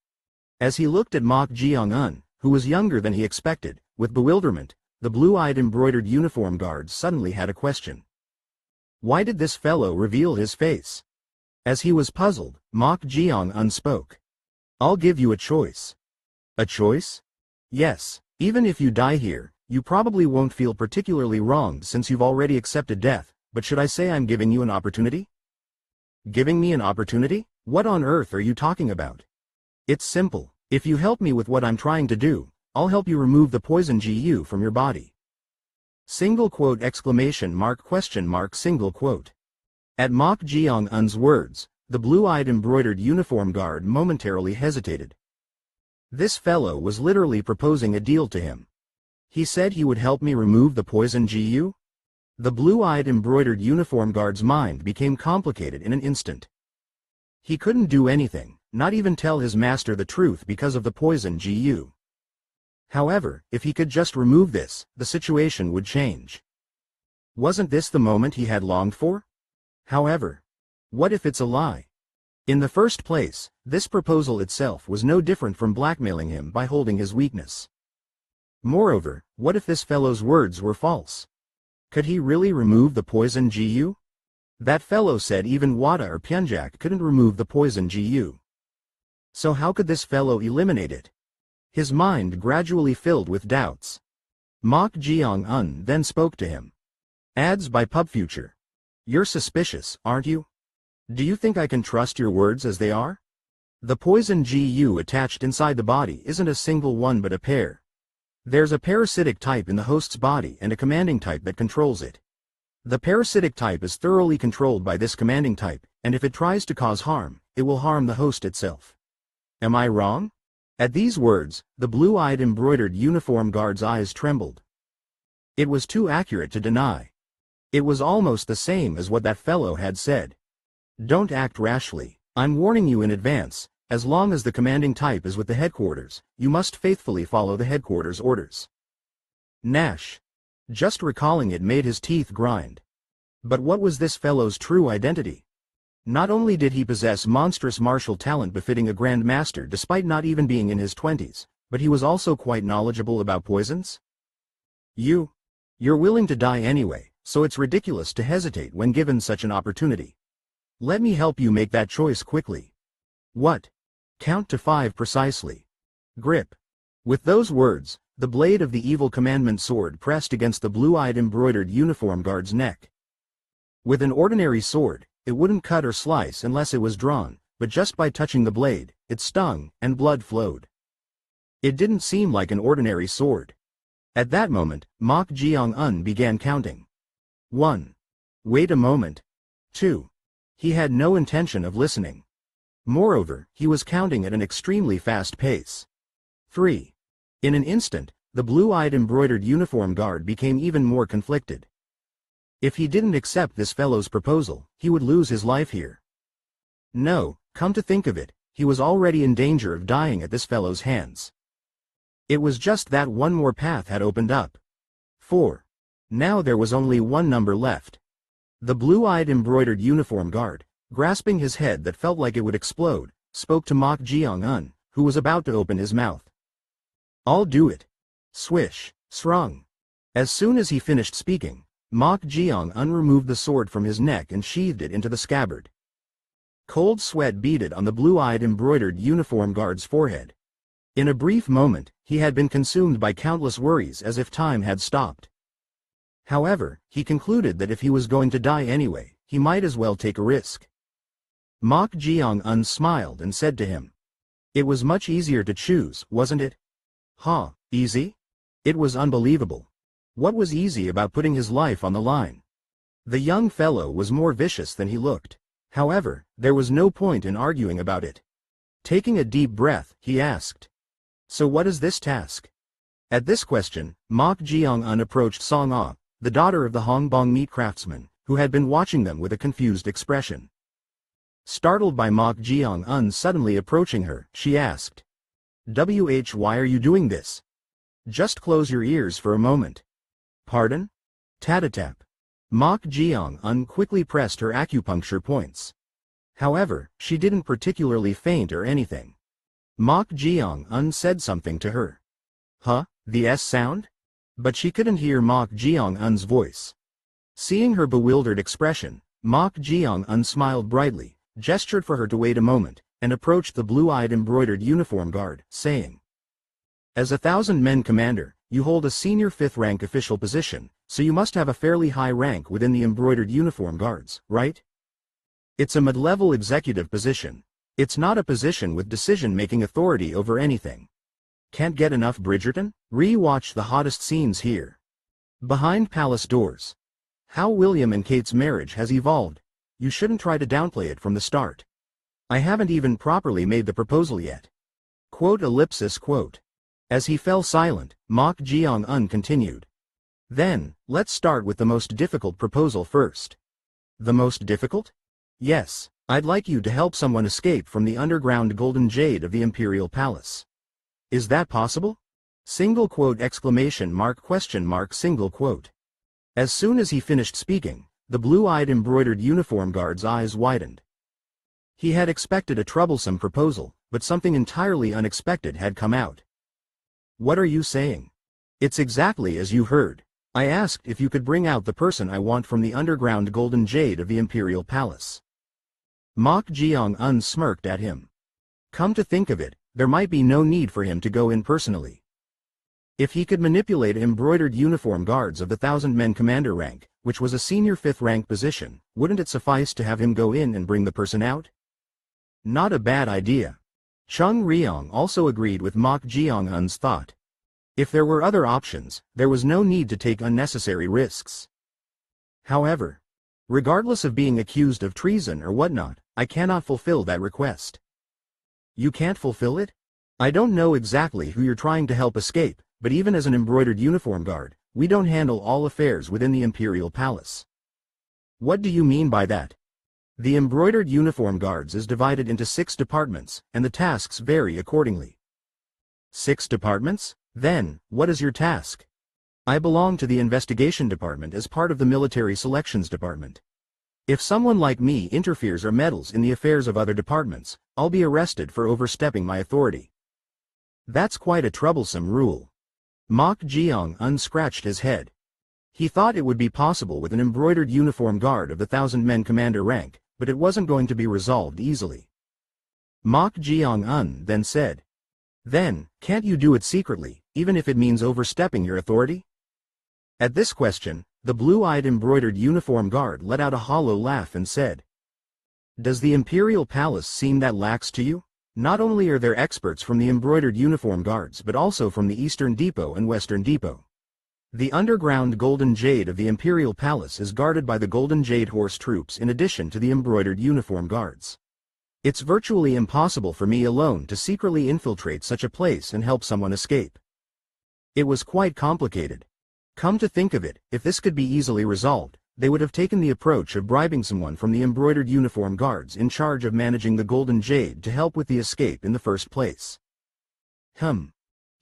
As he looked at Mok Jeong-un, who was younger than he expected, with bewilderment, the blue-eyed embroidered uniform guard suddenly had a question. Why did this fellow reveal his face? As he was puzzled, Mok Jeong-un spoke. "I'll give you a choice." "A choice?" "Yes, even if you die here, you probably won't feel particularly wronged since you've already accepted death, but should I say I'm giving you an opportunity?" "Giving me an opportunity? What on earth are you talking about?" "It's simple. If you help me with what I'm trying to do, I'll help you remove the poison GU from your body." Single quote exclamation mark question mark single quote. At Mok Jeong-un's words, the blue-eyed embroidered uniform guard momentarily hesitated. This fellow was literally proposing a deal to him. He said he would help me remove the poison GU? The blue-eyed embroidered uniform guard's mind became complicated in an instant. He couldn't do anything, not even tell his master the truth because of the poison GU. However, if he could just remove this, the situation would change. Wasn't this the moment he had longed for? However, what if it's a lie? In the first place, this proposal itself was no different from blackmailing him by holding his weakness. Moreover, what if this fellow's words were false? Could he really remove the poison GU? That fellow said even Wada or Pyunjak couldn't remove the poison GU. So how could this fellow eliminate it? His mind gradually filled with doubts. Mok Jeong-un then spoke to him. Ads by PubFuture. You're suspicious, aren't you? Do you think I can trust your words as they are? The poison GU attached inside the body isn't a single one but a pair. There's a parasitic type in the host's body and a commanding type that controls it. The parasitic type is thoroughly controlled by this commanding type, and if it tries to cause harm, it will harm the host itself. Am I wrong? At these words, the blue-eyed embroidered uniform guard's eyes trembled. It was too accurate to deny. It was almost the same as what that fellow had said. Don't act rashly. I'm warning you in advance, as long as the commanding type is with the headquarters, you must faithfully follow the headquarters' orders. Nash. Just recalling it made his teeth grind. But what was this fellow's true identity? Not only did he possess monstrous martial talent befitting a Grand Master despite not even being in his 20s, but he was also quite knowledgeable about poisons? You're willing to die anyway, so it's ridiculous to hesitate when given such an opportunity. Let me help you make that choice quickly. What? Count to 5 precisely. Grip. With those words, the blade of the evil commandment sword pressed against the blue-eyed embroidered uniform guard's neck. With an ordinary sword, it wouldn't cut or slice unless it was drawn, but just by touching the blade, it stung, and blood flowed. It didn't seem like an ordinary sword. At that moment, Mok Jeong-un began counting. 1. Wait a moment. 2. He had no intention of listening. Moreover, he was counting at an extremely fast pace. 3. In an instant, the blue-eyed embroidered uniform guard became even more conflicted. If he didn't accept this fellow's proposal, he would lose his life here. No, come to think of it, he was already in danger of dying at this fellow's hands. It was just that one more path had opened up. 4. Now there was only one number left. The blue-eyed embroidered uniform guard, grasping his head that felt like it would explode, spoke to Mok Jeong-un, who was about to open his mouth. "I'll do it." Swish, srung. As soon as he finished speaking, Mok Jeong-un removed the sword from his neck and sheathed it into the scabbard. Cold sweat beaded on the blue-eyed embroidered uniform guard's forehead. In a brief moment, he had been consumed by countless worries as if time had stopped. However, he concluded that if he was going to die anyway, he might as well take a risk. Mok Jeong-un smiled and said to him, "It was much easier to choose, wasn't it?" "Huh, easy?" It was unbelievable. What was easy about putting his life on the line? The young fellow was more vicious than he looked. However, there was no point in arguing about it. Taking a deep breath, he asked, "So what is this task?" At this question, Mok Jeong-un approached Song-ah, the daughter of the Hongbong meat craftsman, who had been watching them with a confused expression. Startled by Mok Jeong-un suddenly approaching her, she asked, "Why are you doing this? Just close your ears for a moment." "Pardon?" Tatatap. Mok Jeong-un quickly pressed her acupuncture points. However, she didn't particularly faint or anything. Mok Jeong-un said something to her. "Huh, the S sound?" But she couldn't hear Mok Jeong-un's voice. Seeing her bewildered expression, Mok Jeong-un smiled brightly, gestured for her to wait a moment, and approached the blue-eyed embroidered uniform guard, saying, "As a 1,000-men commander, you hold a senior 5th-rank official position, so you must have a fairly high rank within the embroidered uniform guards, right? It's a mid-level executive position. It's not a position with decision-making authority over anything. Can't get enough Bridgerton? Re-watch the hottest scenes here. Behind palace doors. How William and Kate's marriage has evolved. You shouldn't try to downplay it from the start. I haven't even properly made the proposal yet." Quote. As he fell silent, Mok Jeong-un continued. "Then, let's start with the most difficult proposal first." "The most difficult?" "Yes, I'd like you to help someone escape from the underground golden jade of the imperial palace." "Is that possible?" Single quote exclamation mark question mark single quote. As soon as he finished speaking, the blue-eyed embroidered uniform guard's eyes widened. He had expected a troublesome proposal, but something entirely unexpected had come out. "What are you saying?" "It's exactly as you heard. I asked if you could bring out the person I want from the underground golden jade of the imperial palace." Mok Jeong-un smirked at him. Come to think of it, there might be no need for him to go in personally. If he could manipulate embroidered uniform guards of the 1,000-men commander rank, which was a senior 5th-rank position, wouldn't it suffice to have him go in and bring the person out? Not a bad idea. Chung Ryong also agreed with Mok Jeong-un's thought. If there were other options, there was no need to take unnecessary risks. However, regardless of being accused of treason or whatnot, I cannot fulfill that request. You can't fulfill it? I don't know exactly who you're trying to help escape, but even as an embroidered uniform guard, we don't handle all affairs within the imperial palace. What do you mean by that? The embroidered uniform guards is divided into 6 departments, and the tasks vary accordingly. 6 departments? Then, what is your task? I belong to the investigation department as part of the military selections department. If someone like me interferes or meddles in the affairs of other departments, I'll be arrested for overstepping my authority. That's quite a troublesome rule. Mok Jeong-un scratched his head. He thought it would be possible with an embroidered uniform guard of the 1,000-men commander rank, but it wasn't going to be resolved easily. Mok Jeong-un then said, "Then, can't you do it secretly, even if it means overstepping your authority?" At this question, the blue-eyed embroidered uniform guard let out a hollow laugh and said, "Does the imperial palace seem that lax to you? Not only are there experts from the embroidered uniform guards but also from the Eastern Depot and Western Depot. The underground golden jade of the Imperial Palace is guarded by the Golden Jade Horse troops in addition to the embroidered uniform guards. It's virtually impossible for me alone to secretly infiltrate such a place and help someone escape. It was quite complicated. Come to think of it, if this could be easily resolved, they would have taken the approach of bribing someone from the embroidered uniform guards in charge of managing the Golden Jade to help with the escape in the first place.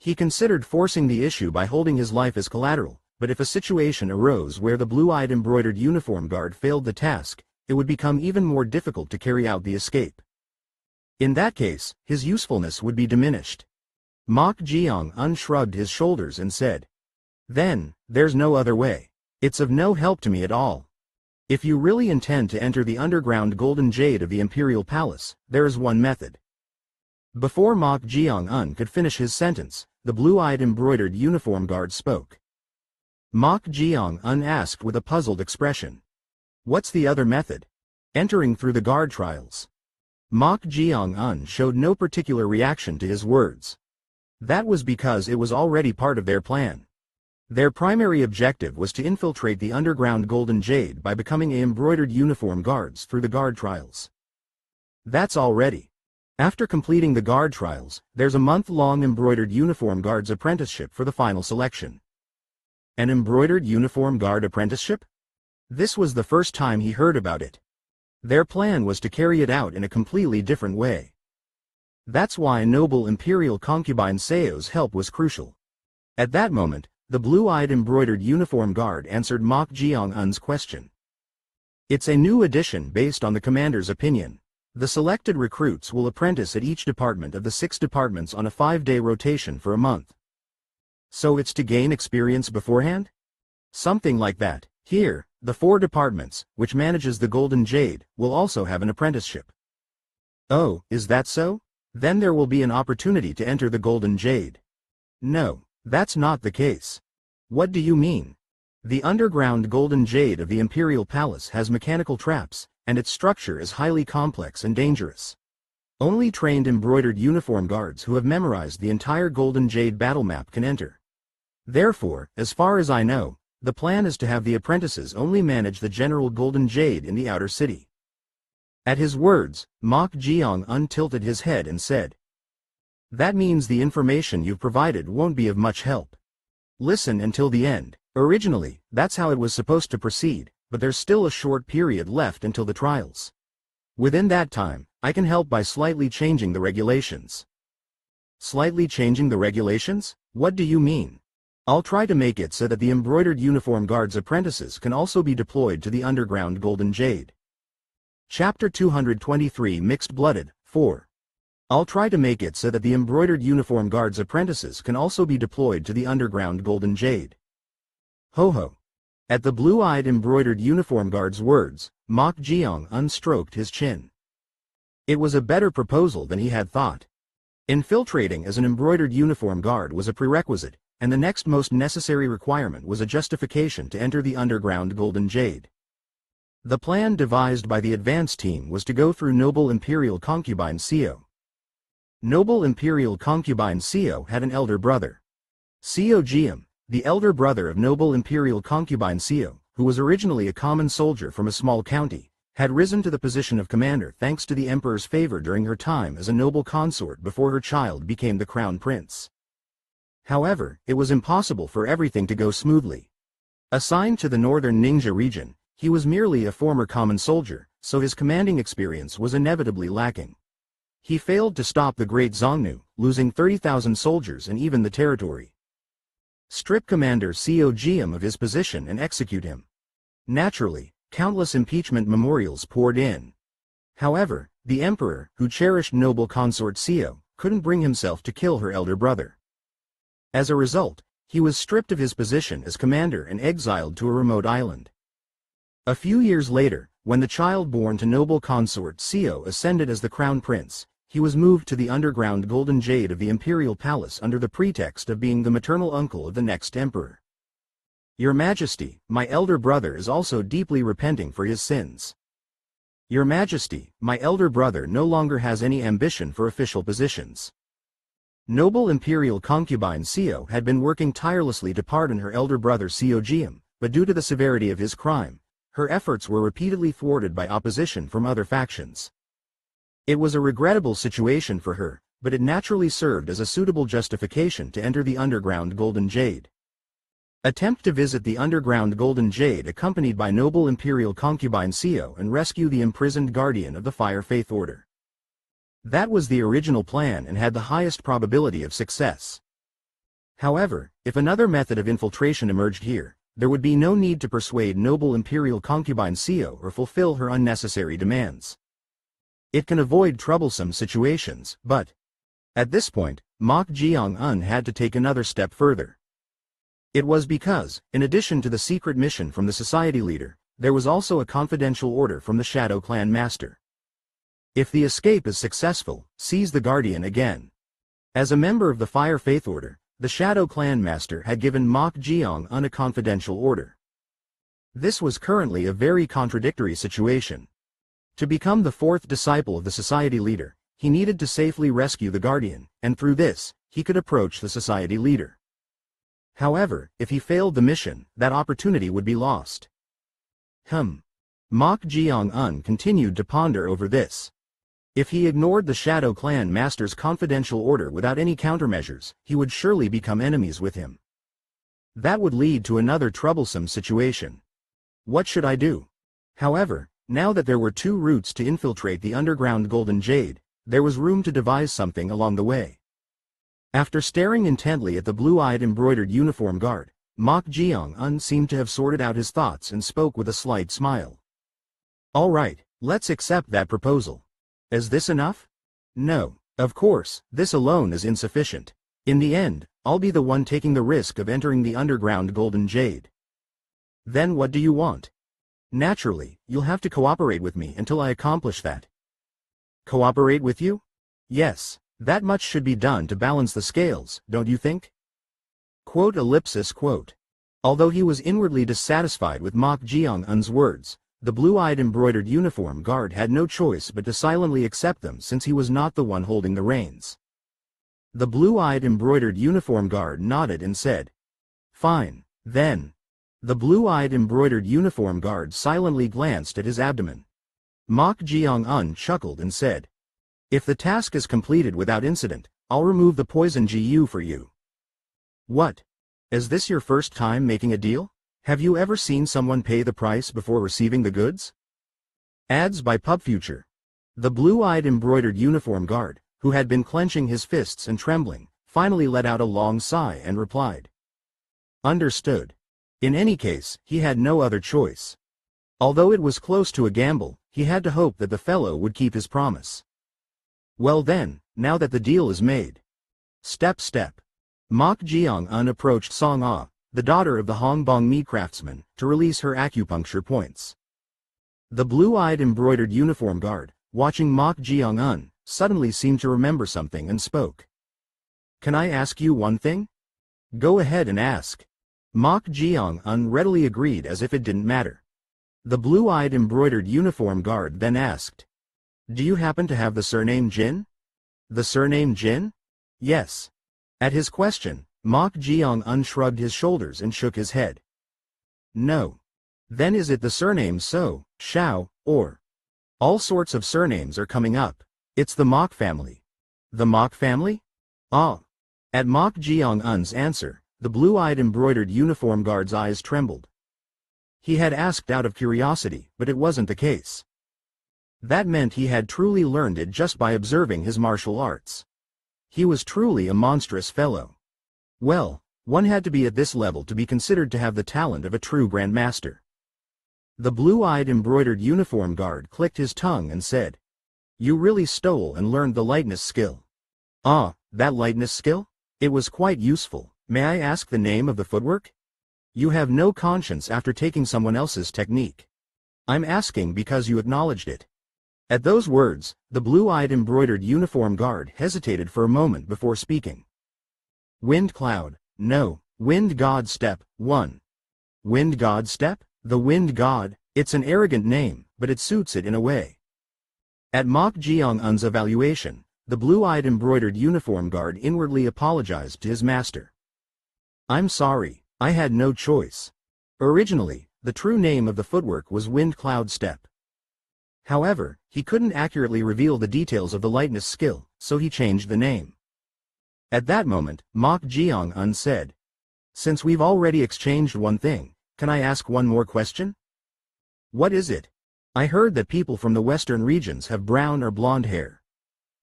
He considered forcing the issue by holding his life as collateral, but if a situation arose where the blue-eyed embroidered uniform guard failed the task, it would become even more difficult to carry out the escape. In that case, his usefulness would be diminished. Jeong shrugged his shoulders and said, "Then, there's no other way. It's of no help to me at all. If you really intend to enter the underground golden jade of the Imperial Palace, there is one method." Before Jeong could finish his sentence, the blue-eyed embroidered uniform guard spoke. Jeong asked with a puzzled expression, "What's the other method?" "Entering through the guard trials." Jeong showed no particular reaction to his words. That was because it was already part of their plan. Their primary objective was to infiltrate the underground golden jade by becoming embroidered uniform guards through the guard trials. That's already. After completing the guard trials, there's a month-long embroidered uniform guards apprenticeship for the final selection. An embroidered uniform guard apprenticeship? This was the first time he heard about it. Their plan was to carry it out in a completely different way. That's why noble imperial concubine Seo's help was crucial. At that moment, the blue-eyed embroidered uniform guard answered Jeong's question. It's a new addition based on the commander's opinion. The selected recruits will apprentice at each department of the 6 departments on a 5-day rotation for a month. So it's to gain experience beforehand? Something like that. Here, the 4 departments, which manages the Golden Jade, will also have an apprenticeship. Oh, is that so? Then there will be an opportunity to enter the Golden Jade. No, that's not the case. What do you mean? The underground Golden Jade of the Imperial Palace has mechanical traps, and its structure is highly complex and dangerous. Only trained embroidered uniform guards who have memorized the entire Golden Jade battle map can enter. Therefore, as far as I know, the plan is to have the apprentices only manage the general Golden Jade in the outer city. At his words, Jeong untilted his head and said, "That means the information you've provided won't be of much help. Listen until the end. Originally, that's how it was supposed to proceed, but there's still a short period left until the trials. Within that time, I can help by slightly changing the regulations." Slightly changing the regulations? What do you mean? I'll try to make it so that the embroidered uniform guards apprentices can also be deployed to the underground Golden Jade. Chapter 223 Mixed-Blooded, 4. I'll try to make it so that the embroidered uniform guards apprentices can also be deployed to the underground Golden Jade. Ho ho. At the blue-eyed embroidered uniform guard's words, Jeong unstroked his chin. It was a better proposal than he had thought. Infiltrating as an embroidered uniform guard was a prerequisite, and the next most necessary requirement was a justification to enter the underground Golden Jade. The plan devised by the advance team was to go through noble imperial concubine Seo. Noble imperial concubine Seo had an elder brother. Jeong, the elder brother of noble imperial concubine Seo, who was originally a common soldier from a small county, had risen to the position of commander thanks to the emperor's favor during her time as a noble consort before her child became the crown prince. However, it was impossible for everything to go smoothly. Assigned to the northern Ningxia region, he was merely a former common soldier, so his commanding experience was inevitably lacking. He failed to stop the Great Xiongnu, losing 30,000 soldiers and even the territory. Strip Commander Jeong of his position and execute him. Naturally, countless impeachment memorials poured in. However, the emperor, who cherished noble consort Seo, couldn't bring himself to kill her elder brother. As a result, he was stripped of his position as commander and exiled to a remote island. A few years later, when the child born to noble consort Seo ascended as the crown prince, he was moved to the underground Golden Jade of the Imperial Palace under the pretext of being the maternal uncle of the next emperor. Your Majesty, my elder brother is also deeply repenting for his sins. Your Majesty, my elder brother no longer has any ambition for official positions. Noble imperial concubine Seo had been working tirelessly to pardon her elder brother Seo Jeong, but due to the severity of his crime, her efforts were repeatedly thwarted by opposition from other factions. It was a regrettable situation for her, but it naturally served as a suitable justification to enter the underground Golden Jade. Attempt to visit the underground Golden Jade accompanied by noble imperial concubine Seo and rescue the imprisoned guardian of the Fire Faith Order. That was the original plan and had the highest probability of success. However, if another method of infiltration emerged here, there would be no need to persuade noble imperial concubine Seo or fulfill her unnecessary demands. It can avoid troublesome situations, but at this point, Mok Jeong-un had to take another step further. It was because, in addition to the secret mission from the society leader, there was also a confidential order from the Shadow Clan Master. If the escape is successful, seize the Guardian again. As a member of the Fire Faith Order, the Shadow Clan Master had given Mok Jeong-un a confidential order. This was currently a very contradictory situation. To become the fourth disciple of the society leader, he needed to safely rescue the Guardian, and through this, he could approach the society leader. However, if he failed the mission, that opportunity would be lost. Mok Jeong-un continued to ponder over this. If he ignored the Shadow Clan Master's confidential order without any countermeasures, he would surely become enemies with him. That would lead to another troublesome situation. What should I do? However, now that there were two routes to infiltrate the underground Golden Jade, there was room to devise something along the way. After staring intently at the blue-eyed embroidered uniform guard, Mok Jeong-un seemed to have sorted out his thoughts and spoke with a slight smile. All right, let's accept that proposal. Is this enough? No, of course, this alone is insufficient. In the end, I'll be the one taking the risk of entering the underground Golden Jade. Then what do you want? Naturally, you'll have to cooperate with me until I accomplish that. Cooperate with you? Yes. That much should be done to balance the scales, don't you think? Quote. Although he was inwardly dissatisfied with Mok Jeong-un's words, the blue-eyed embroidered uniform guard had no choice but to silently accept them since he was not the one holding the reins. The blue-eyed embroidered uniform guard nodded and said, "Fine, then." The blue-eyed embroidered uniform guard silently glanced at his abdomen. Mok Jeong-un chuckled and said, "If the task is completed without incident, I'll remove the poison GU for you." What? Is this your first time making a deal? Have you ever seen someone pay the price before receiving the goods? Ads by PubFuture. The blue-eyed embroidered uniform guard, who had been clenching his fists and trembling, finally let out a long sigh and replied. Understood. In any case, he had no other choice. Although it was close to a gamble, he had to hope that the fellow would keep his promise. Well then, now that the deal is made. Step. Mok Jeong-un approached Song-ah, the daughter of the Hongbong-mi craftsman, to release her acupuncture points. The blue-eyed embroidered uniform guard, watching Mok Jeong-un, suddenly seemed to remember something and spoke. Can I ask you one thing? Go ahead and ask. Mok Jeong-un readily agreed as if it didn't matter. The blue-eyed embroidered uniform guard then asked. Do you happen to have the surname Jin? The surname Jin? Yes. At his question, Mok Jeong-un shrugged his shoulders and shook his head. No. Then is it the surname So, Shao, or? All sorts of surnames are coming up. It's the Mok family. The Mok family? Ah. At Mok Jeong-un's answer, the blue-eyed embroidered uniform guard's eyes trembled. He had asked out of curiosity, but it wasn't the case. That meant he had truly learned it just by observing his martial arts. He was truly a monstrous fellow. Well, one had to be at this level to be considered to have the talent of a true grandmaster. The blue-eyed embroidered uniform guard clicked his tongue and said, You really stole and learned the lightness skill. Ah, that lightness skill? It was quite useful. May I ask the name of the footwork? You have no conscience after taking someone else's technique. I'm asking because you acknowledged it. At those words, the blue-eyed embroidered uniform guard hesitated for a moment before speaking. Wind Cloud, no, Wind God Step, 1. Wind God Step? The Wind God, it's an arrogant name, but it suits it in a way. At Mok Jeong-un's evaluation, the blue-eyed embroidered uniform guard inwardly apologized to his master. "I'm sorry, I had no choice." Originally, the true name of the footwork was Wind Cloud Step. However, he couldn't accurately reveal the details of the lightness skill, so he changed the name. At that moment, Mok Jeong said, "Since we've already exchanged one thing, can I ask one more question?" "What is it?" "I heard that people from the western regions have brown or blonde hair.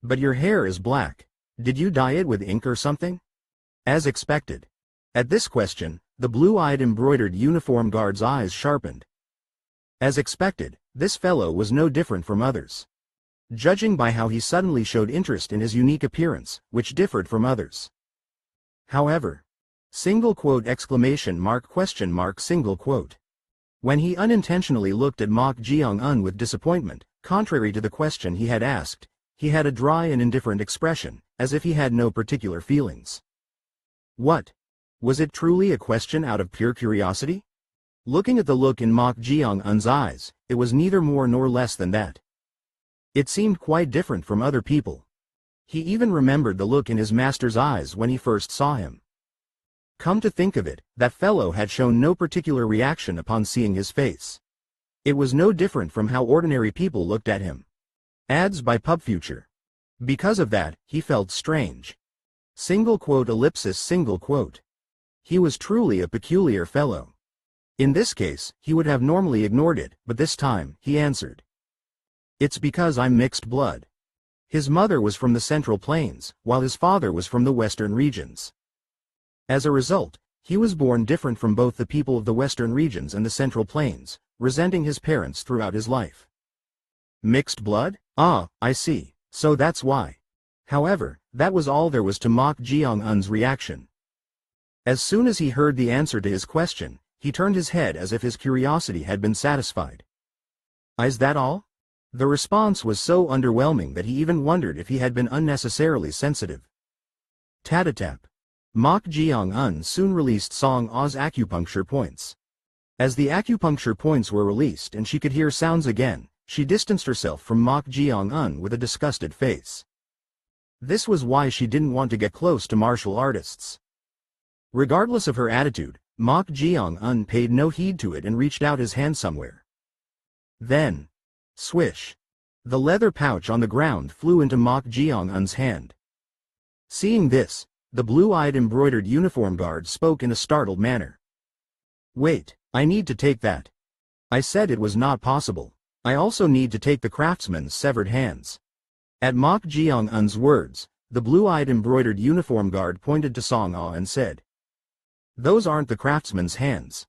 But your hair is black. Did you dye it with ink or something?" As expected. At this question, the blue-eyed embroidered uniform guard's eyes sharpened. As expected, this fellow was no different from others. Judging by how he suddenly showed interest in his unique appearance, which differed from others. However, single quote exclamation mark question mark single quote. When he unintentionally looked at Mok Jeong with disappointment, contrary to the question he had asked, he had a dry and indifferent expression, as if he had no particular feelings. What? Was it truly a question out of pure curiosity? Looking at the look in Mok Jeong's eyes, it was neither more nor less than that. It seemed quite different from other people. He even remembered the look in his master's eyes when he first saw him. Come to think of it, that fellow had shown no particular reaction upon seeing his face. It was no different from how ordinary people looked at him. Ads by PubFuture. Because of that, he felt strange. Single quote ellipsis single quote. He was truly a peculiar fellow. In this case, he would have normally ignored it, but this time, he answered. "It's because I'm mixed blood." His mother was from the Central Plains, while his father was from the Western regions. As a result, he was born different from both the people of the Western regions and the Central Plains, resenting his parents throughout his life. Mixed blood? Ah, I see, so that's why. However, that was all there was to Mok Jeong's reaction. As soon as he heard the answer to his question, he turned his head as if his curiosity had been satisfied. Is that all? The response was so underwhelming that he even wondered if he had been unnecessarily sensitive. Tatatap. Mok Jeong soon released Song Ah's acupuncture points. As the acupuncture points were released and she could hear sounds again, she distanced herself from Mok Jeong with a disgusted face. This was why she didn't want to get close to martial artists. Regardless of her attitude, Mok Jeong paid no heed to it and reached out his hand somewhere. Then, swish. The leather pouch on the ground flew into Mok Jeong's hand. Seeing this, the blue-eyed embroidered uniform guard spoke in a startled manner. "Wait, I need to take that." I said it was not possible. "I also need to take the craftsman's severed hands." At Mok Jeong's words, the blue-eyed embroidered uniform guard pointed to Song Ah and said, "Those aren't the craftsman's hands."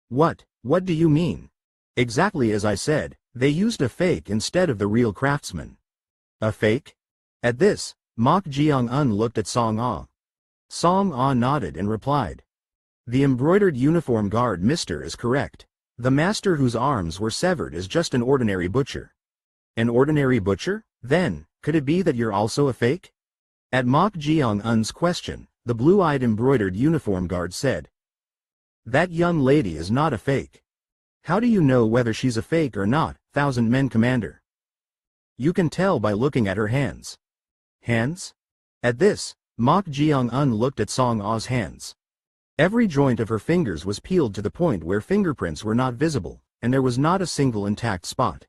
What do you mean?" "Exactly as I said, they used a fake instead of the real craftsman." "A fake?" At this, Mok Jeong looked at Song Ah. Song Ah nodded and replied, "The embroidered uniform guard Mr. is correct. The master whose arms were severed is just an ordinary butcher." "An ordinary butcher? Then, could it be that you're also a fake?" At Mok Jeong's question, the blue-eyed embroidered uniform guard said, "That young lady is not a fake." "How do you know whether she's a fake or not, Thousand Men Commander?" "You can tell by looking at her hands." "Hands?" At this, Mok Jeong looked at Song Ah's hands. Every joint of her fingers was peeled to the point where fingerprints were not visible, and there was not a single intact spot.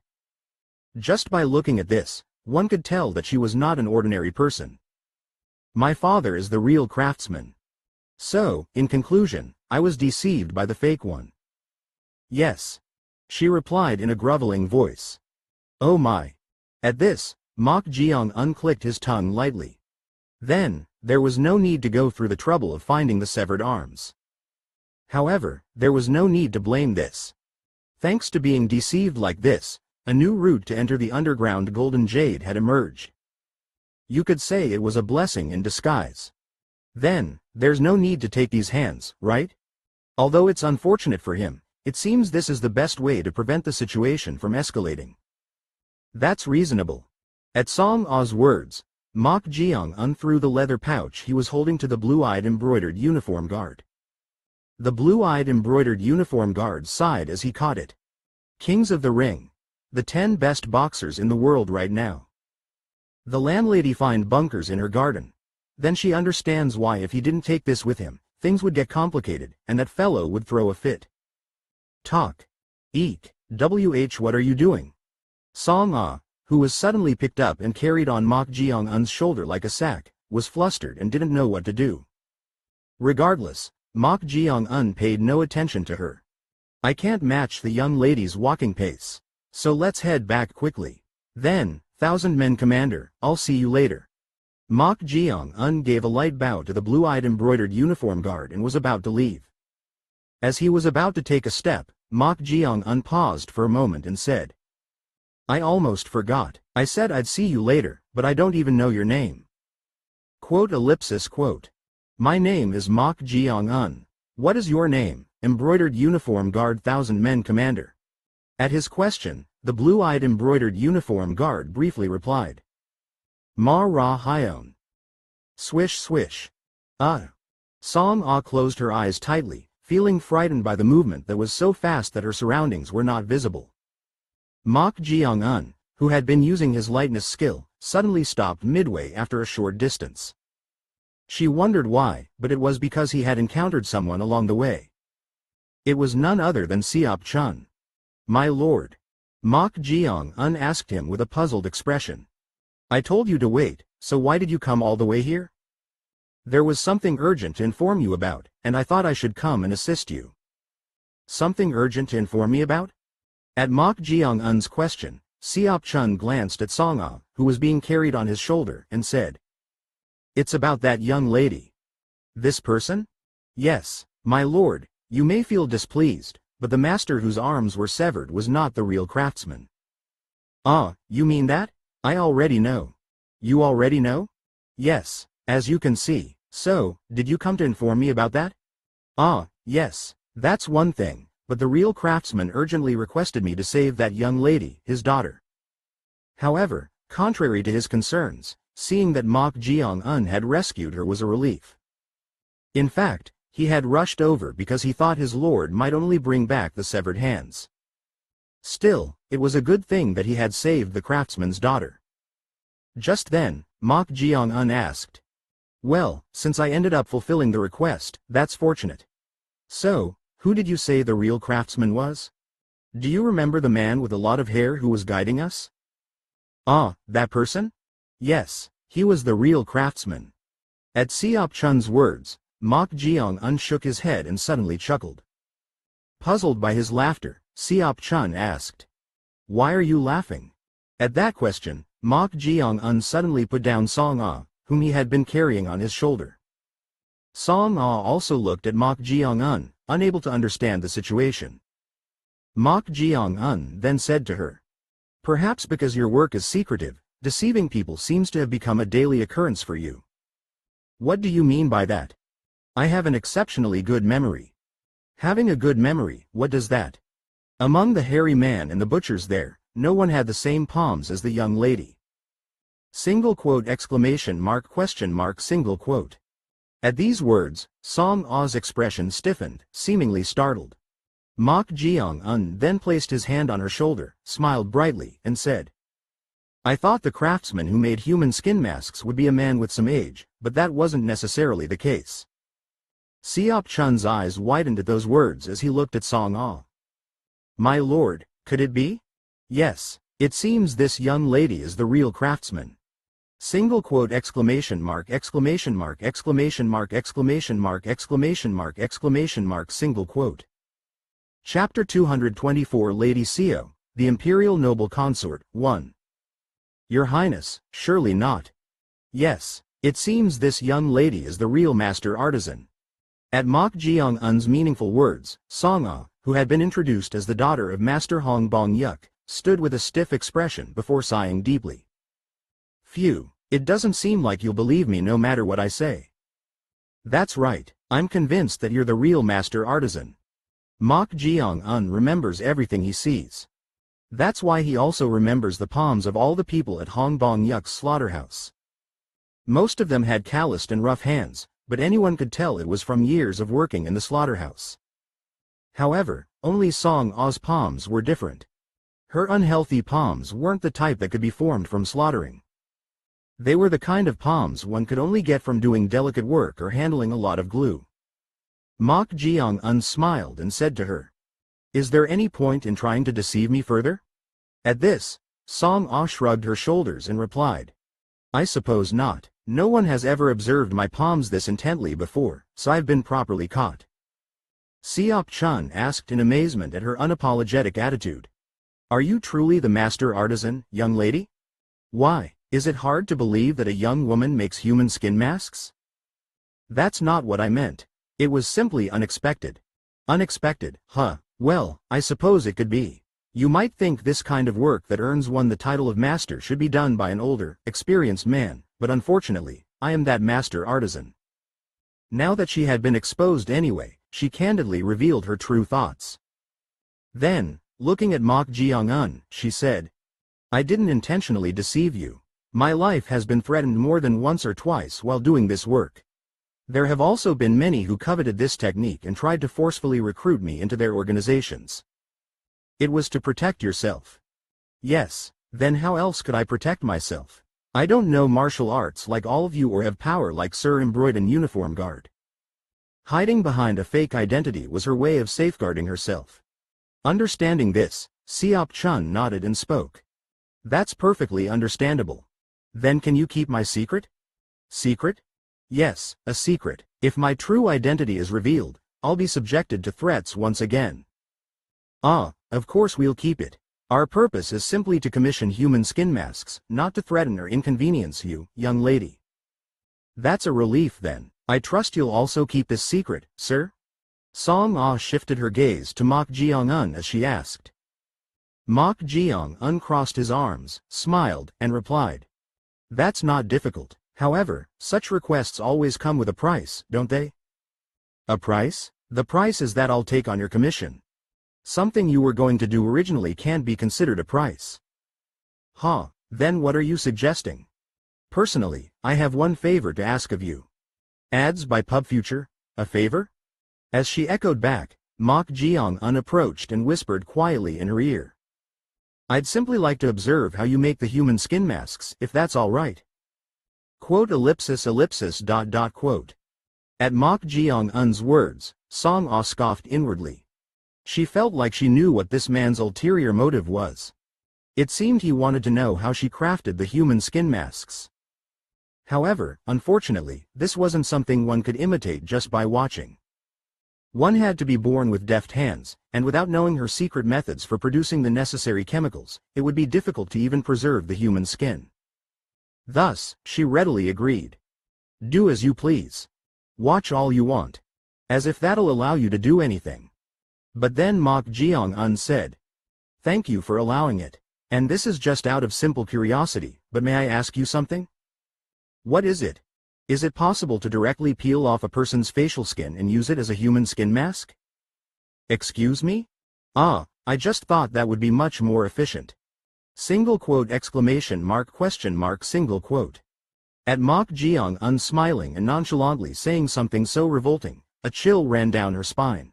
Just by looking at this, one could tell that she was not an ordinary person. My father is the real craftsman. So, in conclusion, I was deceived by the fake one. Yes. She replied in a groveling voice. Oh my. At this, Mok Jeong unclicked his tongue lightly. Then, there was no need to go through the trouble of finding the severed arms. However, there was no need to blame this. Thanks to being deceived like this, a new route to enter the underground Golden Jade had emerged. You could say it was a blessing in disguise. Then, there's no need to take these hands, right? Although it's unfortunate for him, it seems this is the best way to prevent the situation from escalating. That's reasonable. At Song Ah's words, Mok Jeong unthrew the leather pouch he was holding to the blue-eyed embroidered uniform guard. The blue-eyed embroidered uniform guard sighed as he caught it. Kings of the Ring. The 10 best boxers in the world right now. The landlady find bunkers in her garden. Then she understands why if he didn't take this with him, things would get complicated, and that fellow would throw a fit. Talk. Eek. What are you doing? Song Ah, who was suddenly picked up and carried on Mok Jeong-un's shoulder like a sack, was flustered and didn't know what to do. Regardless, Mok Jeong-un paid no attention to her. I can't match the young lady's walking pace. So let's head back quickly. Then, 1,000 men commander, I'll see you later. Mok Jeong-un gave a light bow to the blue-eyed embroidered uniform guard and was about to leave. As he was about to take a step, Mok Jeong-un paused for a moment and said, I almost forgot. I said I'd see you later, but I don't even know your name. Quote. My name is Mok Jeong-un. What is your name? Embroidered uniform guard 1,000 men commander. At his question, the blue-eyed embroidered uniform guard briefly replied. Ma Ra Hyon. Swish swish. Song Ah closed her eyes tightly, feeling frightened by the movement that was so fast that her surroundings were not visible. Mok Jeong-un, who had been using his lightness skill, suddenly stopped midway after a short distance. She wondered why, but it was because he had encountered someone along the way. It was none other than Seop Chun. My lord. Mok Jeong-un asked him with a puzzled expression. I told you to wait, so why did you come all the way here? There was something urgent to inform you about, and I thought I should come and assist you. Something urgent to inform me about? At Mok Jeong-un's question, Seop Chun glanced at Song Ah, who was being carried on his shoulder, and said, It's about that young lady. This person? Yes, my lord, you may feel displeased, but the master whose arms were severed was not the real craftsman. Ah, you mean that? I already know. You already know? Yes, as you can see. So, did you come to inform me about that? Ah, yes, that's one thing, but the real craftsman urgently requested me to save that young lady, his daughter. However, contrary to his concerns, seeing that Mok Jeong-un had rescued her was a relief. In fact, he had rushed over because he thought his lord might only bring back the severed hands. Still, it was a good thing that he had saved the craftsman's daughter. Just then, Mok Jeong-un asked, Well, since I ended up fulfilling the request, that's fortunate. So, who did you say the real craftsman was? Do you remember the man with a lot of hair who was guiding us? Ah, that person? Yes, he was the real craftsman. At Seop Chun's words, Mok Jeong-un shook his head and suddenly chuckled. Puzzled by his laughter, Seop Chun asked, Why are you laughing? At that question, Mok Jeong-un suddenly put down Song Ah, whom he had been carrying on his shoulder. Song Ah also looked at Mok Jeong-un, unable to understand the situation. Mok Jeong-un then said to her, Perhaps because your work is secretive, deceiving people seems to have become a daily occurrence for you. What do you mean by that? I have an exceptionally good memory. Having a good memory, what does that? Among the hairy man and the butchers there, no one had the same palms as the young lady. Single quote exclamation mark question mark single quote. At these words, Song Ah's expression stiffened, seemingly startled. Mok Jeong-un then placed his hand on her shoulder, smiled brightly, and said, I thought the craftsman who made human skin masks would be a man with some age, but that wasn't necessarily the case. Seop Chun's eyes widened at those words as he looked at Song Ah. My lord, could it be? Yes, it seems this young lady is the real craftsman. Single quote exclamation mark exclamation mark exclamation mark exclamation mark exclamation mark exclamation mark single quote. Chapter 224 Lady Seo, the Imperial Noble Consort, 1. Your Highness, surely not. Yes, it seems this young lady is the real master artisan. At Mok Jeong-un's meaningful words, Song Ah, who had been introduced as the daughter of Master Hong Bong-yuk, stood with a stiff expression before sighing deeply. Phew, it doesn't seem like you'll believe me no matter what I say. That's right, I'm convinced that you're the real master artisan. Mok Jeong-un remembers everything he sees. That's why he also remembers the palms of all the people at Hong Bong-yuk's slaughterhouse. Most of them had calloused and rough hands, but anyone could tell it was from years of working in the slaughterhouse. However, only Song Ah's palms were different. Her unhealthy palms weren't the type that could be formed from slaughtering. They were the kind of palms one could only get from doing delicate work or handling a lot of glue. Mok Jeong smiled and said to her, "Is there any point in trying to deceive me further?" At this, Song shrugged her shoulders and replied, "I suppose not. No one has ever observed my palms this intently before, so I've been properly caught." Seop Chun asked in amazement at her unapologetic attitude, "Are you truly the master artisan, young lady? Why, is it hard to believe that a young woman makes human skin masks?" "That's not what I meant. It was simply unexpected." "Unexpected, huh? Well, I suppose it could be. You might think this kind of work that earns one the title of master should be done by an older, experienced man, but unfortunately, I am that master artisan." Now that she had been exposed anyway, she candidly revealed her true thoughts. Then, looking at Mok Jeong, she said, "I didn't intentionally deceive you. My life has been threatened more than once or twice while doing this work. There have also been many who coveted this technique and tried to forcefully recruit me into their organizations." "It was to protect yourself." "Yes, then how else could I protect myself? I don't know martial arts like all of you or have power like Sir Embroidered Uniform Guard." Hiding behind a fake identity was her way of safeguarding herself. Understanding this, Seop Chun nodded and spoke. "That's perfectly understandable. Then can you keep my secret?" "Secret?" "Yes, a secret. If my true identity is revealed, I'll be subjected to threats once again." "Ah, of course we'll keep it. Our purpose is simply to commission human skin masks, not to threaten or inconvenience you, young lady." "That's a relief then. I trust you'll also keep this secret, sir?" Song shifted her gaze to Mok Jeong as she asked. Mok Jeong uncrossed his arms, smiled, and replied, "That's not difficult. However, such requests always come with a price, don't they?" "A price? The price is that I'll take on your commission. Something you were going to do originally can't be considered a price." "Huh, then what are you suggesting?" "Personally, I have one favor to ask of you." Ads by Pub Future, a favor? As she echoed back, Mok Jeong approached and whispered quietly in her ear. "I'd simply like to observe how you make the human skin masks, if that's all right." Quote ellipsis. Quote. At Mok Jeong's words, Song scoffed inwardly. She felt like she knew what this man's ulterior motive was. It seemed he wanted to know how she crafted the human skin masks. However, unfortunately, this wasn't something one could imitate just by watching. One had to be born with deft hands, and without knowing her secret methods for producing the necessary chemicals, it would be difficult to even preserve the human skin. Thus, she readily agreed. "Do as you please. Watch all you want. As if that'll allow you to do anything." But then Mok Jeong said, "Thank you for allowing it. And this is just out of simple curiosity, but may I ask you something?" "What is it? Is it possible to directly peel off a person's facial skin and use it as a human skin mask?" "Excuse me? I just thought that would be much more efficient." Single quote exclamation mark question mark single quote. At Mok Jeong smiling and nonchalantly saying something so revolting, a chill ran down her spine.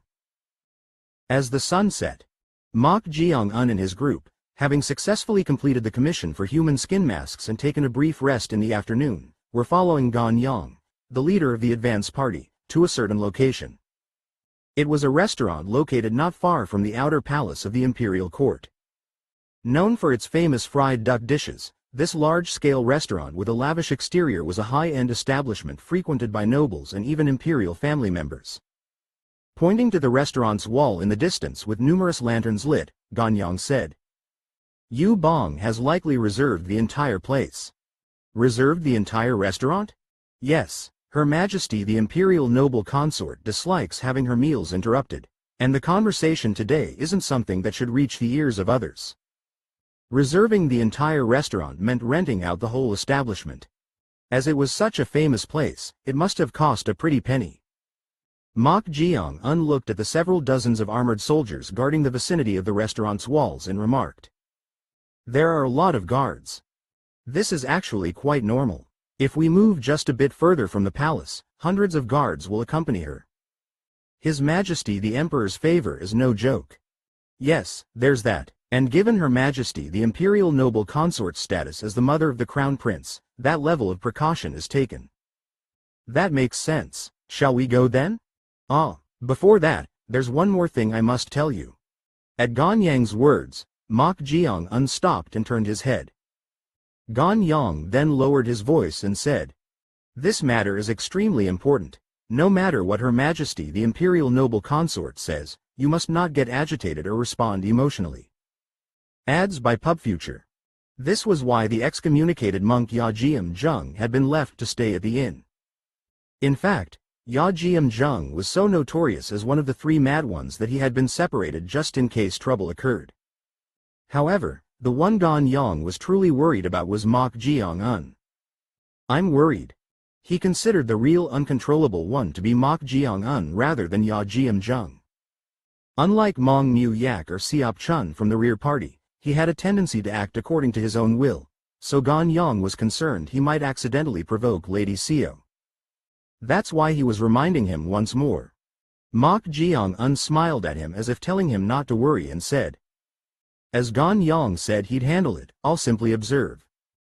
As the sun set, Mok Jeong and his group, having successfully completed the commission for human skin masks and taken a brief rest in the afternoon, were following Jeong, the leader of the advance party, to a certain location. It was a restaurant located not far from the outer palace of the imperial court. Known for its famous fried duck dishes, this large-scale restaurant with a lavish exterior was a high-end establishment frequented by nobles and even imperial family members. Pointing to the restaurant's wall in the distance with numerous lanterns lit, Jeong said, "Yu Bong has likely reserved the entire place." "Reserved the entire restaurant?" "Yes, Her Majesty the Imperial Noble Consort dislikes having her meals interrupted, and the conversation today isn't something that should reach the ears of others." Reserving the entire restaurant meant renting out the whole establishment. As it was such a famous place, it must have cost a pretty penny. Mok Jeong looked at the several dozens of armored soldiers guarding the vicinity of the restaurant's walls and remarked, "There are a lot of guards. This is actually quite normal. If we move just a bit further from the palace, hundreds of guards will accompany her. His Majesty the Emperor's favor is no joke." "Yes, there's that. And given Her Majesty the Imperial Noble Consort status as the mother of the Crown Prince, that level of precaution is taken. That makes sense. Shall we go then? Ah, before that, there's one more thing I must tell you. At Ganyang's words, Mok Jeong unstopped and turned his head. Ganyang then lowered his voice and said, "This matter is extremely important. No matter what Her Majesty the Imperial Noble Consort says, you must not get agitated or respond emotionally." Ads by PubFuture. This was why the excommunicated monk Jeong had been left to stay at the inn. In fact, Jeong was so notorious as one of the three mad ones that he had been separated just in case trouble occurred. However, the one Ganyang was truly worried about was Mok Jeong-un. "I'm worried." He considered the real uncontrollable one to be Mok Jeong-un rather than Jeong. Unlike Mong Mu Yak or Seop Chun from the rear party, he had a tendency to act according to his own will, so Ganyang was concerned he might accidentally provoke Lady Seo. That's why he was reminding him once more. Mok Jeong-un smiled at him as if telling him not to worry and said, "As Ganyang said he'd handle it, I'll simply observe."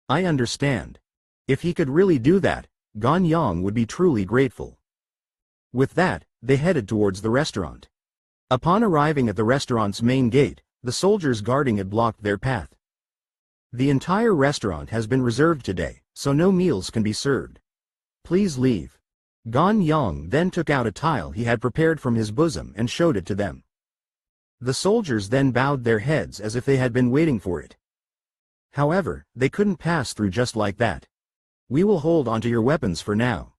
"I understand." If he could really do that, Ganyang would be truly grateful. With that, they headed towards the restaurant. Upon arriving at the restaurant's main gate, the soldiers guarding it blocked their path. "The entire restaurant has been reserved today, so no meals can be served. Please leave." Ganyang then took out a tile he had prepared from his bosom and showed it to them. The soldiers then bowed their heads as if they had been waiting for it. However, they couldn't pass through just like that. "We will hold onto your weapons for now."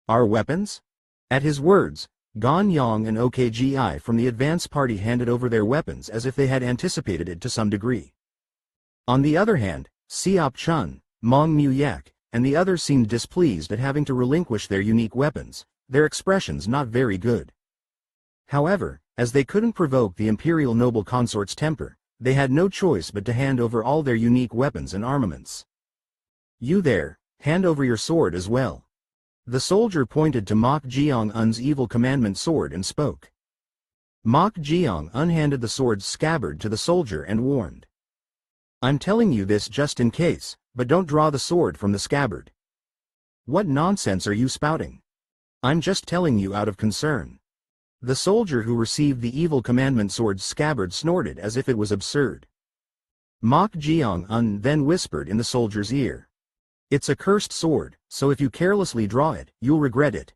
"Our weapons?" At his words, Ganyang and OKGI from the advance party handed over their weapons as if they had anticipated it to some degree. On the other hand, Seop Chun, Mong Mu Yak, and the others seemed displeased at having to relinquish their unique weapons, their expressions not very good. However, as they couldn't provoke the Imperial Noble Consort's temper, they had no choice but to hand over all their unique weapons and armaments. "You there, hand over your sword as well." The soldier pointed to Mok Jeong-un's evil commandment sword and spoke. Mok Jeong-un handed the sword's scabbard to the soldier and warned, "I'm telling you this just in case, but don't draw the sword from the scabbard." "What nonsense are you spouting?" "I'm just telling you out of concern." The soldier who received the evil commandment sword's scabbard snorted as if it was absurd. Mok Jeong-un then whispered in the soldier's ear, "It's a cursed sword, so if you carelessly draw it, you'll regret it."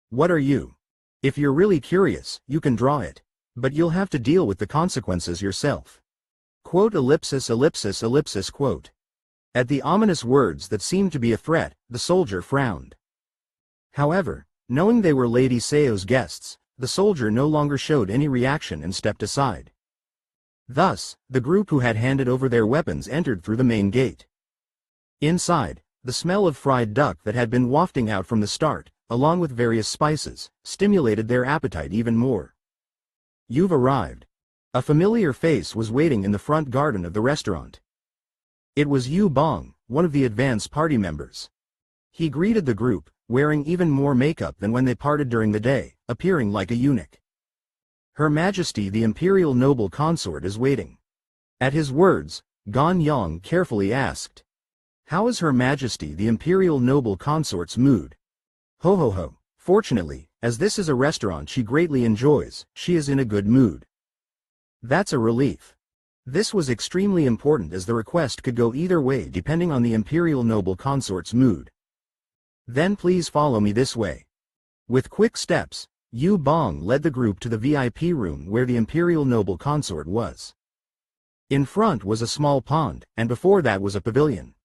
"What are you? If you're really curious, you can draw it, but you'll have to deal with the consequences yourself." Quote ellipsis ellipsis ellipsis quote. At the ominous words that seemed to be a threat, the soldier frowned. However, knowing they were Lady Seo's guests, the soldier no longer showed any reaction and stepped aside. Thus, the group who had handed over their weapons entered through the main gate. Inside, the smell of fried duck that had been wafting out from the start, along with various spices, stimulated their appetite even more. "You've arrived." A familiar face was waiting in the front garden of the restaurant. It was Yu Bong, one of the advance party members. He greeted the group, wearing even more makeup than when they parted during the day, appearing like a eunuch. "Her Majesty the Imperial Noble Consort is waiting." At his words, Ganyang carefully asked, "How is Her Majesty the Imperial Noble Consort's mood?" "Ho ho ho, fortunately, as this is a restaurant she greatly enjoys, she is in a good mood." "That's a relief." This was extremely important as the request could go either way depending on the Imperial Noble Consort's mood. "Then please follow me this way." With quick steps, Yu Bong led the group to the VIP room where the Imperial Noble Consort was. In front was a small pond, and before that was a pavilion.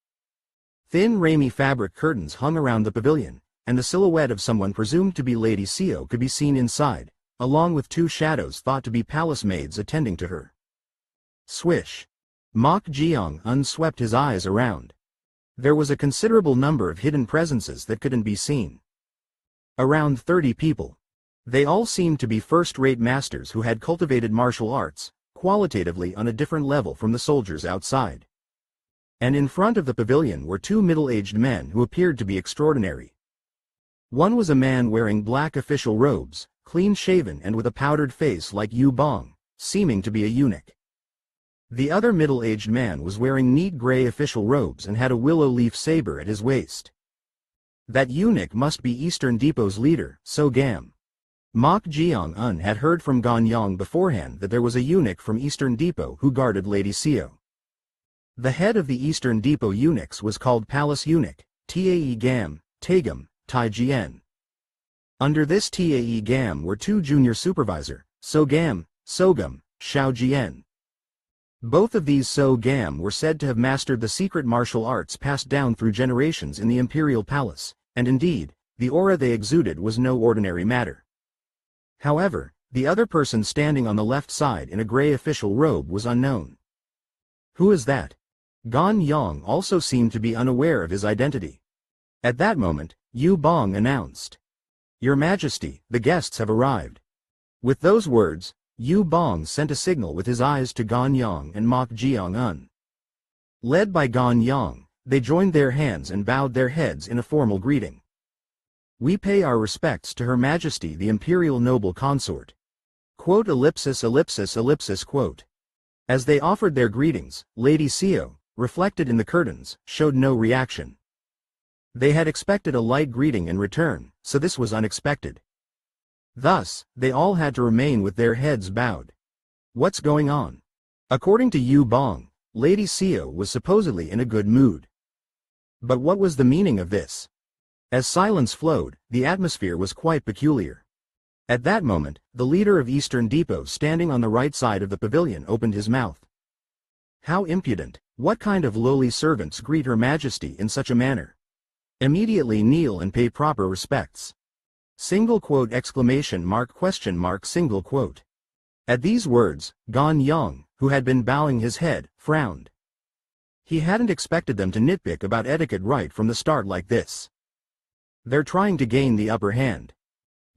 Thin ramy fabric curtains hung around the pavilion, and the silhouette of someone presumed to be Lady Seo could be seen inside, along with two shadows thought to be palace maids attending to her. Swish. Mok Jeong-un swept his eyes around. There was a considerable number of hidden presences that couldn't be seen. Around 30 people. They all seemed to be first-rate masters who had cultivated martial arts, qualitatively on a different level from the soldiers outside. And in front of the pavilion were two middle-aged men who appeared to be extraordinary. One was a man wearing black official robes, clean-shaven and with a powdered face like Yu Bong, seeming to be a eunuch. The other middle-aged man was wearing neat gray official robes and had a willow leaf saber at his waist. That eunuch must be Eastern Depot's leader, So Gam. Mok Jeong-un had heard from Ganyang beforehand that there was a eunuch from Eastern Depot who guarded Lady Seo. The head of the Eastern Depot eunuchs was called Palace Eunuch, Tae Gam, Tagum, Tai Jien. Under this Tae Gam were two junior supervisor, So Gam, Sogum, Xiao Jian. Both of these So Gam were said to have mastered the secret martial arts passed down through generations in the imperial palace, and indeed, the aura they exuded was no ordinary matter. However, the other person standing on the left side in a gray official robe was unknown. Who is that? Ganyang also seemed to be unaware of his identity. At that moment, Yu Bong announced, "Your Majesty, the guests have arrived." With those words, Yu Bong sent a signal with his eyes to Ganyang and Mok Jeong-un. Led by Ganyang, they joined their hands and bowed their heads in a formal greeting. "We pay our respects to Her Majesty the Imperial Noble Consort." Quote ellipsis ellipsis ellipsis quote. As they offered their greetings, Lady Seo, reflected in the curtains, showed no reaction. They had expected a light greeting in return, so this was unexpected. Thus, they all had to remain with their heads bowed. What's going on? According to Yu Bong, Lady Seo was supposedly in a good mood. But what was the meaning of this? As silence flowed, the atmosphere was quite peculiar. At that moment, the leader of Eastern Depot standing on the right side of the pavilion opened his mouth. How impudent! What kind of lowly servants greet Her Majesty in such a manner? Immediately kneel and pay proper respects. Single quote exclamation mark question mark single quote. At these words, Ganyang, who had been bowing his head, frowned. He hadn't expected them to nitpick about etiquette right from the start like this. They're trying to gain the upper hand.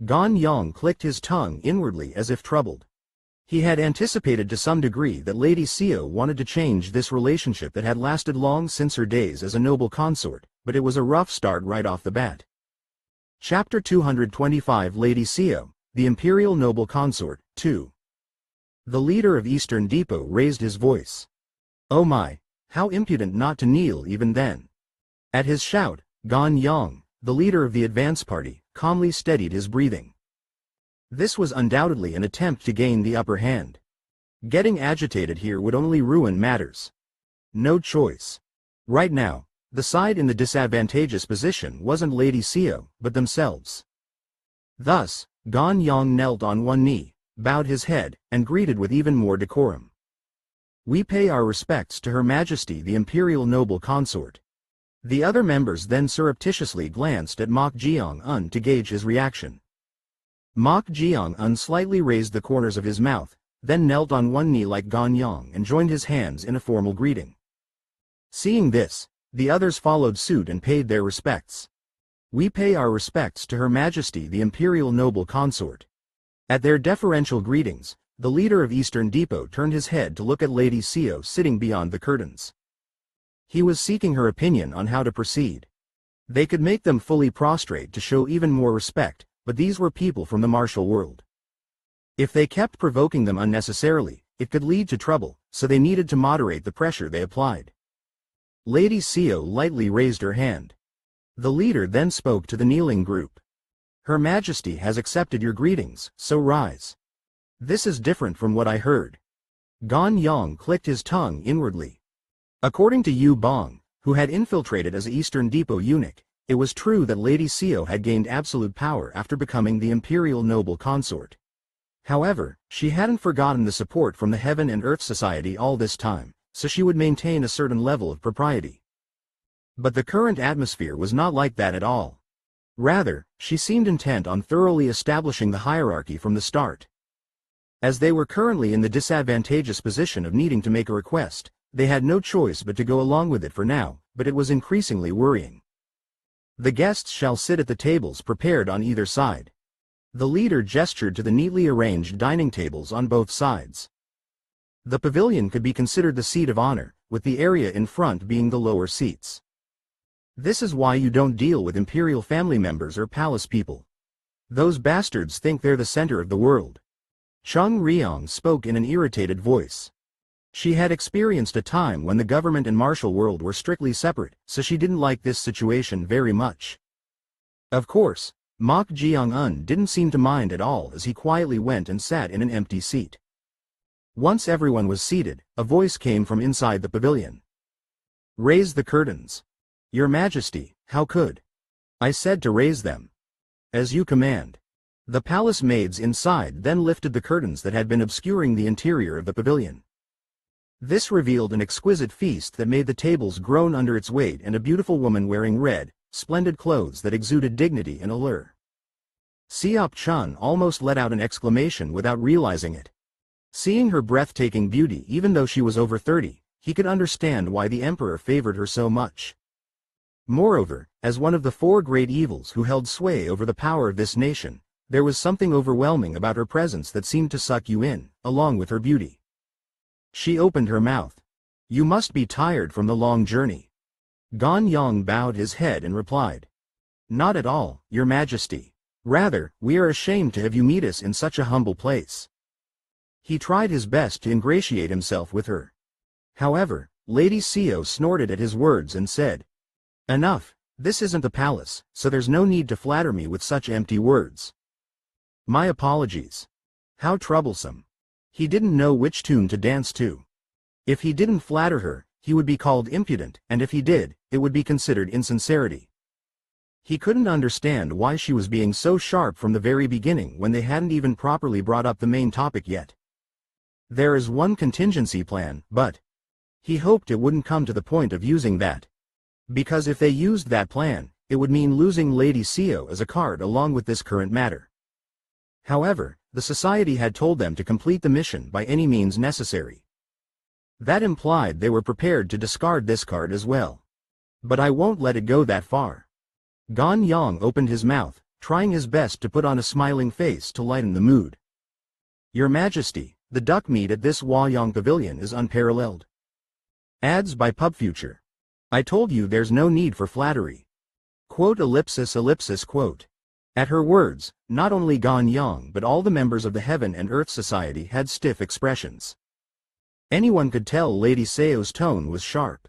Ganyang clicked his tongue inwardly as if troubled. He had anticipated to some degree that Lady Seo wanted to change this relationship that had lasted long since her days as a noble consort, but it was a rough start right off the bat. Chapter 225 Lady Seo, the Imperial Noble Consort, 2. The leader of Eastern Depot raised his voice. Oh my, how impudent not to kneel even then. At his shout, Ganyang, the leader of the advance party, calmly steadied his breathing. This was undoubtedly an attempt to gain the upper hand. Getting agitated here would only ruin matters. No choice. Right now, the side in the disadvantageous position wasn't Lady Seo, but themselves. Thus, Ganyang knelt on one knee, bowed his head, and greeted with even more decorum. We pay our respects to Her Majesty the Imperial Noble Consort. The other members then surreptitiously glanced at Mok Jeong-un to gauge his reaction. Mok Jeong-un slightly raised the corners of his mouth, then knelt on one knee like Ganyang and joined his hands in a formal greeting. Seeing this, the others followed suit and paid their respects. We pay our respects to Her Majesty the Imperial Noble Consort. At their deferential greetings, the leader of Eastern Depot turned his head to look at Lady Seo sitting beyond the curtains. He was seeking her opinion on how to proceed. They could make them fully prostrate to show even more respect, but these were people from the martial world. If they kept provoking them unnecessarily, it could lead to trouble, so they needed to moderate the pressure they applied. Lady Seo lightly raised her hand. The leader then spoke to the kneeling group. Her Majesty has accepted your greetings, so rise. This is different from what I heard. Ganyang clicked his tongue inwardly. According to Yu Bong, who had infiltrated as Eastern Depot eunuch, it was true that Lady Seo had gained absolute power after becoming the Imperial Noble Consort. However, she hadn't forgotten the support from the Heaven and Earth Society all this time, so she would maintain a certain level of propriety. But the current atmosphere was not like that at all. Rather, she seemed intent on thoroughly establishing the hierarchy from the start. As they were currently in the disadvantageous position of needing to make a request, they had no choice but to go along with it for now, but it was increasingly worrying. The guests shall sit at the tables prepared on either side. The leader gestured to the neatly arranged dining tables on both sides. The pavilion could be considered the seat of honor, with the area in front being the lower seats. This is why you don't deal with imperial family members or palace people. Those bastards think they're the center of the world. Chung Ryong spoke in an irritated voice. She had experienced a time when the government and martial world were strictly separate, so she didn't like this situation very much. Of course, Mok Jeong-un didn't seem to mind at all as he quietly went and sat in an empty seat. Once everyone was seated, a voice came from inside the pavilion. "Raise the curtains. Your Majesty, how could I said to raise them?" "As you command." The palace maids inside then lifted the curtains that had been obscuring the interior of the pavilion. This revealed an exquisite feast that made the tables groan under its weight and a beautiful woman wearing red, splendid clothes that exuded dignity and allure. Seop-chun almost let out an exclamation without realizing it. Seeing her breathtaking beauty even though she was over 30, he could understand why the emperor favored her so much. Moreover, as one of the four great evils who held sway over the power of this nation, there was something overwhelming about her presence that seemed to suck you in, along with her beauty. She opened her mouth. "You must be tired from the long journey." Jeong bowed his head and replied, "Not at all, Your Majesty. Rather, we are ashamed to have you meet us in such a humble place." He tried his best to ingratiate himself with her. However, Lady Seo snorted at his words and said, "Enough, this isn't the palace, so there's no need to flatter me with such empty words." "My apologies. How troublesome." He didn't know which tune to dance to. If he didn't flatter her, he would be called impudent, and if he did, it would be considered insincerity. He couldn't understand why she was being so sharp from the very beginning when they hadn't even properly brought up the main topic yet. There is one contingency plan, but he hoped it wouldn't come to the point of using that. Because if they used that plan, it would mean losing Lady Seo as a card along with this current matter. However, the society had told them to complete the mission by any means necessary. That implied they were prepared to discard this card as well. But I won't let it go that far. Jeong opened his mouth, trying his best to put on a smiling face to lighten the mood. "Your Majesty, the duck meat at this Hwayoung pavilion is unparalleled." Ads by PubFuture. "I told you there's no need for flattery." Quote. At her words, not only Jeong but all the members of the Heaven and Earth Society had stiff expressions. Anyone could tell Lady Seo's tone was sharp.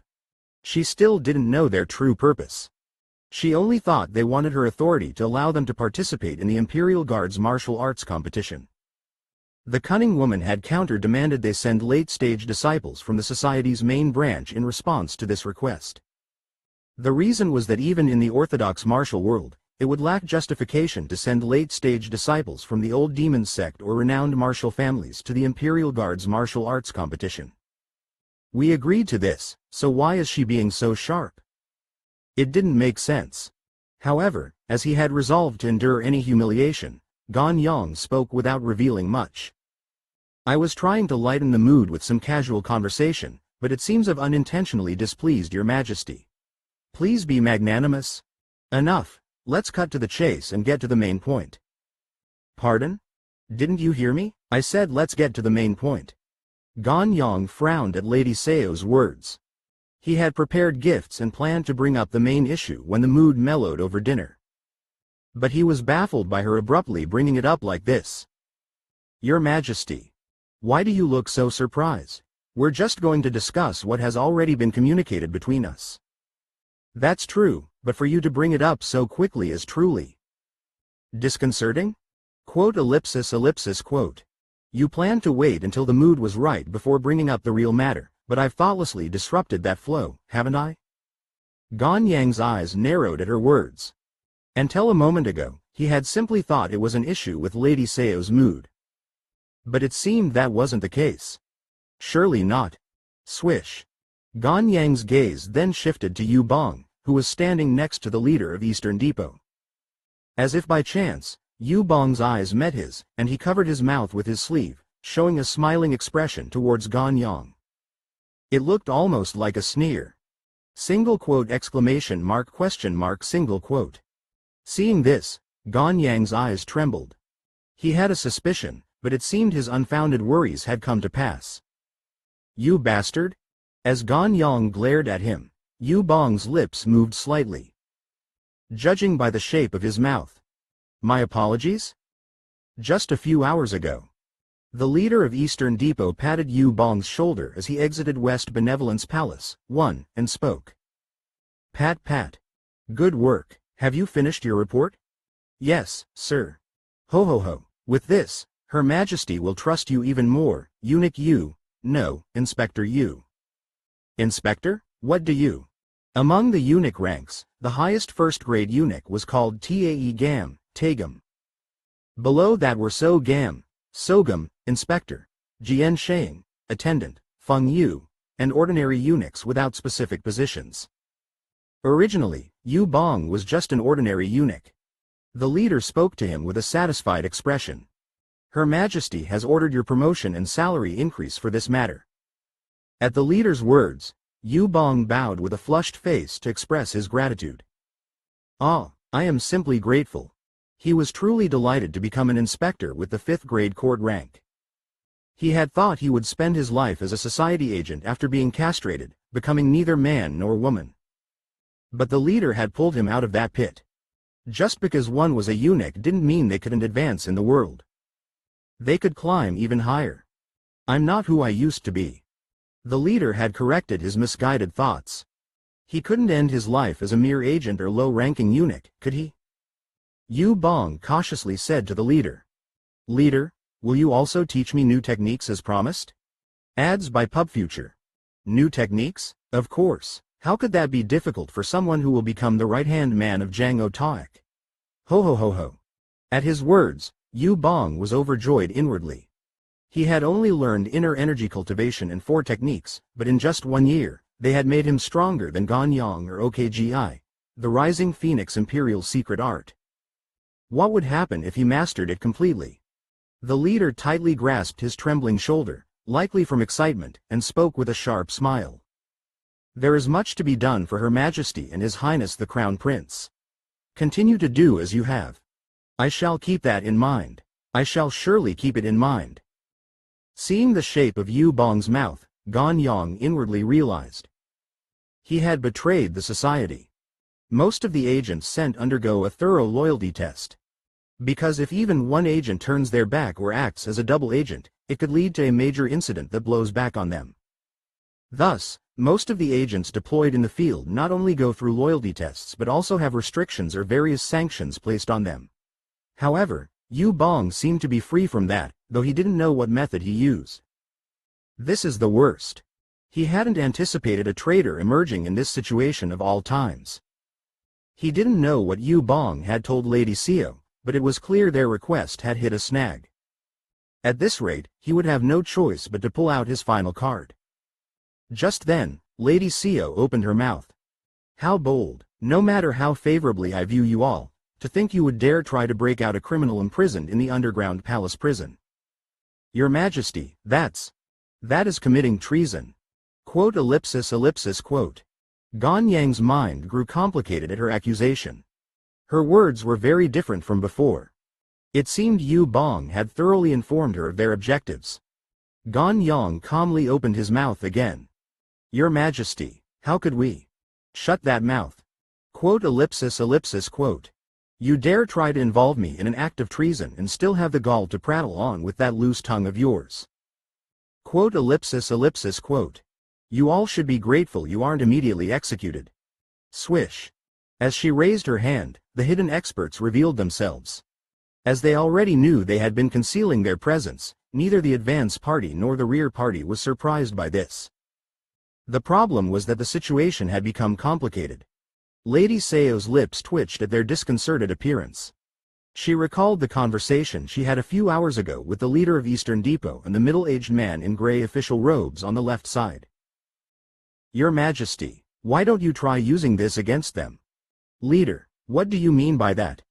She still didn't know their true purpose. She only thought they wanted her authority to allow them to participate in the Imperial Guard's martial arts competition. The cunning woman had counter-demanded they send late-stage disciples from the society's main branch in response to this request. The reason was that even in the orthodox martial world, it would lack justification to send late-stage disciples from the old demon sect or renowned martial families to the Imperial Guard's martial arts competition. We agreed to this, so why is she being so sharp? It didn't make sense. However, as he had resolved to endure any humiliation, Jeong spoke without revealing much. "I was trying to lighten the mood with some casual conversation, but it seems I've unintentionally displeased Your Majesty. Please be magnanimous." "Enough. Let's cut to the chase and get to the main point." "Pardon? Didn't you hear me? I said let's get to the main point." Jeong frowned at Lady Seo's words. He had prepared gifts and planned to bring up the main issue when the mood mellowed over dinner. But he was baffled by her abruptly bringing it up like this. "Your Majesty. Why do you look so surprised? We're just going to discuss what has already been communicated between us." "That's true, but for you to bring it up so quickly is truly disconcerting." Quote. You planned to wait until the mood was right before bringing up the real matter, but I've thoughtlessly disrupted that flow, haven't I? Jeong's eyes narrowed at her words. Until a moment ago, he had simply thought it was an issue with Lady Seo's mood. But it seemed that wasn't the case. Surely not. Swish. Jeong's gaze then shifted to Yu Bong, who was standing next to the leader of Eastern Depot. As if by chance, Yu Bong's eyes met his, and he covered his mouth with his sleeve, showing a smiling expression towards Jeong. It looked almost like a sneer. Single quote exclamation mark question mark single quote. Seeing this, Jeong's eyes trembled. He had a suspicion, but it seemed his unfounded worries had come to pass. "You bastard?" As Jeong glared at him, Yu Bong's lips moved slightly. Judging by the shape of his mouth. "My apologies? Just a few hours ago. The leader of Eastern Depot patted Yu Bong's shoulder as he exited West Benevolence Palace, and spoke. Pat pat. Good work. Have you finished your report? Yes, sir. Ho ho ho. With this, Her Majesty will trust you even more, Eunuch Yu. No, Inspector Yu. Inspector? What do you? Among the eunuch ranks, the highest first-grade eunuch was called Tae Gam, Tagum. Below that were So Gam, Sogum, Inspector, Jian Sheng, Attendant, Feng Yu, and ordinary eunuchs without specific positions. Originally, Yu Bong was just an ordinary eunuch. The leader spoke to him with a satisfied expression. Her Majesty has ordered your promotion and salary increase for this matter. At the leader's words, Yu Bong bowed with a flushed face to express his gratitude. Ah, I am simply grateful. He was truly delighted to become an inspector with the 5th grade court rank. He had thought he would spend his life as a society agent after being castrated, becoming neither man nor woman. But the leader had pulled him out of that pit. Just because one was a eunuch didn't mean they couldn't advance in the world. They could climb even higher. I'm not who I used to be. The leader had corrected his misguided thoughts. He couldn't end his life as a mere agent or low-ranking eunuch, could he? Yu Bong cautiously said to the leader. Leader, will you also teach me new techniques as promised? Ads by PubFuture. New techniques? Of course. How could that be difficult for someone who will become the right-hand man of Jang Otaik? Ho ho ho ho. At his words, Yu Bong was overjoyed inwardly. He had only learned inner energy cultivation and 4 techniques, but in just 1 year, they had made him stronger than Ganyang or OKGI, the Rising Phoenix Imperial secret art. What would happen if he mastered it completely? The leader tightly grasped his trembling shoulder, likely from excitement, and spoke with a sharp smile. There is much to be done for Her Majesty and His Highness the Crown Prince. Continue to do as you have. I shall keep that in mind. I shall surely keep it in mind. Seeing the shape of Yu Bong's mouth, Ganyang inwardly realized. He had betrayed the society. Most of the agents sent undergo a thorough loyalty test. Because if even one agent turns their back or acts as a double agent, it could lead to a major incident that blows back on them. Thus, most of the agents deployed in the field not only go through loyalty tests but also have restrictions or various sanctions placed on them. However, Yu Bong seemed to be free from that, though he didn't know what method he used. This is the worst. He hadn't anticipated a traitor emerging in this situation of all times. He didn't know what Yu Bong had told Lady Seo, but it was clear their request had hit a snag. At this rate, he would have no choice but to pull out his final card. Just then, Lady Seo opened her mouth. How bold, no matter how favorably I view you all, to think you would dare try to break out a criminal imprisoned in the underground palace prison. Your Majesty, that is committing treason. Quote. Ganyang's mind grew complicated at her accusation. Her words were very different from before. It seemed Yu Bong had thoroughly informed her of their objectives. Ganyang calmly opened his mouth again. Your Majesty, how could we? Shut that mouth. Quote. You dare try to involve me in an act of treason and still have the gall to prattle on with that loose tongue of yours. Quote. You all should be grateful you aren't immediately executed. Swish. As she raised her hand, the hidden experts revealed themselves. As they already knew they had been concealing their presence, neither the advance party nor the rear party was surprised by this. The problem was that the situation had become complicated. Lady Seo's lips twitched at their disconcerted appearance. She recalled the conversation she had a few hours ago with the leader of Eastern Depot and the middle-aged man in gray official robes on the left side. Your Majesty, why don't you try using this against them? Leader, what do you mean by that?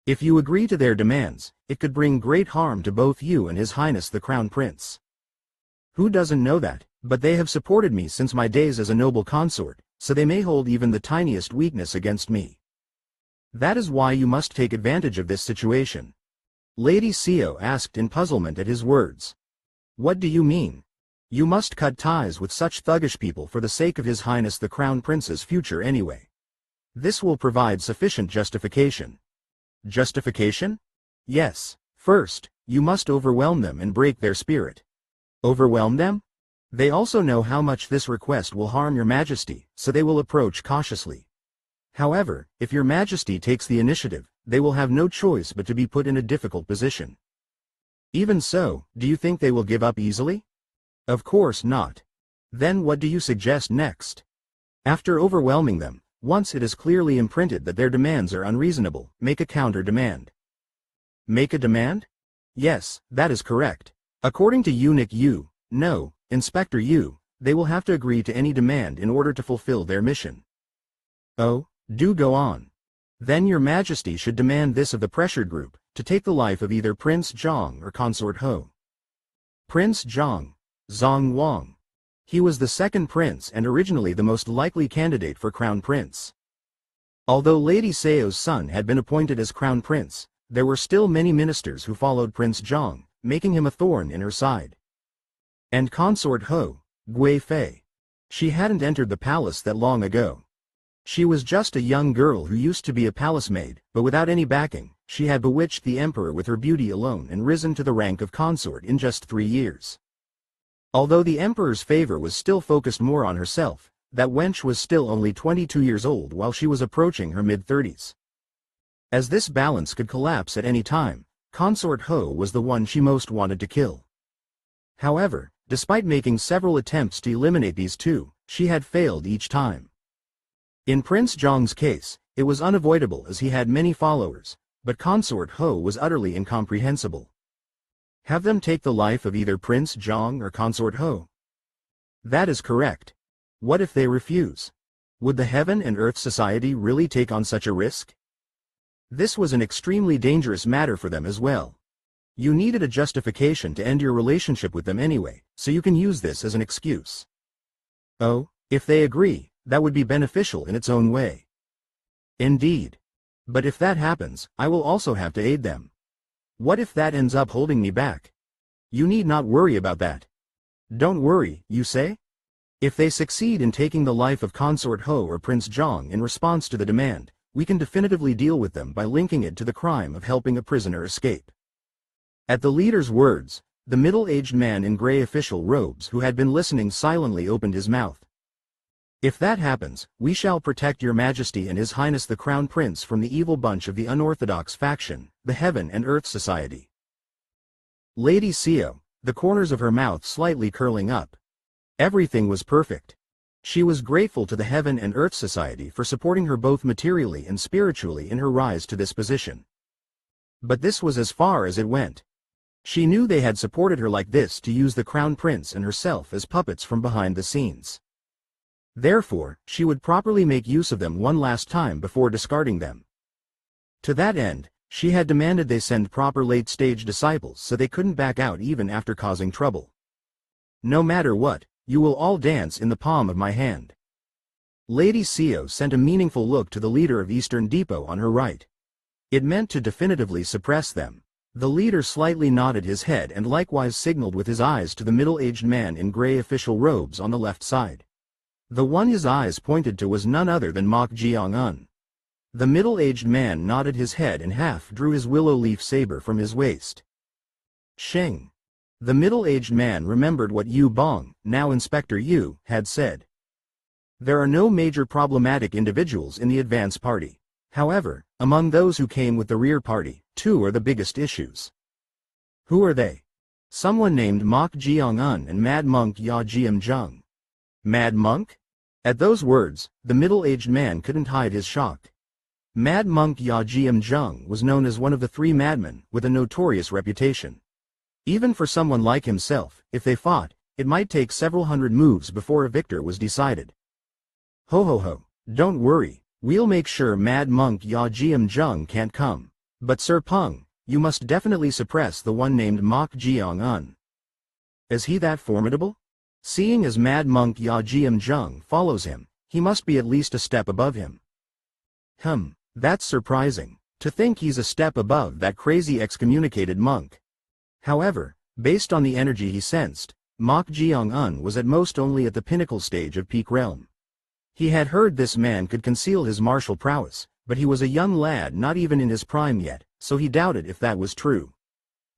If you agree to their demands, it could bring great harm to both you and His Highness the Crown Prince. Who doesn't know that, but they have supported me since my days as a noble consort, so they may hold even the tiniest weakness against me. That is why you must take advantage of this situation. Lady Seo asked in puzzlement at his words. What do you mean? You must cut ties with such thuggish people for the sake of His Highness the Crown Prince's future anyway. This will provide sufficient justification. Justification? Yes. First, you must overwhelm them and break their spirit. Overwhelm them? They also know how much this request will harm your majesty, so they will approach cautiously. However, if your majesty takes the initiative, they will have no choice but to be put in a difficult position. Even so, do you think they will give up easily? Of course not. Then what do you suggest next? After overwhelming them, once it is clearly imprinted that their demands are unreasonable, make a counter-demand. Make a demand? Yes, that is correct. According to Eunuch Yu, no, Inspector Yu, they will have to agree to any demand in order to fulfill their mission. Oh, do go on. Then your majesty should demand this of the pressured group, to take the life of either Prince Jeong or Consort Ho. Prince Jeong, Zong Wang. He was the second prince and originally the most likely candidate for crown prince. Although Lady Seo's son had been appointed as crown prince, there were still many ministers who followed Prince Jeong, making him a thorn in her side. And Consort Ho, Gui Fei. She hadn't entered the palace that long ago. She was just a young girl who used to be a palace maid, but without any backing, she had bewitched the emperor with her beauty alone and risen to the rank of consort in just 3 years. Although the emperor's favor was still focused more on herself, that wench was still only 22 years old while she was approaching her mid-30s. As this balance could collapse at any time, Consort Ho was the one she most wanted to kill. However, despite making several attempts to eliminate these two, she had failed each time. In Prince Jeong's case, it was unavoidable as he had many followers, but Consort Ho was utterly incomprehensible. Have them take the life of either Prince Jeong or Consort Ho? That is correct. What if they refuse? Would the Heaven and Earth Society really take on such a risk? This was an extremely dangerous matter for them as well. You needed a justification to end your relationship with them anyway, so you can use this as an excuse. Oh, if they agree, that would be beneficial in its own way. Indeed. But if that happens, I will also have to aid them. What if that ends up holding me back? You need not worry about that. Don't worry, you say? If they succeed in taking the life of Consort Ho or Prince Jeong in response to the demand, we can definitively deal with them by linking it to the crime of helping a prisoner escape. At the leader's words, the middle-aged man in gray official robes who had been listening silently opened his mouth. If that happens, we shall protect your majesty and his highness the crown prince from the evil bunch of the unorthodox faction, the Heaven and Earth Society. Lady Seo, the corners of her mouth slightly curling up. Everything was perfect. She was grateful to the Heaven and Earth Society for supporting her both materially and spiritually in her rise to this position. But this was as far as it went. She knew they had supported her like this to use the crown prince and herself as puppets from behind the scenes. Therefore, she would properly make use of them one last time before discarding them. To that end, she had demanded they send proper late-stage disciples so they couldn't back out even after causing trouble. No matter what, you will all dance in the palm of my hand. Lady Seo sent a meaningful look to the leader of Eastern Depot on her right. It meant to definitively suppress them. The leader slightly nodded his head and likewise signaled with his eyes to the middle-aged man in gray official robes on the left side. The one his eyes pointed to was none other than Mok Jeong-un. The middle-aged man nodded his head and half drew his willow leaf saber from his waist. Sheng. The middle-aged man remembered what Yu Bong, now Inspector Yu, had said. There are no major problematic individuals in the advance party. However, among those who came with the rear party, 2 are the biggest issues. Who are they? Someone named Mok Jeong-un and Mad Monk Ya Jeong. Mad Monk? At those words, the middle-aged man couldn't hide his shock. Mad Monk Ya Jeong was known as one of the 3 madmen, with a notorious reputation. Even for someone like himself, if they fought, it might take several hundred moves before a victor was decided. Ho ho ho, don't worry, we'll make sure Mad Monk Ya Jeong can't come. But Sir Peng, you must definitely suppress the one named Mok Jeong-un. Is he that formidable? Seeing as Mad Monk Ya Jeong follows him, he must be at least a step above him. That's surprising. To think he's a step above that crazy excommunicated monk. However, based on the energy he sensed, Mok Jeong-un was at most only at the pinnacle stage of peak realm. He had heard this man could conceal his martial prowess, but he was a young lad not even in his prime yet, so he doubted if that was true.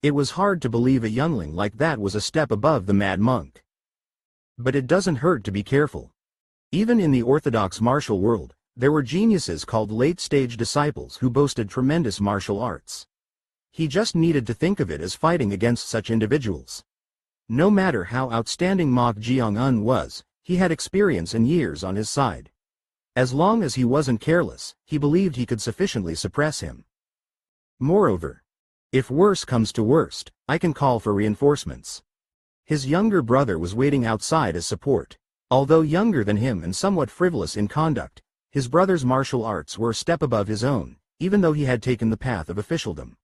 It was hard to believe a youngling like that was a step above the mad monk. But it doesn't hurt to be careful. Even in the orthodox martial world, there were geniuses called late-stage disciples who boasted tremendous martial arts. He just needed to think of it as fighting against such individuals. No matter how outstanding Mok Jeong-un was, he had experience and years on his side. As long as he wasn't careless, he believed he could sufficiently suppress him. Moreover, if worse comes to worst, I can call for reinforcements. His younger brother was waiting outside as support. Although younger than him and somewhat frivolous in conduct, his brother's martial arts were a step above his own, even though he had taken the path of officialdom.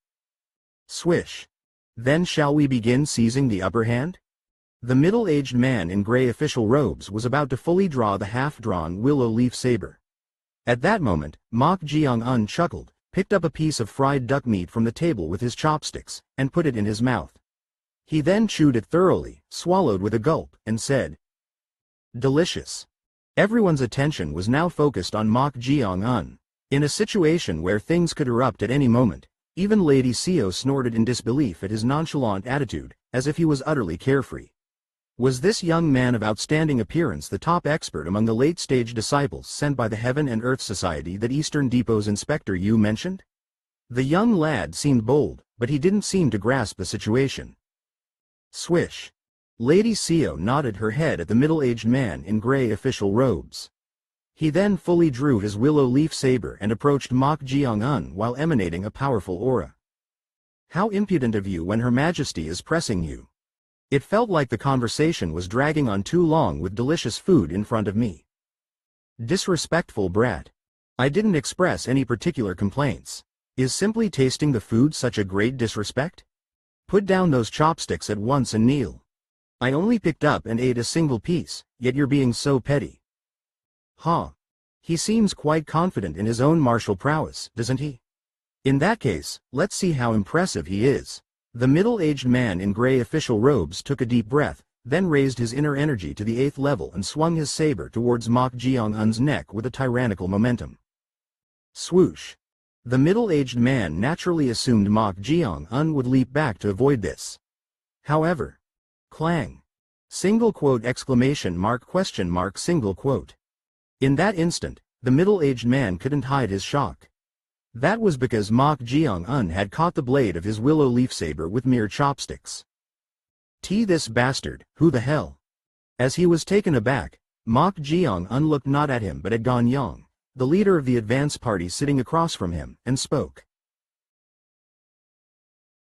Swish. Then shall we begin seizing the upper hand? The middle-aged man in gray official robes was about to fully draw the half-drawn willow leaf saber. At that moment, Mok Jeong-un chuckled, picked up a piece of fried duck meat from the table with his chopsticks, and put it in his mouth. He then chewed it thoroughly, swallowed with a gulp, and said, "Delicious." Everyone's attention was now focused on Mok Jeong-un. In a situation where things could erupt at any moment, even Lady Seo snorted in disbelief at his nonchalant attitude, as if he was utterly carefree. Was this young man of outstanding appearance the top expert among the late-stage disciples sent by the Heaven and Earth Society that Eastern Depot's Inspector Yu mentioned? The young lad seemed bold, but he didn't seem to grasp the situation. Swish. Lady Seo nodded her head at the middle-aged man in gray official robes. He then fully drew his willow leaf saber and approached Mok Jeong-un while emanating a powerful aura. "How impudent of you when Her Majesty is pressing you." It felt like the conversation was dragging on too long with delicious food in front of me. Disrespectful brat. I didn't express any particular complaints. Is simply tasting the food such a great disrespect? Put down those chopsticks at once and kneel. I only picked up and ate a single piece, yet you're being so petty. Huh. He seems quite confident in his own martial prowess, doesn't he? In that case, let's see how impressive he is. The middle-aged man in gray official robes took a deep breath, then raised his inner energy to the 8th level and swung his saber towards Mok Jeong-un's neck with a tyrannical momentum. Swoosh. The middle-aged man naturally assumed Mok Jeong-un would leap back to avoid this. However, clang. Single quote exclamation mark question mark single quote. In that instant, the middle-aged man couldn't hide his shock. That was because Mok Jeong-un had caught the blade of his willow leaf saber with mere chopsticks. This bastard, who the hell? As he was taken aback, Mok Jeong-un looked not at him but at Jeong, the leader of the advance party sitting across from him, and spoke.